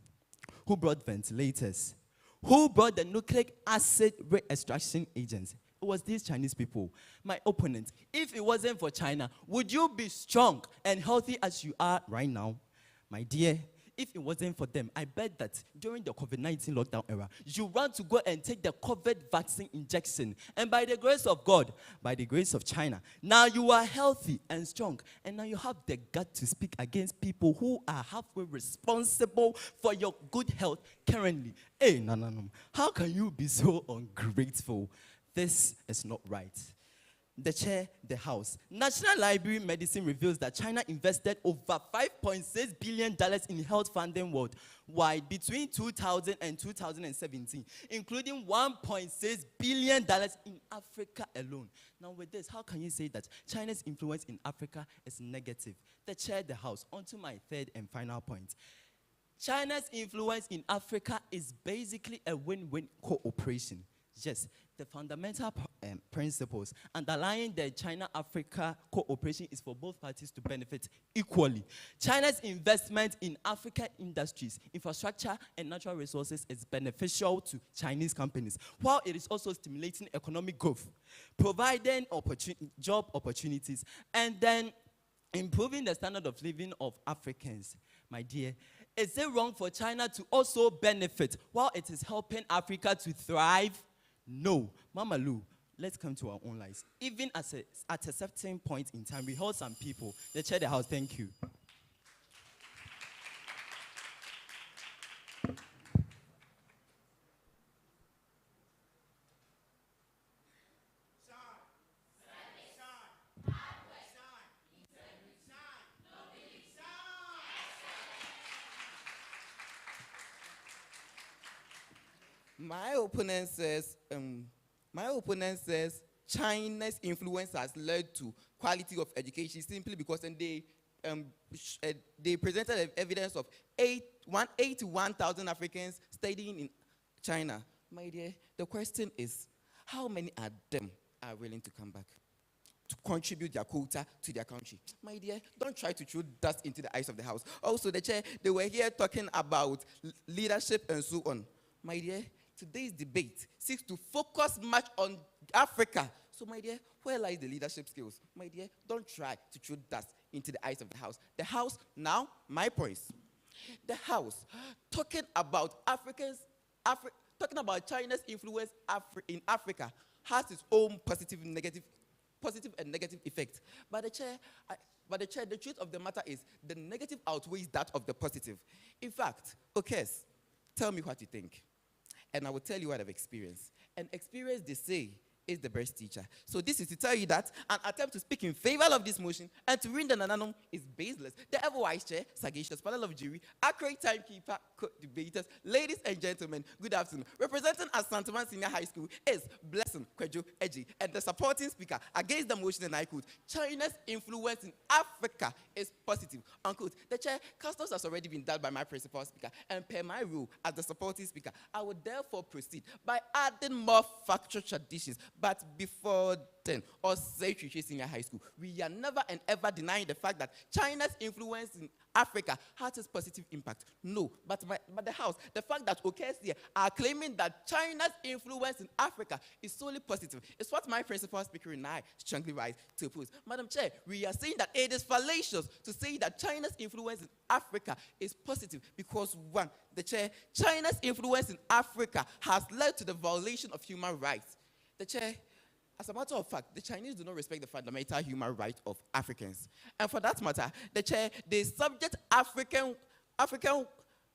Who brought ventilators? Who brought the nucleic acid extraction agents? It was these Chinese people. My opponent, if it wasn't for China, would you be strong and healthy as you are right now? My dear, if it wasn't for them, I bet that during the COVID-19 lockdown era, you want to go and take the COVID vaccine injection. And by the grace of God, by the grace of China, now you are healthy and strong. And now you have the gut to speak against people who are halfway responsible for your good health currently. Hey, no. How can you be so ungrateful? This is not right. The chair, the house. National Library Medicine reveals that China invested over $5.6 billion in health funding worldwide between 2000 and 2017, including $1.6 billion in Africa alone. Now with this, how can you say that China's influence in Africa is negative? The chair, the house. On to my third and final point. China's influence in Africa is basically a win-win cooperation. Yes, the fundamental principles underlying the China-Africa cooperation is for both parties to benefit equally. China's investment in African industries, infrastructure, and natural resources is beneficial to Chinese companies, while it is also stimulating economic growth, providing job opportunities, and then improving the standard of living of Africans. My dear, is it wrong for China to also benefit while it is helping Africa to thrive? No. Mama Lou, let's come to our own lives. Even at a certain point in time, we hold some people. They chair the house. Thank you. My opponent says China's influence has led to quality of education simply because they presented evidence of 81,000 Africans studying in China. My dear, the question is, how many of them are willing to come back to contribute their quota to their country? My dear, don't try to throw dust into the eyes of the house. Also, the chair, they were here talking about leadership and so on. My dear, today's debate seeks to focus much on Africa. So, my dear, where lies the leadership skills? My dear, don't try to throw dust into the eyes of the house. The house, now, my points. The house, talking about talking about China's influence in Africa, has its own positive and negative effect. But the chair, the truth of the matter is the negative outweighs that of the positive. In fact, okay, tell me what you think, and I will tell you what I've experienced. And experience, they say, is the best teacher. So this is to tell you that an attempt to speak in favor of this motion and to win the nananum is baseless. The ever-wise chair, sagacious panel of jury, accurate timekeeper, debaters, ladies and gentlemen, good afternoon. Representing Asanteman Senior High School is Blessing Kwejo Eji, and the supporting speaker against the motion, and I quote, China's influence in Africa is positive, unquote. The chair, customs has already been done by my principal speaker, and per my rule as the supporting speaker, I would therefore proceed by adding more factual traditions. But before then, Osei Kyeretwie Senior High School, we are never and ever denying the fact that China's influence in Africa has its positive impact. No, but the house, the fact that OKS are claiming that China's influence in Africa is solely positive is what my principal speaker and I strongly rise to oppose. Madam Chair, we are saying that it is fallacious to say that China's influence in Africa is positive because, one, the chair, China's influence in Africa has led to the violation of human rights. The chair, as a matter of fact, the Chinese do not respect the fundamental human rights of Africans. And for that matter, the chair, they subject African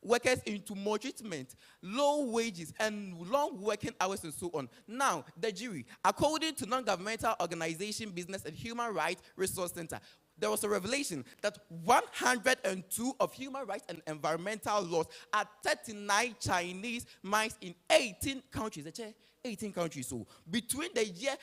workers into maltreatment, low wages, and long working hours and so on. Now, the jury, according to non-governmental organization Business and Human Rights Resource Center, there was a revelation that 102 of human rights and environmental laws at 39 Chinese mines in 18 countries. The chair, 18 countries. So between the year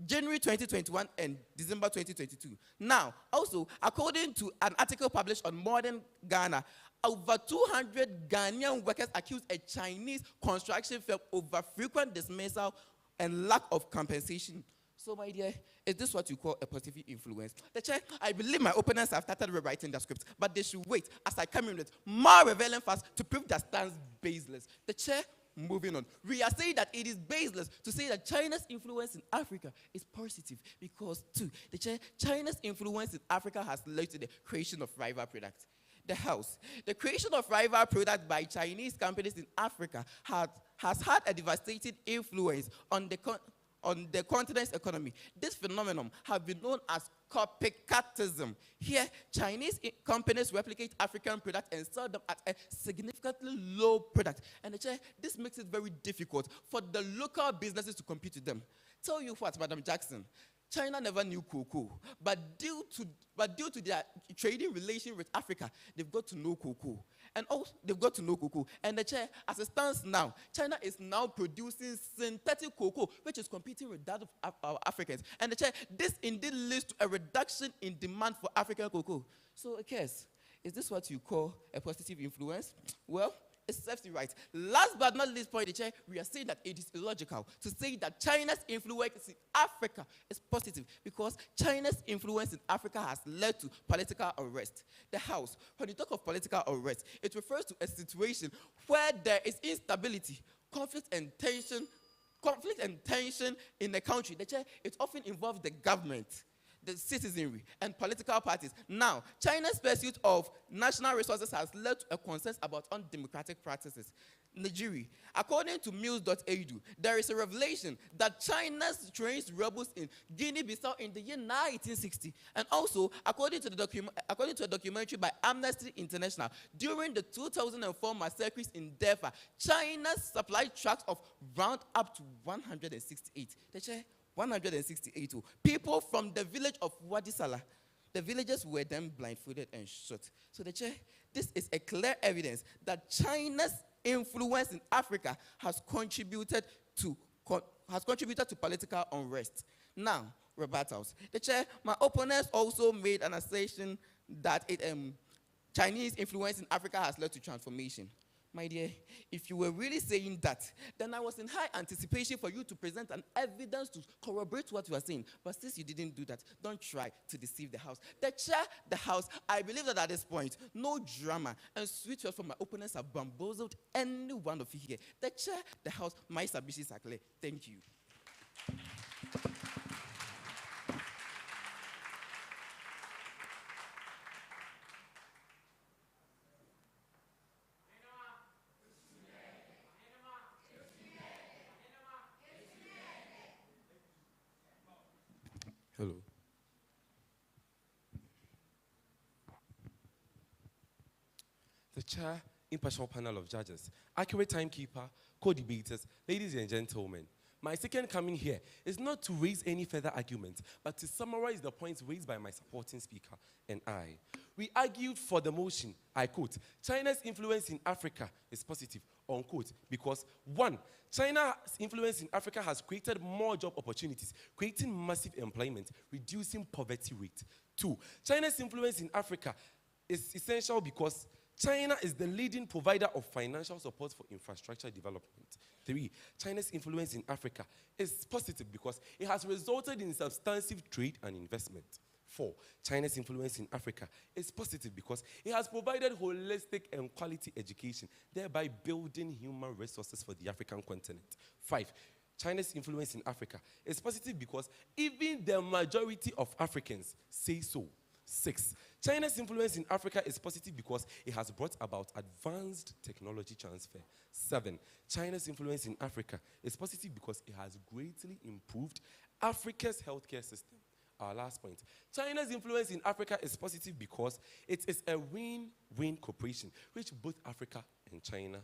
January 2021 and December 2022. Now, also, according to an article published on Modern Ghana, over 200 Ghanaian workers accused a Chinese construction firm over frequent dismissal and lack of compensation. So, my dear, is this what you call a positive influence? The chair, I believe my opponents have started rewriting the script, but they should wait as I come in with more relevant facts to prove that stands baseless. The chair, moving on. We are saying that it is baseless to say that China's influence in Africa is positive because, two, the chair, China's influence in Africa has led to the creation of rival products. The house, the creation of rival products by Chinese companies in Africa has had a devastating influence on the continent's economy. This phenomenon has been known as copycatism. Here, Chinese companies replicate African products and sell them at a significantly low product. And this makes it very difficult for the local businesses to compete with them. Tell you what, Madam Jackson, China never knew cocoa, but due to their trading relation with Africa, they've got to know cocoa. And also, they've got to know cocoa. And the chair, as it stands now, China is now producing synthetic cocoa, which is competing with that of our Africans. And the chair, this indeed leads to a reduction in demand for African cocoa. So, Kes, is this what you call a positive influence? Well, it serves you right. Last but not least point, the chair, we are saying that it is illogical to say that China's influence in Africa is positive because China's influence in Africa has led to political unrest. The House, when you talk of political unrest, it refers to a situation where there is instability, conflict and tension in the country. The chair, it often involves the government, the citizenry, and political parties. Now, China's pursuit of national resources has led to a consensus about undemocratic practices. Nigeria, according to Mills.edu, there is a revelation that China trains rebels in Guinea-Bissau in the year 1960. And also, according to a documentary by Amnesty International, during the 2004 massacres in Defa, China supplied trucks of round up to 168. 168 people from the village of Wadisala. The villagers were then blindfolded and shot. So the chair, this is a clear evidence that China's influence in Africa has contributed to political unrest. Now, rebuttals. The chair, my opponents also made an assertion that Chinese influence in Africa has led to transformation. My dear, if you were really saying that, then I was in high anticipation for you to present an evidence to corroborate what you are saying. But since you didn't do that, don't try to deceive the House. The chair, the House, I believe that at this point, no drama and sweet words from my opponents have bamboozled any one of you here. The chair, the House, my submissions are clear. Thank you. Hello. The chair, impartial panel of judges, accurate timekeeper, co-debaters, ladies and gentlemen, my second coming here is not to raise any further arguments, but to summarize the points raised by my supporting speaker and I. We argued for the motion, I quote, China's influence in Africa is positive, unquote, because 1, China's influence in Africa has created more job opportunities, creating massive employment, reducing poverty rate. 2, China's influence in Africa is essential because China is the leading provider of financial support for infrastructure development. 3, China's influence in Africa is positive because it has resulted in substantive trade and investment. 4, China's influence in Africa is positive because it has provided holistic and quality education, thereby building human resources for the African continent. 5, China's influence in Africa is positive because even the majority of Africans say so. 6, China's influence in Africa is positive because it has brought about advanced technology transfer. 7, China's influence in Africa is positive because it has greatly improved Africa's healthcare system. Our last point, China's influence in Africa is positive because it is a win-win cooperation which both Africa and China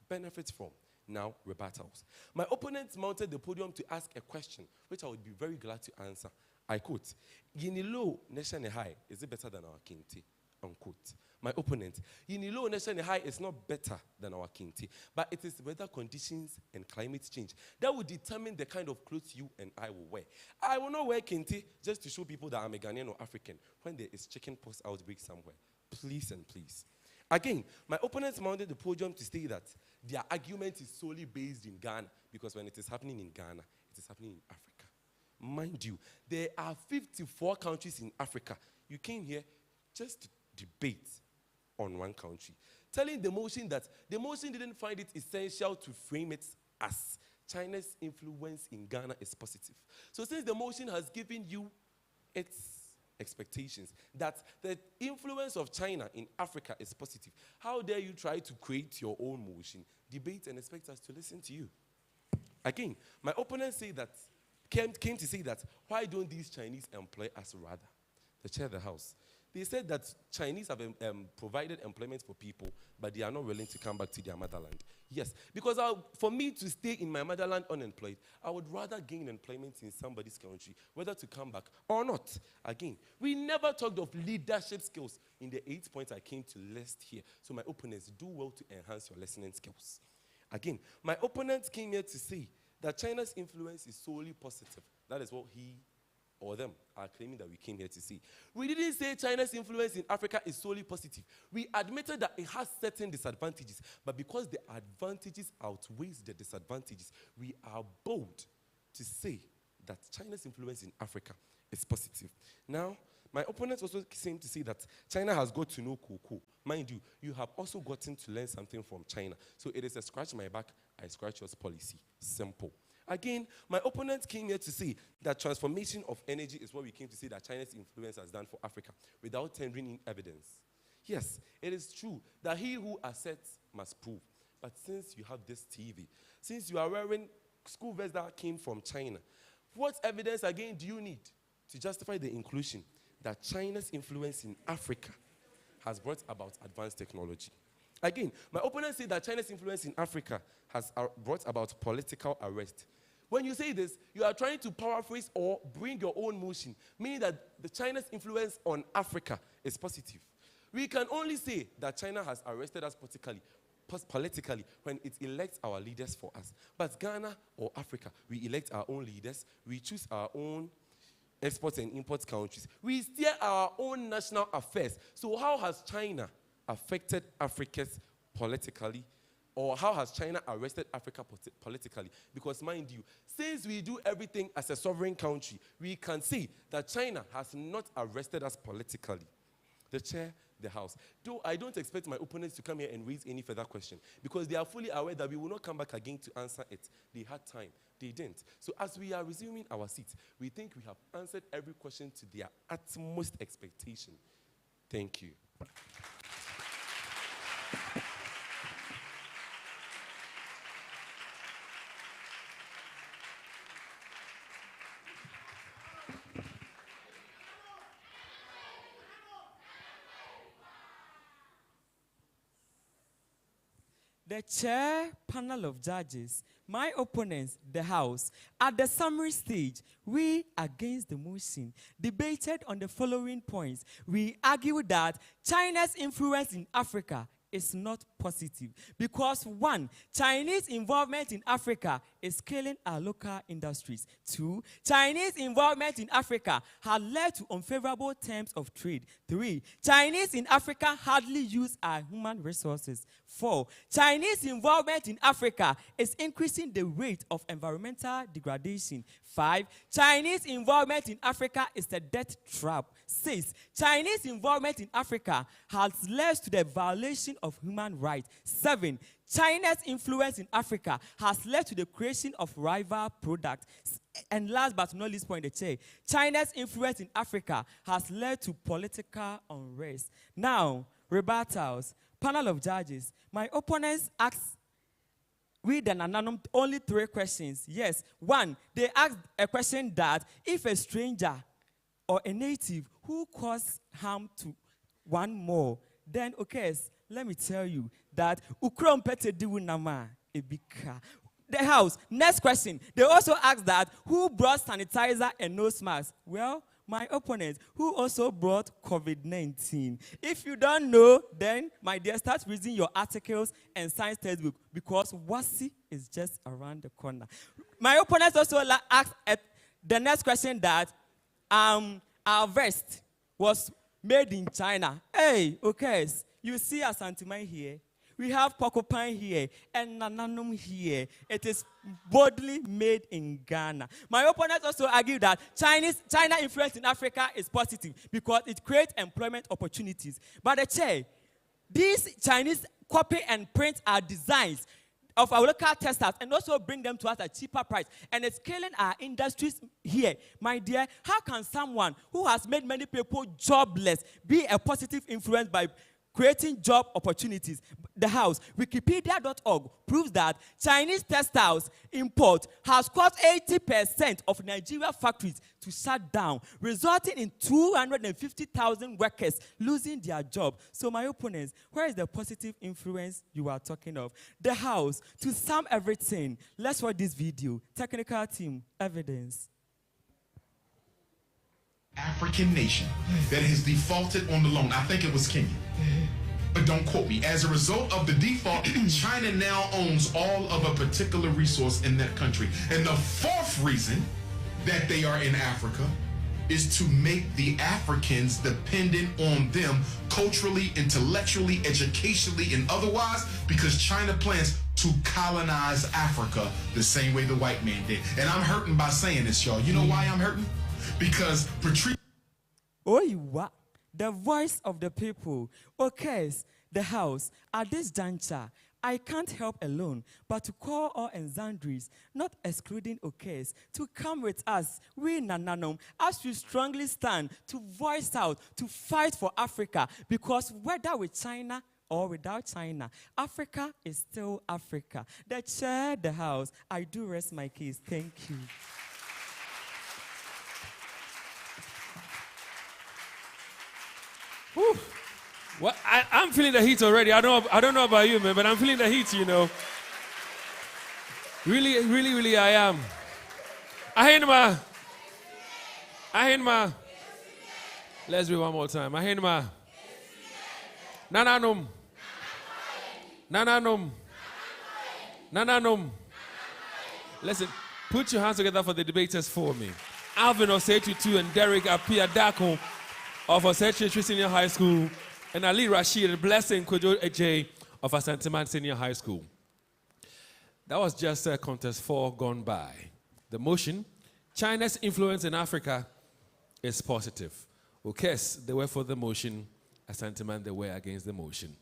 benefit from. Now, rebuttals. My opponents mounted the podium to ask a question which I would be very glad to answer. I quote, Yinilo Nation High, is it better than our Kinti? Unquote. My opponent, Yinilo Nation High is not better than our Kinti, but it is weather conditions and climate change that will determine the kind of clothes you and I will wear. I will not wear Kinti just to show people that I'm a Ghanaian or African when there is chickenpox outbreak somewhere. Please and please. Again, my opponents mounted the podium to state that their argument is solely based in Ghana because when it is happening in Ghana, it is happening in Africa. Mind you, there are 54 countries in Africa. You came here just to debate on one country, telling the motion that the motion didn't find it essential to frame it as China's influence in Ghana is positive. So since the motion has given you its expectations that the influence of China in Africa is positive, how dare you try to create your own motion, debate, and expect us to listen to you? Again, my opponents say that came to say that, why don't these Chinese employ us rather? The chair of the House. They said that Chinese have provided employment for people, but they are not willing to come back to their motherland. Yes, because for me to stay in my motherland unemployed, I would rather gain employment in somebody's country, whether to come back or not. Again, we never talked of leadership skills in the 8 points I came to list here. So my opponents, do well to enhance your listening skills. Again, my opponents came here to say that China's influence is solely positive. That is what he or them are claiming that we came here to see. We didn't say China's influence in Africa is solely positive. We admitted that it has certain disadvantages, but because the advantages outweighs the disadvantages, we are bold to say that China's influence in Africa is positive. Now, my opponents also seem to say that China has got to know cocoa. Mind you, you have also gotten to learn something from China. So it is a scratch my back, I scratch yours policy. Simple. Again, my opponents came here to say that transformation of energy is what we came to say that China's influence has done for Africa without tendering in evidence. Yes, it is true that he who asserts must prove. But since you have this TV, since you are wearing school vests that came from China, what evidence again do you need to justify the inclusion that China's influence in Africa has brought about advanced technology? Again, my opponents say that China's influence in Africa has brought about political arrest. When you say this, you are trying to paraphrase or bring your own motion, meaning that the China's influence on Africa is positive. We can only say that China has arrested us politically when it elects our leaders for us. But Ghana or Africa, we elect our own leaders, we choose our own export and import countries. We steer our own national affairs. So how has China affected Africa's politically, or how has China arrested Africa politically? Because mind you, since we do everything as a sovereign country, we can see that China has not arrested us politically. The chair, the house. Though I don't expect my opponents to come here and raise any further question, because they are fully aware that we will not come back again to answer it. They had time. They didn't. So as we are resuming our seats, we think we have answered every question to their utmost expectation. Thank you. The chair panel of judges, my opponents, the House, at the summary stage, we, against the motion, debated on the following points. We argue that China's influence in Africa is not positive because, one, Chinese involvement in Africa is killing our local industries. Two, Chinese involvement in Africa has led to unfavorable terms of trade. Three, Chinese in Africa hardly use our human resources. Four, Chinese involvement in Africa is increasing the rate of environmental degradation. Five, Chinese involvement in Africa is a death trap. Six, Chinese involvement in Africa has led to the violation of human rights. Seven, China's influence in Africa has led to the creation of rival products. And last but not least point, the chair, China's influence in Africa has led to political unrest. Now, rebuttals. Panel of judges, my opponents asked with an anonymous only 3 questions. Yes, one, they asked a question that if a stranger or a native who caused harm to one more, then okay, let me tell you that ukrompete diwunama ebika. The House, next question. They also asked that who brought sanitizer and nose mask? Well, my opponent, who also brought COVID-19. If you don't know, then, my dear, start reading your articles and science textbook because WASI is just around the corner. My opponent also asked the next question that our vest was made in China. Hey, okay, you see Asanteman here. We have Porcupine here and Nananum here. It is boldly made in Ghana. My opponents also argue that China influence in Africa is positive because it creates employment opportunities. But the chair, these Chinese copy and print our designs of our local testers and also bring them to us at cheaper price. And it's killing our industries here. My dear, how can someone who has made many people jobless be a positive influence by creating job opportunities. The House, Wikipedia.org proves that Chinese textiles import has caused 80% of Nigeria factories to shut down, resulting in 250,000 workers losing their job. So my opponents, where is the positive influence you are talking of? The House, to sum everything, let's watch this video. Technical team, evidence. African nation that has defaulted on the loan. I think it was Kenya. But don't quote me. As a result of the default, China now owns all of a particular resource in that country. And the fourth reason that they are in Africa is to make the Africans dependent on them culturally, intellectually, educationally, and otherwise, because China plans to colonize Africa the same way the white man did. And I'm hurting by saying this, y'all. You know why I'm hurting? Because Patrice... The voice of the people. Okay, the House, at this juncture, I can't help alone but to call all Nzandris, not excluding Okes, to come with us, we Nananom, as we strongly stand to voice out, to fight for Africa, because whether with China or without China, Africa is still Africa. The chair, the House, I do rest my case. Thank you. Whew. Well, I'm feeling the heat already. I don't know about you, man, but I'm feeling the heat, you know. Really, I am. Ahinma. Let's do it one more time. Ahinma. Nananum. Listen, put your hands together for the debaters for me. Alvin Osei Kyeretwie and Derek Apia Dako of Osei Kyeretwie Senior High School, and Ali Rashid Blessing Kojo Ej of Asanteman Senior High School. That was just contest 4 gone by. The motion, China's influence in Africa is positive. Okes, they were for the motion. Asanteman, they were against the motion.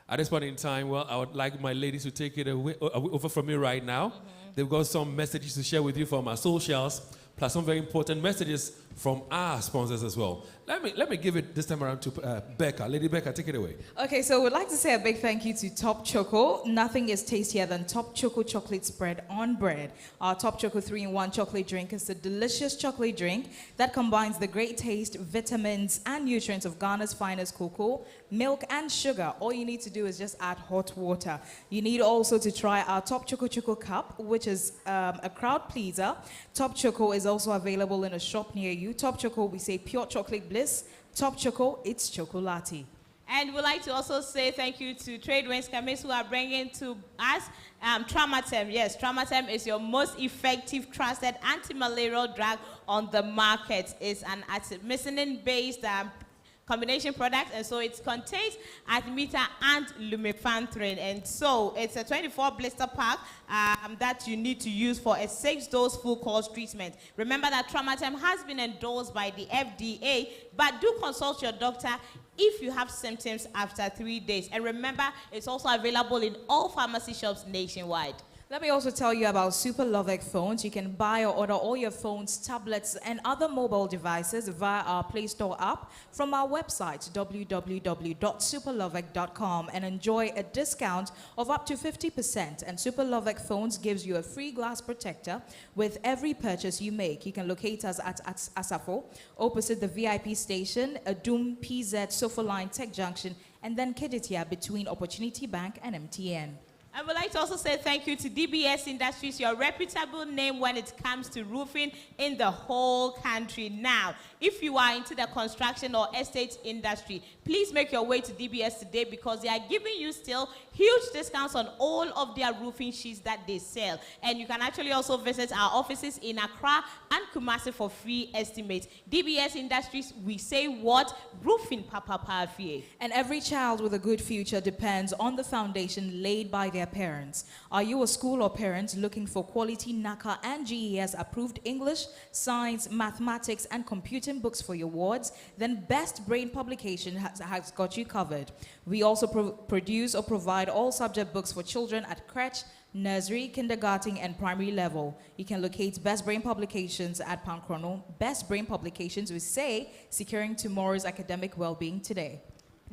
At this point in time, well, I would like my ladies to take it away, over from me right now. They've got some messages to share with you from our socials, plus some very important messages from our sponsors as well. Let me give it this time around to Becca. Lady Becca, take it away. Okay, so we'd like to say a big thank you to Top Choco. Nothing is tastier than Top Choco chocolate spread on bread. Our Top Choco 3-in-1 chocolate drink is a delicious chocolate drink that combines the great taste, vitamins, and nutrients of Ghana's finest cocoa, milk, and sugar. All you need to do is just add hot water. You need also to try our Top Choco Choco Cup, which is a crowd pleaser. Top Choco is also available in a shop near you. Top Choco, we say pure chocolate bliss. Top Choco, it's chocolati. And we'd like to also say thank you to Trade Winds Chemists who are bringing to us Traumatem. Yes, Traumatem is your most effective, trusted anti-malarial drug on the market. It's an artemisinin-based combination product, and so it contains artemether and lumefantrine, and so it's a 24 blister pack that you need to use for a 6-dose full course treatment. Remember that Traumatem has been endorsed by the FDA, but do consult your doctor if you have symptoms after 3 days. And remember, it's also available in all pharmacy shops nationwide. Let me also tell you about Super Lovec phones. You can buy or order all your phones, tablets, and other mobile devices via our Play Store app from our website, www.superlovec.com, and enjoy a discount of up to 50%. And Super Lovec phones gives you a free glass protector with every purchase you make. You can locate us at Asafo, opposite the VIP station, Adum PZ Sofa Line Tech Junction, and then Keditia between Opportunity Bank and MTN. I would like to also say thank you to DBS Industries, your reputable name when it comes to roofing in the whole country. Now, if you are into the construction or estate industry, please make your way to DBS today because they are giving you still huge discounts on all of their roofing sheets that they sell. And you can actually also visit our offices in Accra and Kumasi for free estimates. DBS Industries, we say what? Roofing Papa Pafie. And every child with a good future depends on the foundation laid by their parents. Are you a school or parent looking for quality NACA and GES approved English, science, mathematics, and computing books for your wards? Then Best Brain Publication has got you covered. We also produce or provide all subject books for children at crèche, nursery, kindergarten, and primary level. You can locate Best Brain Publications at Pankrono. Best Brain Publications, we say, securing tomorrow's academic well-being today.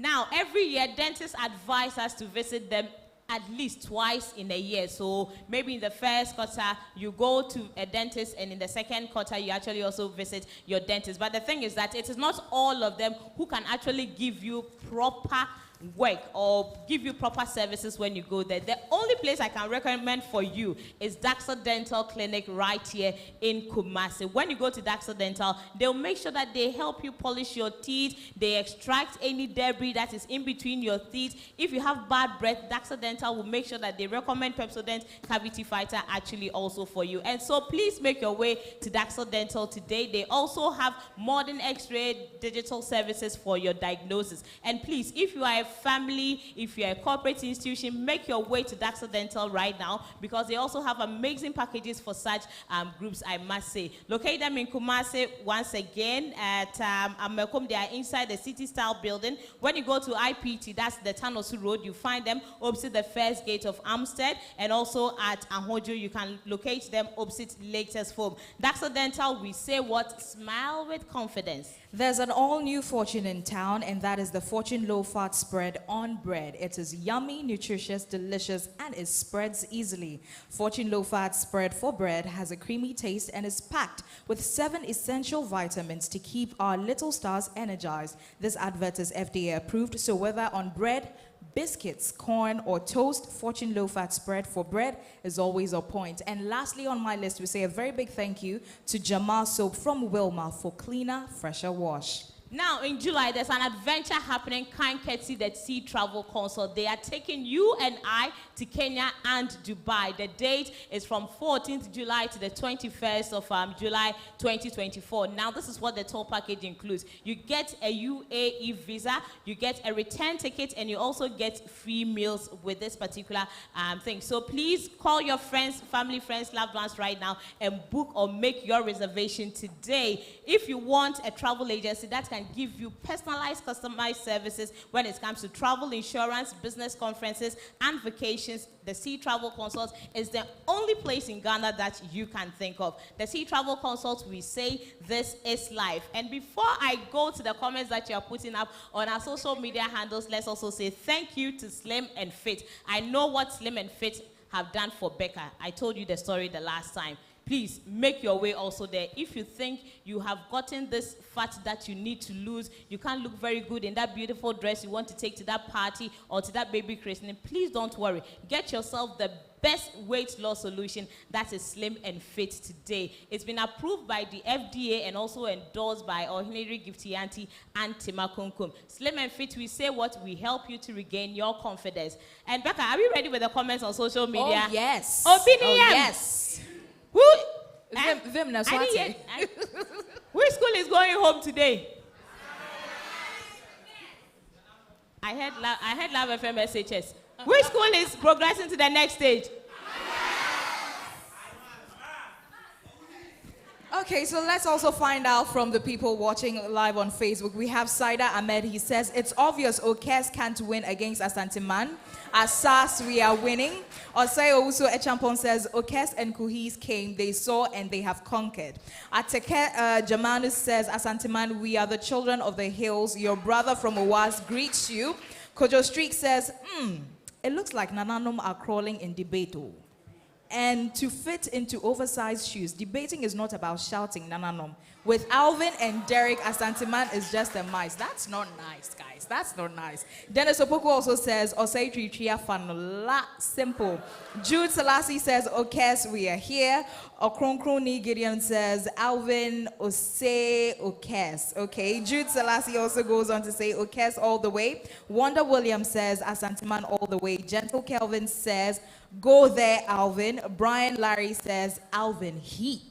Now, every year, dentists advise us to visit them at least twice in a year. So maybe in the first quarter, you go to a dentist, and in the second quarter, you actually also visit your dentist. But the thing is that it is not all of them who can actually give you proper work or give you proper services when you go there. The only place I can recommend for you is Daxa Dental Clinic right here in Kumasi. When you go to Daxa Dental, they'll make sure that they help you polish your teeth, they extract any debris that is in between your teeth. If you have bad breath, Daxa Dental will make sure that they recommend Pepsodent Cavity Fighter actually also for you. And so please make your way to Daxa Dental today. They also have modern X-ray digital services for your diagnosis. And please, if you are a family, if you're a corporate institution, make your way to Daxa Dental right now, because they also have amazing packages for such groups, I must say. Locate them in Kumasi once again at Amekom. They are inside the City Style building. When you go to IPT, that's the Tanosu Road, you find them opposite the first gate of Amstead, and also at Ahojo, you can locate them opposite Latest Foam. Daxa Dental, we say what? Smile with confidence. There's an all-new fortune in town, and that is the Fortune Low-Fat Spread on bread. It is yummy, nutritious, delicious, and it spreads easily. Fortune Low-Fat Spread for bread has a creamy taste and is packed with 7 essential vitamins to keep our little stars energized. This advert is FDA approved, so whether on bread, biscuits, corn, or toast, Fortune Low-Fat Spread for bread is always a point. And lastly on my list, we say a very big thank you to Jamal Soap from Wilma for cleaner, fresher wash. Now, in July, there's an adventure happening, Kanketsi, the Sea Travel Consult. They are taking you and I to Kenya and Dubai. The date is from 14th July to the 21st of July 2024. Now, this is what the tour package includes. You get a UAE visa, you get a return ticket, and you also get free meals with this particular thing. So please call your friends, family, friends, loved ones right now and book or make your reservation today. If you want a travel agency that can give you personalized, customized services when it comes to travel insurance, business conferences, and vacations, the Sea Travel Consult is the only place in Ghana that you can think of. The Sea Travel Consult, we say this is life. And before I go to the comments that you are putting up on our social media handles, let's also say thank you to Slim and Fit. I know what Slim and Fit have done for Becca. I told you the story the last time. Please make your way also there. If you think you have gotten this fat that you need to lose, you can't look very good in that beautiful dress you want to take to that party or to that baby christening, please don't worry. Get yourself the best weight loss solution, that is Slim and Fit today. It's been approved by the FDA and also endorsed by Ohineri Giftianti and Timakunkum. Slim and Fit, we say what? We help you to regain your confidence. And Becca, are we ready with the comments on social media? Oh, yes. Opinion. Oh, yes. Who? Vim Naswati. Which school is going home today? I heard Love FM SHS. Which school is progressing to the next stage? Okay, so let's also find out from the people watching live on Facebook. We have Saida Ahmed. He says, it's obvious Okes can't win against Asanteman. As SAS, we are winning. Osei Kyeretwie says, Okes and Kuhis came, they saw, and they have conquered. Ateke Jamanus says, Asanteman, we are the children of the hills. Your brother from Owas greets you. Kojo Streak says, it looks like Nananom are crawling in debate. And to fit into oversized shoes, debating is not about shouting, Nananom. With Alvin and Derek, Asanteman is just a mice. That's not nice, guys. That's not nice. Dennis Opoku also says, Osei Kyeretwie fanula, simple. Jude Selassie says, Okes, we are here. Okronkroni Gideon says, Alvin, Osei, Okes. Okay, Jude Selassie also goes on to say, Okes all the way. Wanda Williams says, Asanteman all the way. Gentle Kelvin says, go there, Alvin. Brian Larry says, Alvin heat.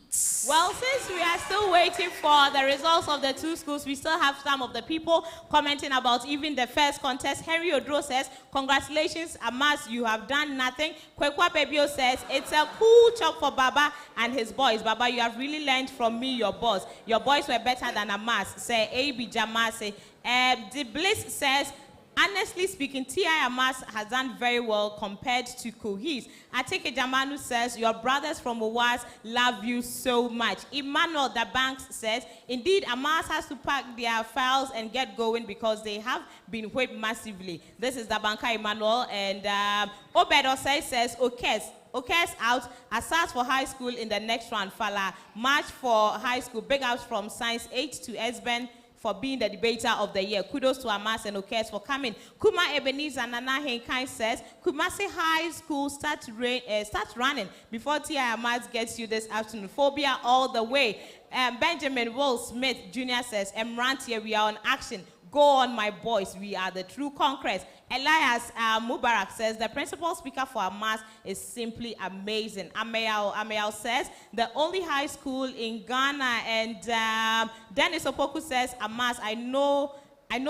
Well, since we are still waiting for the results of the two schools, we still have some of the people commenting about even the first contest. Henry Odro says, congratulations, Amas, you have done nothing. Kwekwa Pebio says, it's a cool chop for Baba and his boys. Baba, you have really learned from me, your boss. Your boys were better than Amas. Say, A.B. Jamase. The Bliss says, Honestly speaking, T.I. Amas has done very well compared to Kohis. Ateke Jamanu says, your brothers from Owas love you so much. Emmanuel Dabanks says, indeed, Amas has to pack their files and get going because they have been whipped massively. This is Dabanka Emmanuel. And Obed Osei says, Okes out, Asas for high school in the next round. Fala, March for high school. Big ups from Science 8 to Esben for being the debater of the year. Kudos to Amas and Okes for coming. Kuma Ebenezer Nana Henkai says, Kumasi High School starts running before T.I. Amas gets you this afternoon. Phobia all the way. Benjamin Will Smith Jr. says, Emrantia, we are on action. Go on, my boys. We are the true conquerors. Elias Mubarak says, the principal speaker for Amas is simply amazing. Amayal says, the only high school in Ghana. And Dennis Opoku says, Amas, I know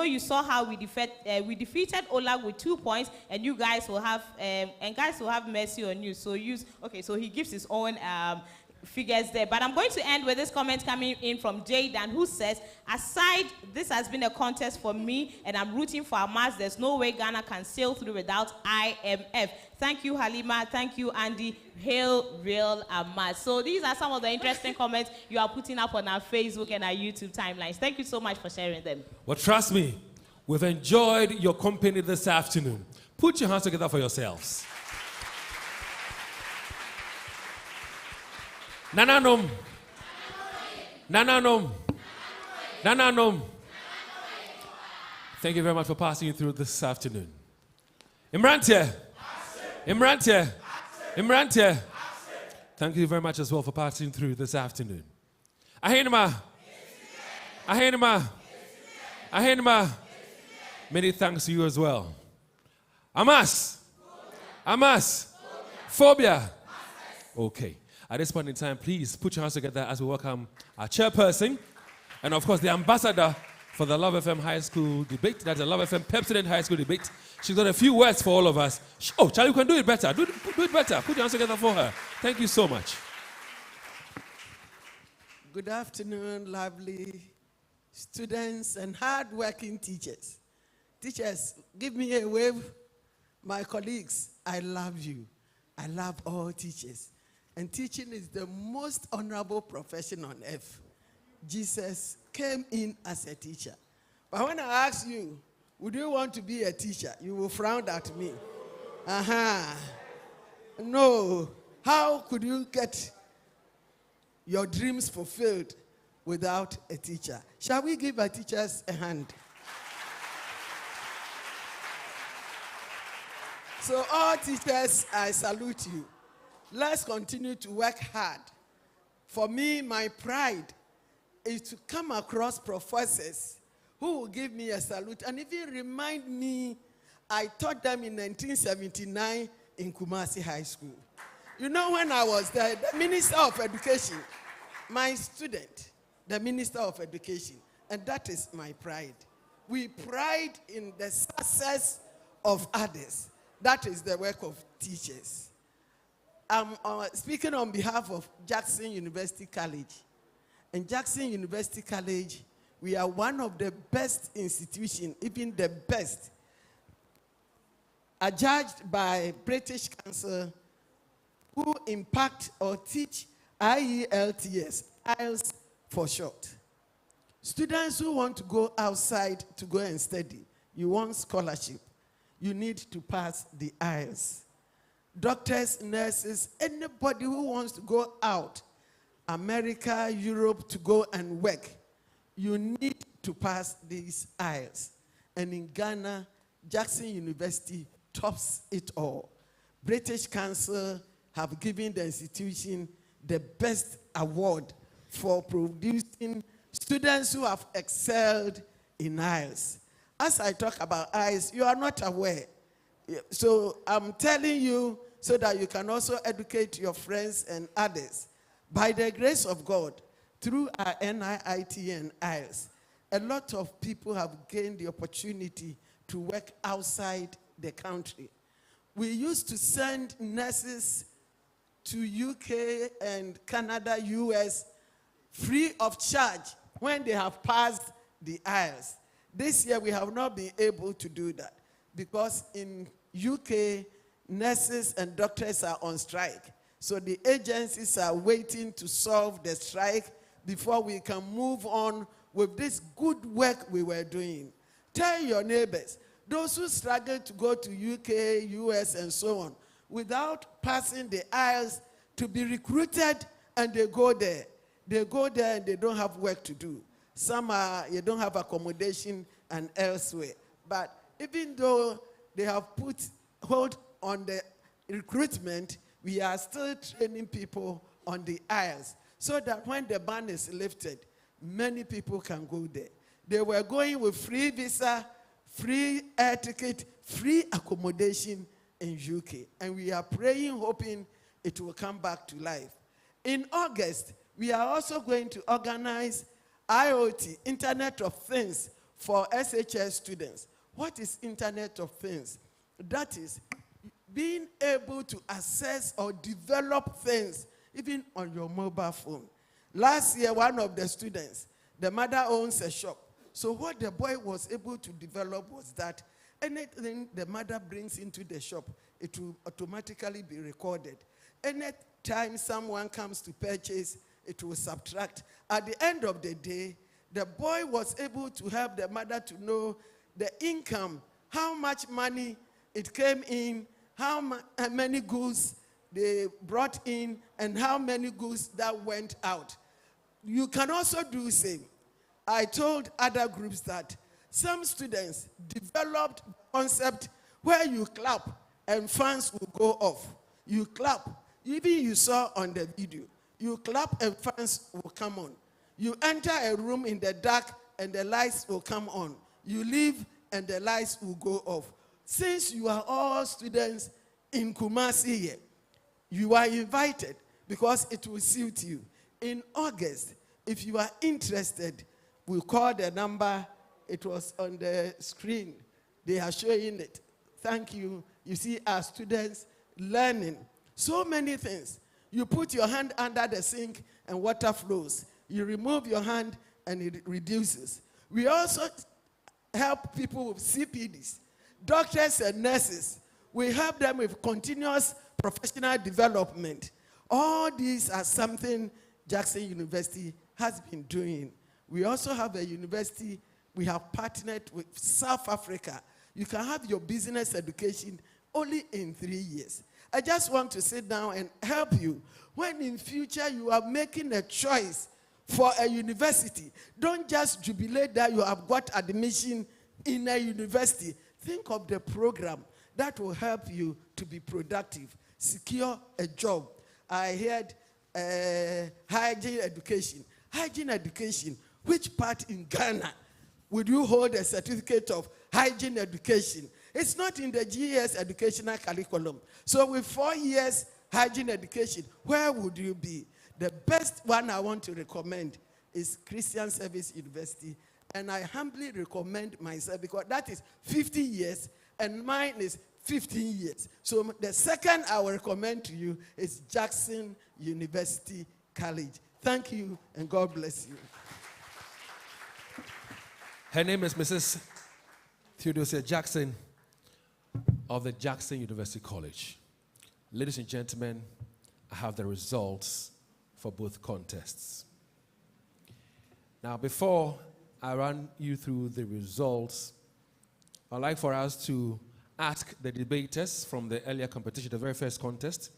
you saw how we defeated Olag with 2 points, and you guys will have mercy on you. So he gives his own figures there. But I'm going to end with this comment coming in from Jaydan, who says, aside, this has been a contest for me, and I'm rooting for Amas. There's no way Ghana can sail through without IMF. Thank you, Halima. Thank you, Andy. Hail real Amas. So these are some of the interesting comments you are putting up on our Facebook and our YouTube timelines. Thank you so much for sharing them. Well, trust me, we've enjoyed your company this afternoon. Put your hands together for yourselves. Nananom. Nananom. Nananom. Thank you very much for passing through this afternoon. Imrantia. Imrantia. Imrantia. Thank you very much as well for passing through this afternoon. Ahenema. Ahenema. Ahenema. Many thanks to you as well. Amas. Amas. Phobia. Okay. At this point in time, please put your hands together as we welcome our chairperson and, of course, the ambassador for the Love FM High School Debate. That's the Love FM Pepsodent High School Debate. She's got a few words for all of us. Oh, Charlie, you can do it better. Do it better. Put your hands together for her. Thank you so much. Good afternoon, lovely students and hard-working teachers. Teachers, give me a wave. My colleagues, I love you. I love all teachers. And teaching is the most honorable profession on earth. Jesus came in as a teacher. But when I ask you, would you want to be a teacher? You will frown at me. No. How could you get your dreams fulfilled without a teacher? Shall we give our teachers a hand? So all teachers, I salute you. Let's continue to work hard. For me, my pride is to come across professors who will give me a salute and even remind me I taught them in 1979 in Kumasi High School. You know, when I was there, the Minister of Education, my student, the Minister of Education, and that is my pride. We pride in the success of others. That is the work of teachers. I'm speaking on behalf of Jackson University College. And Jackson University College, we are one of the best institutions, even the best, adjudged by British Council who impact or teach IELTS, IELTS for short. Students who want to go outside to go and study, you want scholarship, you need to pass the IELTS. Doctors, nurses, anybody who wants to go out, America, Europe, to go and work, you need to pass these IELTS. And in Ghana, Jackson University tops it all. British Council have given the institution the best award for producing students who have excelled in IELTS. As I talk about IELTS, you are not aware. So I'm telling you so that you can also educate your friends and others. By the grace of God, through our NIIT and IELTS, a lot of people have gained the opportunity to work outside the country. We used to send nurses to UK and Canada, US, free of charge when they have passed the IELTS. This year, we have not been able to do that. because in UK, nurses and doctors are on strike. So the agencies are waiting to solve the strike before we can move on with this good work we were doing. Tell your neighbors, those who struggle to go to UK, US, and so on, without passing the aisles to be recruited, and they go there. They go there and they don't have work to do. Some you don't have accommodation and elsewhere. But even though they have put hold on the recruitment, we are still training people on the aisles so that when the ban is lifted, many people can go there. They were going with free visa, free air ticket, free accommodation in UK. And we are praying, hoping it will come back to life. In August, we are also going to organize IoT, Internet of Things, for SHS students. What is Internet of Things? That is being able to access or develop things even on your mobile phone. Last year, one of the students, the mother owns a shop. So what the boy was able to develop was that anything the mother brings into the shop, it will automatically be recorded. Anytime someone comes to purchase, it will subtract. At the end of the day, the boy was able to help the mother to know the income, how much money it came in, how many goods they brought in, and how many goods that went out. You can also do the same. I told other groups that some students developed a concept where you clap and fans will go off. You clap. Even you saw on the video. You clap and fans will come on. You enter a room in the dark and the lights will come on. You leave and the lights will go off. Since you are all students in Kumasi here, you are invited because it will suit you. In August, if you are interested, we'll call the number. It was on the screen. They are showing it. Thank you. You see our students learning so many things. You put your hand under the sink and water flows. You remove your hand and it reduces. We also help people with CPDs, doctors and nurses. We help them with continuous professional development. All these are something Jackson University has been doing. We also have a university, we have partnered with South Africa. You can have your business education only in 3 years. I just want to sit down and help you. When in future you are making a choice for a university, don't just jubilate that you have got admission in a university. Think of the program that will help you to be productive, secure a job. I heard hygiene education. Hygiene education, which part in Ghana would you hold a certificate of hygiene education? It's not in the GES educational curriculum. So with 4 years hygiene education, where would you be? The best one I want to recommend is Christian Service University. And I humbly recommend myself because that is 50 years and mine is 15 years. So the second I will recommend to you is Jackson University College. Thank you and God bless you. Her name is Mrs. Theodosia Jackson of the Jackson University College. Ladies and gentlemen, I have the results for both contests. Now, before I run you through the results, I'd like for us to ask the debaters from the earlier competition, the very first contest,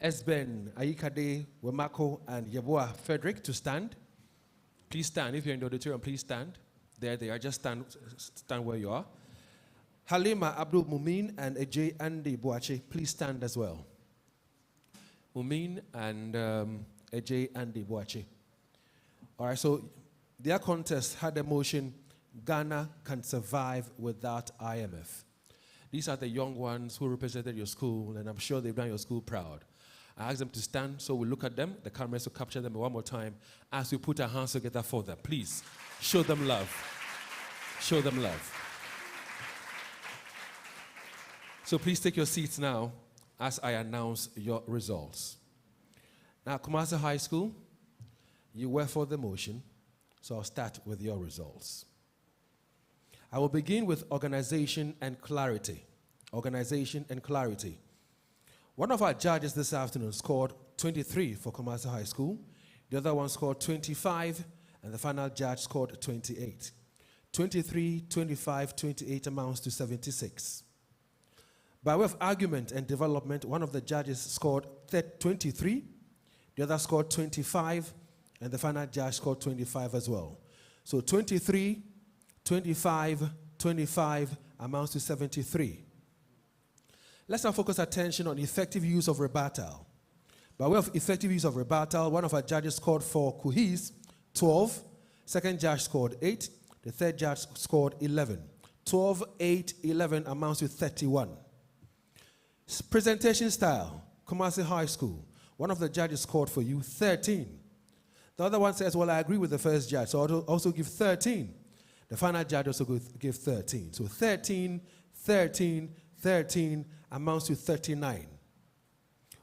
Esben, Ayikade, Wemako, and Yeboah Frederick to stand. Please stand. If you're in the auditorium, please stand. There they are. Just stand where you are. Halima Abdul Mumin and Ejay Andy Boache, please stand as well. Mumin and Ejay Andy Boache. All right, so their contest had a motion, Ghana can survive without IMF. These are the young ones who represented your school, and I'm sure they've done your school proud. I asked them to stand, so we look at them. The cameras will capture them one more time as we put our hands together for them. Please, show them love. Show them love. So please take your seats now as I announce your results. Now, Kumasi High School, you were for the motion, so I'll start with your results. I will begin with organization and clarity. Organization and clarity. One of our judges this afternoon scored 23 for Kumasi High School. The other one scored 25, and the final judge scored 28. 23, 25, 28 amounts to 76. By way of argument and development, one of the judges scored 23, the other scored 25, and the final judge scored 25 as well. So 23, 25, 25 amounts to 73. Let's now focus attention on effective use of rebuttal. By way of effective use of rebuttal, one of our judges scored for Kuhis 12, second judge scored 8, the third judge scored 11. 12, 8, 11 amounts to 31. Presentation style, Kumasi High School. One of the judges scored for you 13. The other one says, well, I agree with the first judge, so I'll also give 13. The final judge also give 13. So 13, 13, 13 amounts to 39.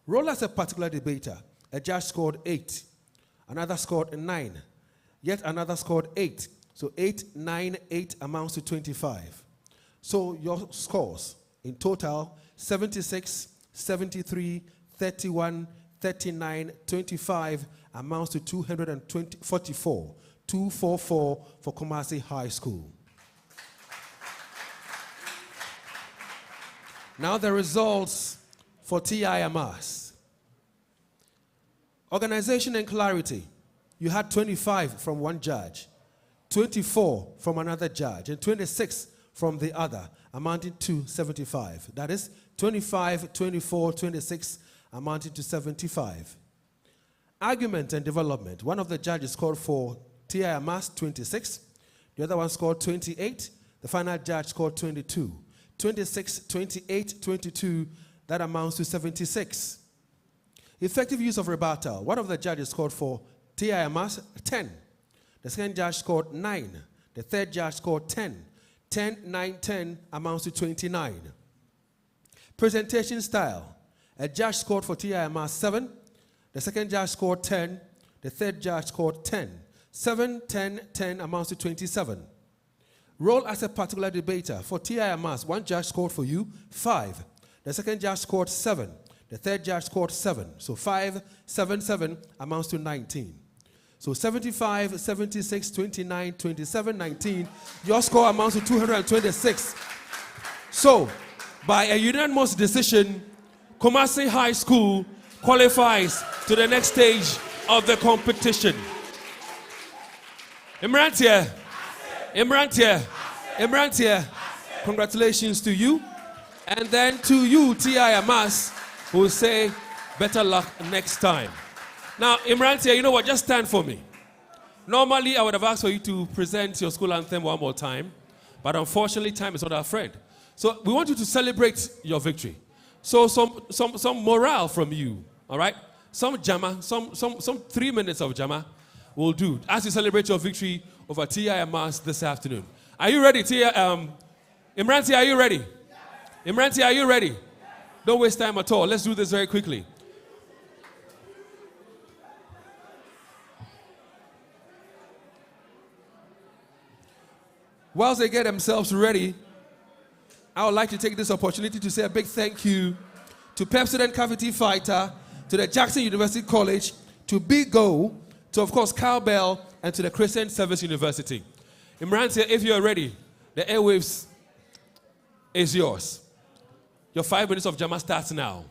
Roll as a particular debater. A judge scored 8. Another scored 9. Yet another scored 8. So 8, 9, 8 amounts to 25. So your scores in total, 76, 73, 31, 39, 25 amounts to 244. 244 for Kumasi High School. Now the results for TIMS. Organization and clarity. You had 25 from one judge, 24 from another judge, and 26 from the other, amounting to 75. That is 25, 24, 26, amounting to 75. Argument and development. One of the judges scored for TIMS 26. The other one scored 28. The final judge scored 22. 26, 28, 22, that amounts to 76. Effective use of rebuttal. One of the judges scored for TIMS 10. The second judge scored 9. The third judge scored 10. 10, 9, 10 amounts to 29. Presentation style. A judge scored for TIMS 7. The second judge scored 10. The third judge scored 10. 7, 10, 10 amounts to 27. Role as a particular debater. For TIMS, one judge scored for you 5. The second judge scored 7. The third judge scored 7. So 5, 7, 7 amounts to 19. So 75, 76, 29, 27, 19. Your score amounts to 226. So, by a unanimous decision, Kumasi High School qualifies to the next stage of the competition. Imrantia, Imrantia, Imrantia, congratulations to you. And then to you, TIMS, who will say better luck next time. Now, Imrantia, you know what? Just stand for me. Normally, I would have asked for you to present your school anthem one more time, but unfortunately, time is not our friend. So we want you to celebrate your victory. So some morale from you, all right? Some jama, some 3 minutes of jama will do as you celebrate your victory over TIMS this afternoon. Are you ready, Imrantia, are you ready? Imrantia, are you ready? Don't waste time at all. Let's do this very quickly. Whilst they get themselves ready, I would like to take this opportunity to say a big thank you to Pepsodent Cavity Fighter, to the Jackson University College, to Big Go, to, of course, Cowbell, and to the Christian Service University. Imrantia, if you're ready, the airwaves is yours. Your 5 minutes of Jama starts now.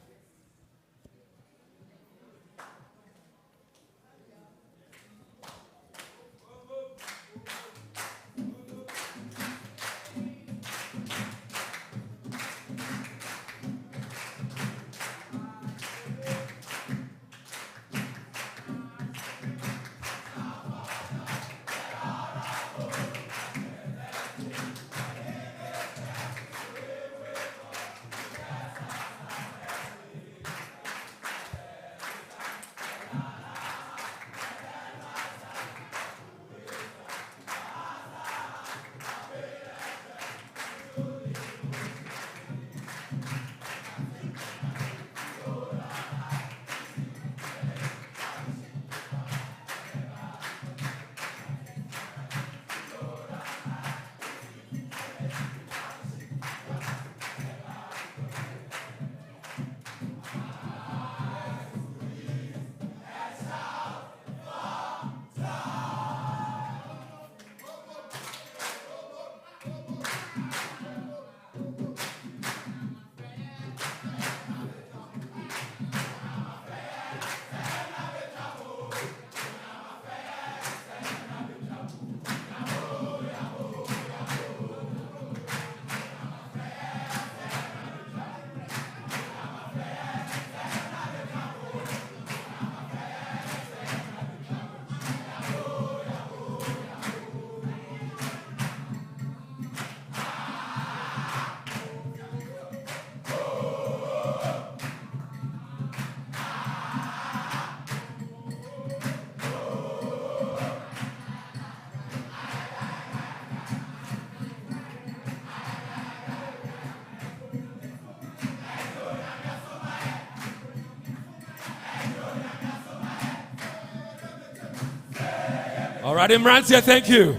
All right, Imrantia, thank you.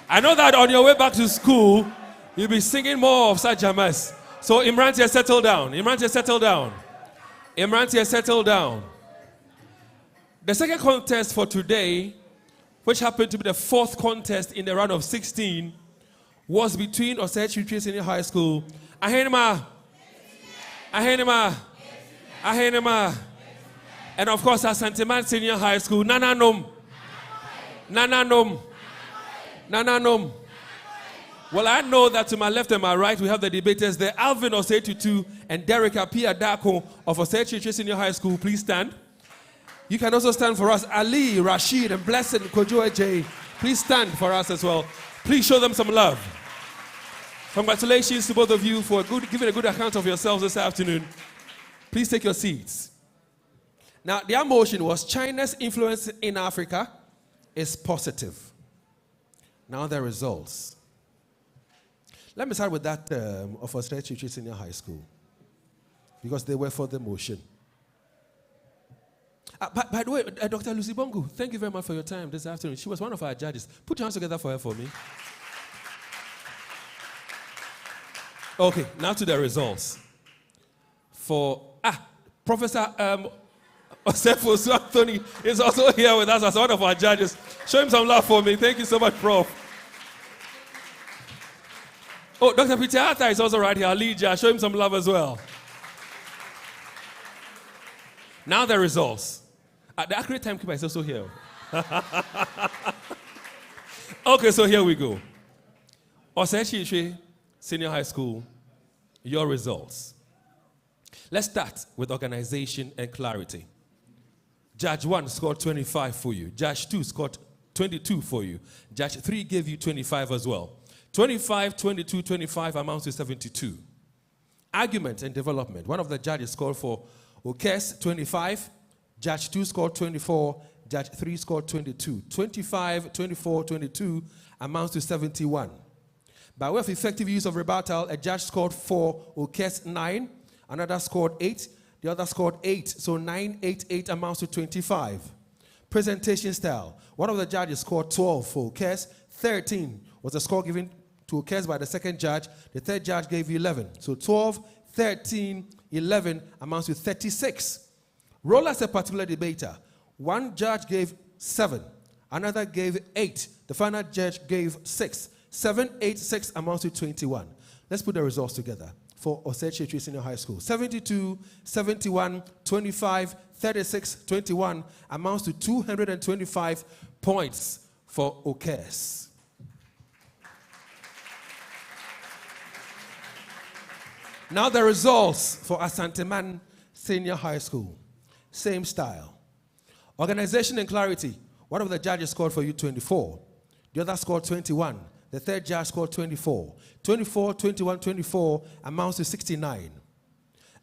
I know that on your way back to school, you'll be singing more of such a mess. So Imrantia, settle down. Imrantia, settle down. Imrantia, settle down. The second contest for today, which happened to be the fourth contest in the round of 16, was between Osei Kyeretwie Senior High School, Asanteman, and of course Asanteman Senior High School, Nananom. Well, I know that to my left and my right, we have the debaters there, Alvin Osei Kyeretwie and Derek Apia Dako of Osei Kyeretwie Senior High School. Please stand. You can also stand for us. Ali, Rashid, and Blessed Kojo J. Please stand for us as well. Please show them some love. Congratulations to both of you for giving a good account of yourselves this afternoon. Please take your seats. Now, their motion was China's influence in Africa is positive. Now the results. Let me start with that of Osei Kyeretwie Senior High School, because they were for the motion. By the way, Dr. Lucy Bongo, thank you very much for your time this afternoon. She was one of our judges. Put your hands together for her for me. Okay, now to the results. For Professor Osefo Anthony is also here with us as one of our judges. Show him some love for me. Thank you so much, Prof. Oh, Dr. Peter Arthur is also right here. Our lead judge. Show him some love as well. Now the results. The accurate timekeeper is also here. Okay, so here we go. Osei Kyeretwie Senior High School, your results. Let's start with organization and clarity. Judge 1 scored 25 for you. Judge 2 scored 22 for you. Judge 3 gave you 25 as well. 25, 22, 25 amounts to 72. Argument and development. One of the judges scored for Okes 25. Judge 2 scored 24. Judge 3 scored 22. 25, 24, 22 amounts to 71. By way of effective use of rebuttal, a judge scored 4, Okes 9. Another scored 8. The other scored 8. So 9, 8, 8 amounts to 25. Presentation style. One of the judges scored 12 for Okes. 13 was the score given to Okes by the second judge. The third judge gave you 11. So 12, 13, 11 amounts to 36. Roll as a particular debater. One judge gave 7. Another gave 8. The final judge gave 6. 7, 8, 6 amounts to 21. Let's put the results together for Osei Kyeretwie Senior High School. 72, 71, 25, 36, 21 amounts to 225 points for Okes. Now the results for Asanteman Senior High School. Same style. Organization and clarity. One of the judges scored for you 24. The other scored 21. The third judge scored 24. 24, 21, 24 amounts to 69.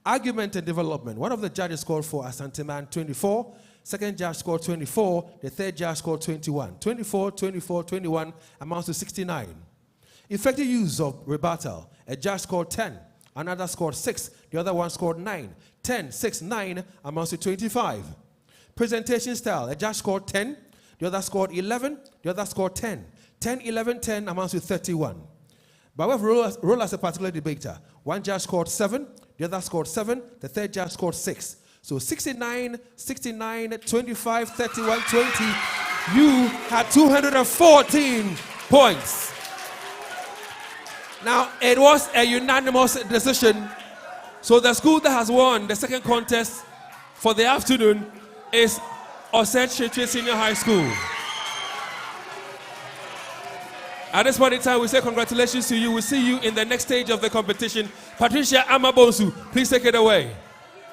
Argument and development. One of the judges scored for Asanteman 24. Second judge scored 24. The third judge scored 21. 24, 24, 21 amounts to 69. Effective use of rebuttal. A judge scored 10. Another scored 6. The other one scored 9. 10, 6, 9 amounts to 25. Presentation style. A judge scored 10. The other scored 11. The other scored 10. 10, 11, 10 amounts to 31. By way of roll as a particular debater. One judge scored 7. The other scored 7. The third judge scored 6. So 69, 69, 25, 31, 20. You had 214 points. Now, it was a unanimous decision. So the school that has won the second contest for the afternoon is Osei Kyeretwie Senior High School. At this point in time, we say congratulations to you. We'll see you in the next stage of the competition. Patricia Amabonsu, please take it away.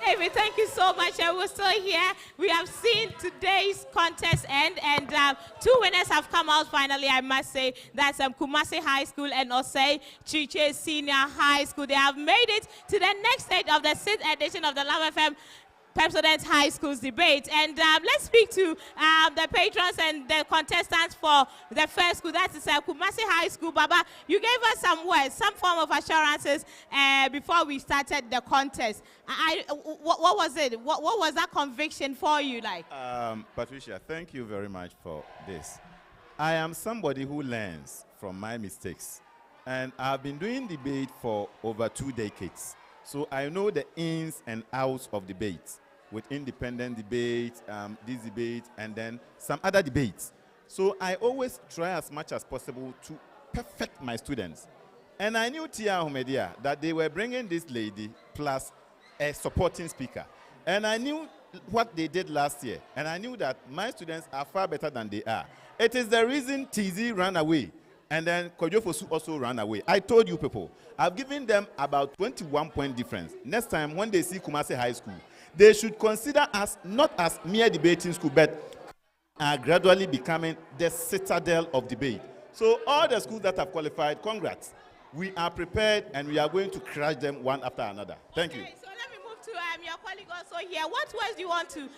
David, thank you so much. And we're still here. We have seen today's contest end, and 2 winners have come out finally, I must say. That's Kumasi High School and Osei Kyeretwie Senior High School. They have made it to the next stage of the 6th edition of the Love FM Pepsodent High Schools debate. And let's speak to the patrons and the contestants for the first school. That is Kumasi High School. Baba, you gave us some words, some form of assurances before we started the contest. What was it? What was that conviction for you like? Patricia, thank you very much for this. I am somebody who learns from my mistakes. And I've been doing debate for over 2 decades. So I know the ins and outs of debates, with independent debate, this debate, and then some other debates. So I always try as much as possible to perfect my students. And I knew Tia Ahmadiyya that they were bringing this lady plus a supporting speaker. And I knew what they did last year. And I knew that my students are far better than they are. It is the reason TZ ran away. And then Kojofosu also ran away. I told you people, I've given them about 21-point difference. Next time, when they see Kumasi High School, they should consider us not as mere debating school, but are gradually becoming the citadel of debate. So all the schools that have qualified, congrats. We are prepared and we are going to crush them one after another. Thank you. So let me move to your colleague also here. What words do you want to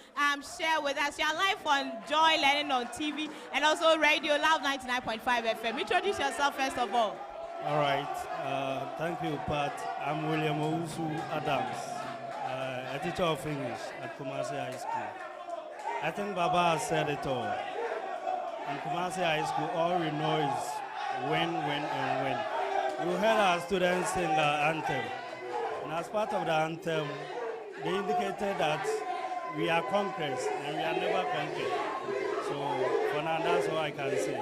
share with us? You're live on Joy Learning on TV and also radio, Love 99.5 FM. Introduce yourself first of all. All right. Thank you, Pat. I'm William Owusu Adams, a teacher of English at Kumasi High School. I think Baba has said it all. In Kumasi High School, all we know is win, win, and win. You heard our students sing the anthem. And as part of the anthem, they indicated that we are conquerors and we are never conquered. So for now, that's all I can say.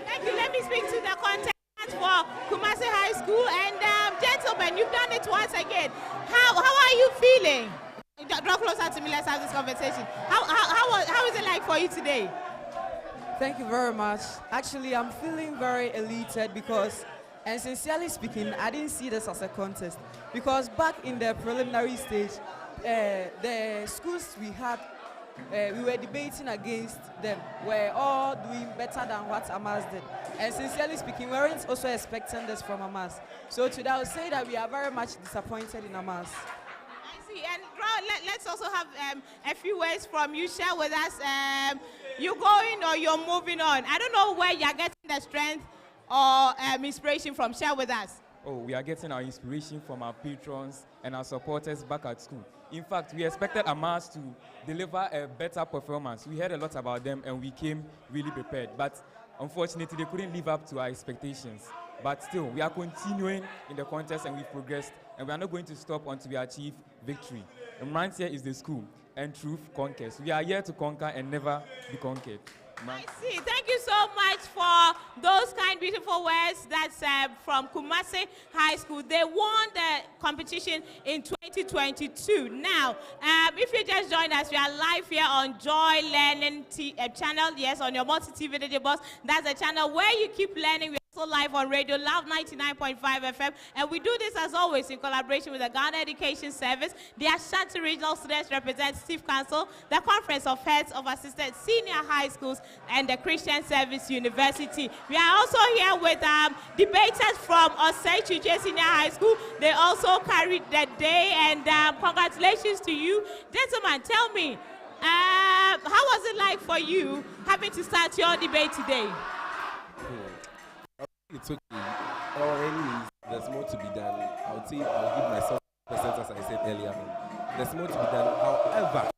Thank you. Let me speak to the contestant for Kumasi High School. And gentlemen, you've done it once again. How are you feeling? Draw closer to me. Let's have this conversation. How is it like for you today? Thank you very much. Actually, I'm feeling very elated because, and sincerely speaking, I didn't see this as a contest because back in the preliminary stage, the schools we had, we were debating against them, were all doing better than what Amas did. And sincerely speaking, we weren't also expecting this from Amas. So today I would say that we are very much disappointed in Amas. I see. And let's also have a few words from you. Share with us. You going or you're moving on? I don't know where you're getting the strength or inspiration from. Share with us. Oh, we are getting our inspiration from our patrons and our supporters back at school. In fact, we expected Amas to deliver a better performance. We heard a lot about them and we came really prepared. But unfortunately, they couldn't live up to our expectations. But still, we are continuing in the contest and we've progressed. And we are not going to stop until we achieve victory. The man's here is the school, and truth conquers. We are here to conquer and never be conquered. I see. Thank you so much for those kind, beautiful words. That's from Kumasi High School. They won the competition in 2022. Now, if you just joined us, we are live here on Joy Learning channel. Yes, on your multi-TV video box. That's a channel where you keep learning. We're also live on radio, Love 99.5 FM. And we do this, as always, in collaboration with the Ghana Education Service, the Ashanti Regional Students Representative Council, the Conference of Heads of Assisted Senior High Schools, and the Christian Service University. We are also here with debaters from Osei Kyeretwie Senior High School. They also carried the day, and congratulations to you. Gentlemen, tell me, how was it like for you having to start your debate today? It's okay. Anyways, there's more to be done. I would say I'll give myself percent as I said earlier on. There's more to be done. However,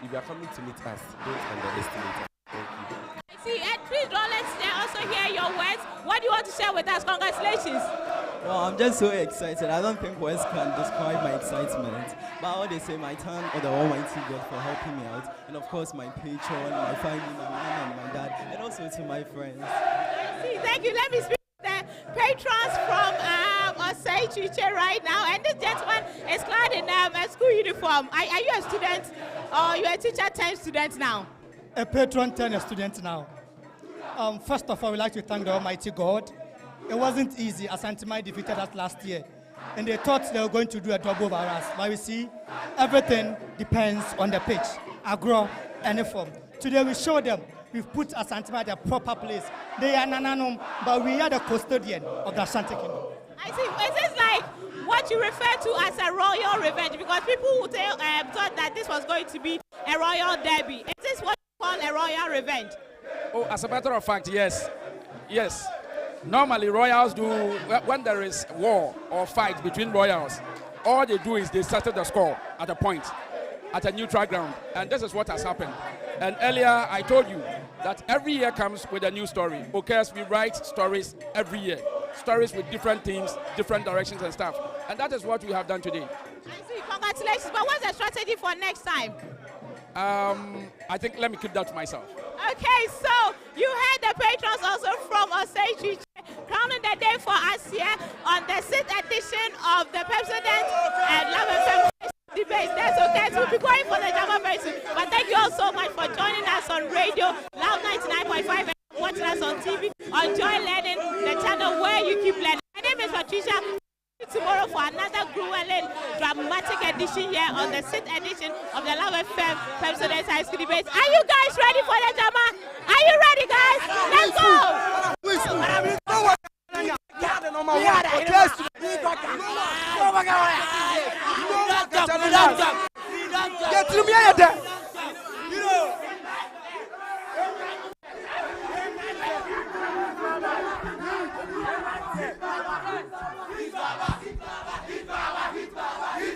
if you are coming to meet us, don't underestimate us. Thank you. I see, and please, let's also hear your words. What do you want to share with us? Congratulations. Well, I'm just so excited. I don't think words can describe my excitement. But I want to say my thanks to the Almighty God for helping me out. And of course, my patron, my family, my mom and my dad, and also to my friends. I see, thank you. Let me speak to the patrons from Osei Kyeretwie right now. And this gentleman is clad in a school uniform. Are you a student or you're a teacher turned student now? A patron turned a student now. First of all, we'd like to thank the Almighty God. It wasn't easy. Asanteman defeated us last year. And they thought they were going to do a double over us. But we see, everything depends on the pitch, agro, and form. Today we show them we've put Asanteman at the proper place. They are Nananum, but we are the custodian of the Ashanti Kingdom. I see. Is this like what you refer to as a royal revenge? Because people who thought that this was going to be a royal derby. Is this what you call a royal revenge? Oh, as a matter of fact, yes. Yes. Normally, royals do, when there is war or fight between royals, all they do is they settle the score at a point, at a neutral ground. And this is what has happened. And earlier, I told you that every year comes with a new story. Because we write stories every year. Stories with different themes, different directions and stuff. And that is what we have done today. I see. Congratulations. But what's the strategy for next time? I think let me keep that to myself. Okay, so you heard the patrons also from Osei Kyeretwie crowning the day for us here on the 6th edition of the Pepsodent and Love FM debate. That's okay, so we'll be going for the drama very soon. But thank you all so much for joining us on radio, Loud 99.5, and watching us on TV, on Joy Learning, the channel where you keep learning. My name is Patricia. Tomorrow for another grueling dramatic edition here on the 6th edition of the Love FM Pepsodent High School Debates. Are you guys ready for the drama? Are you ready, guys? Let's go!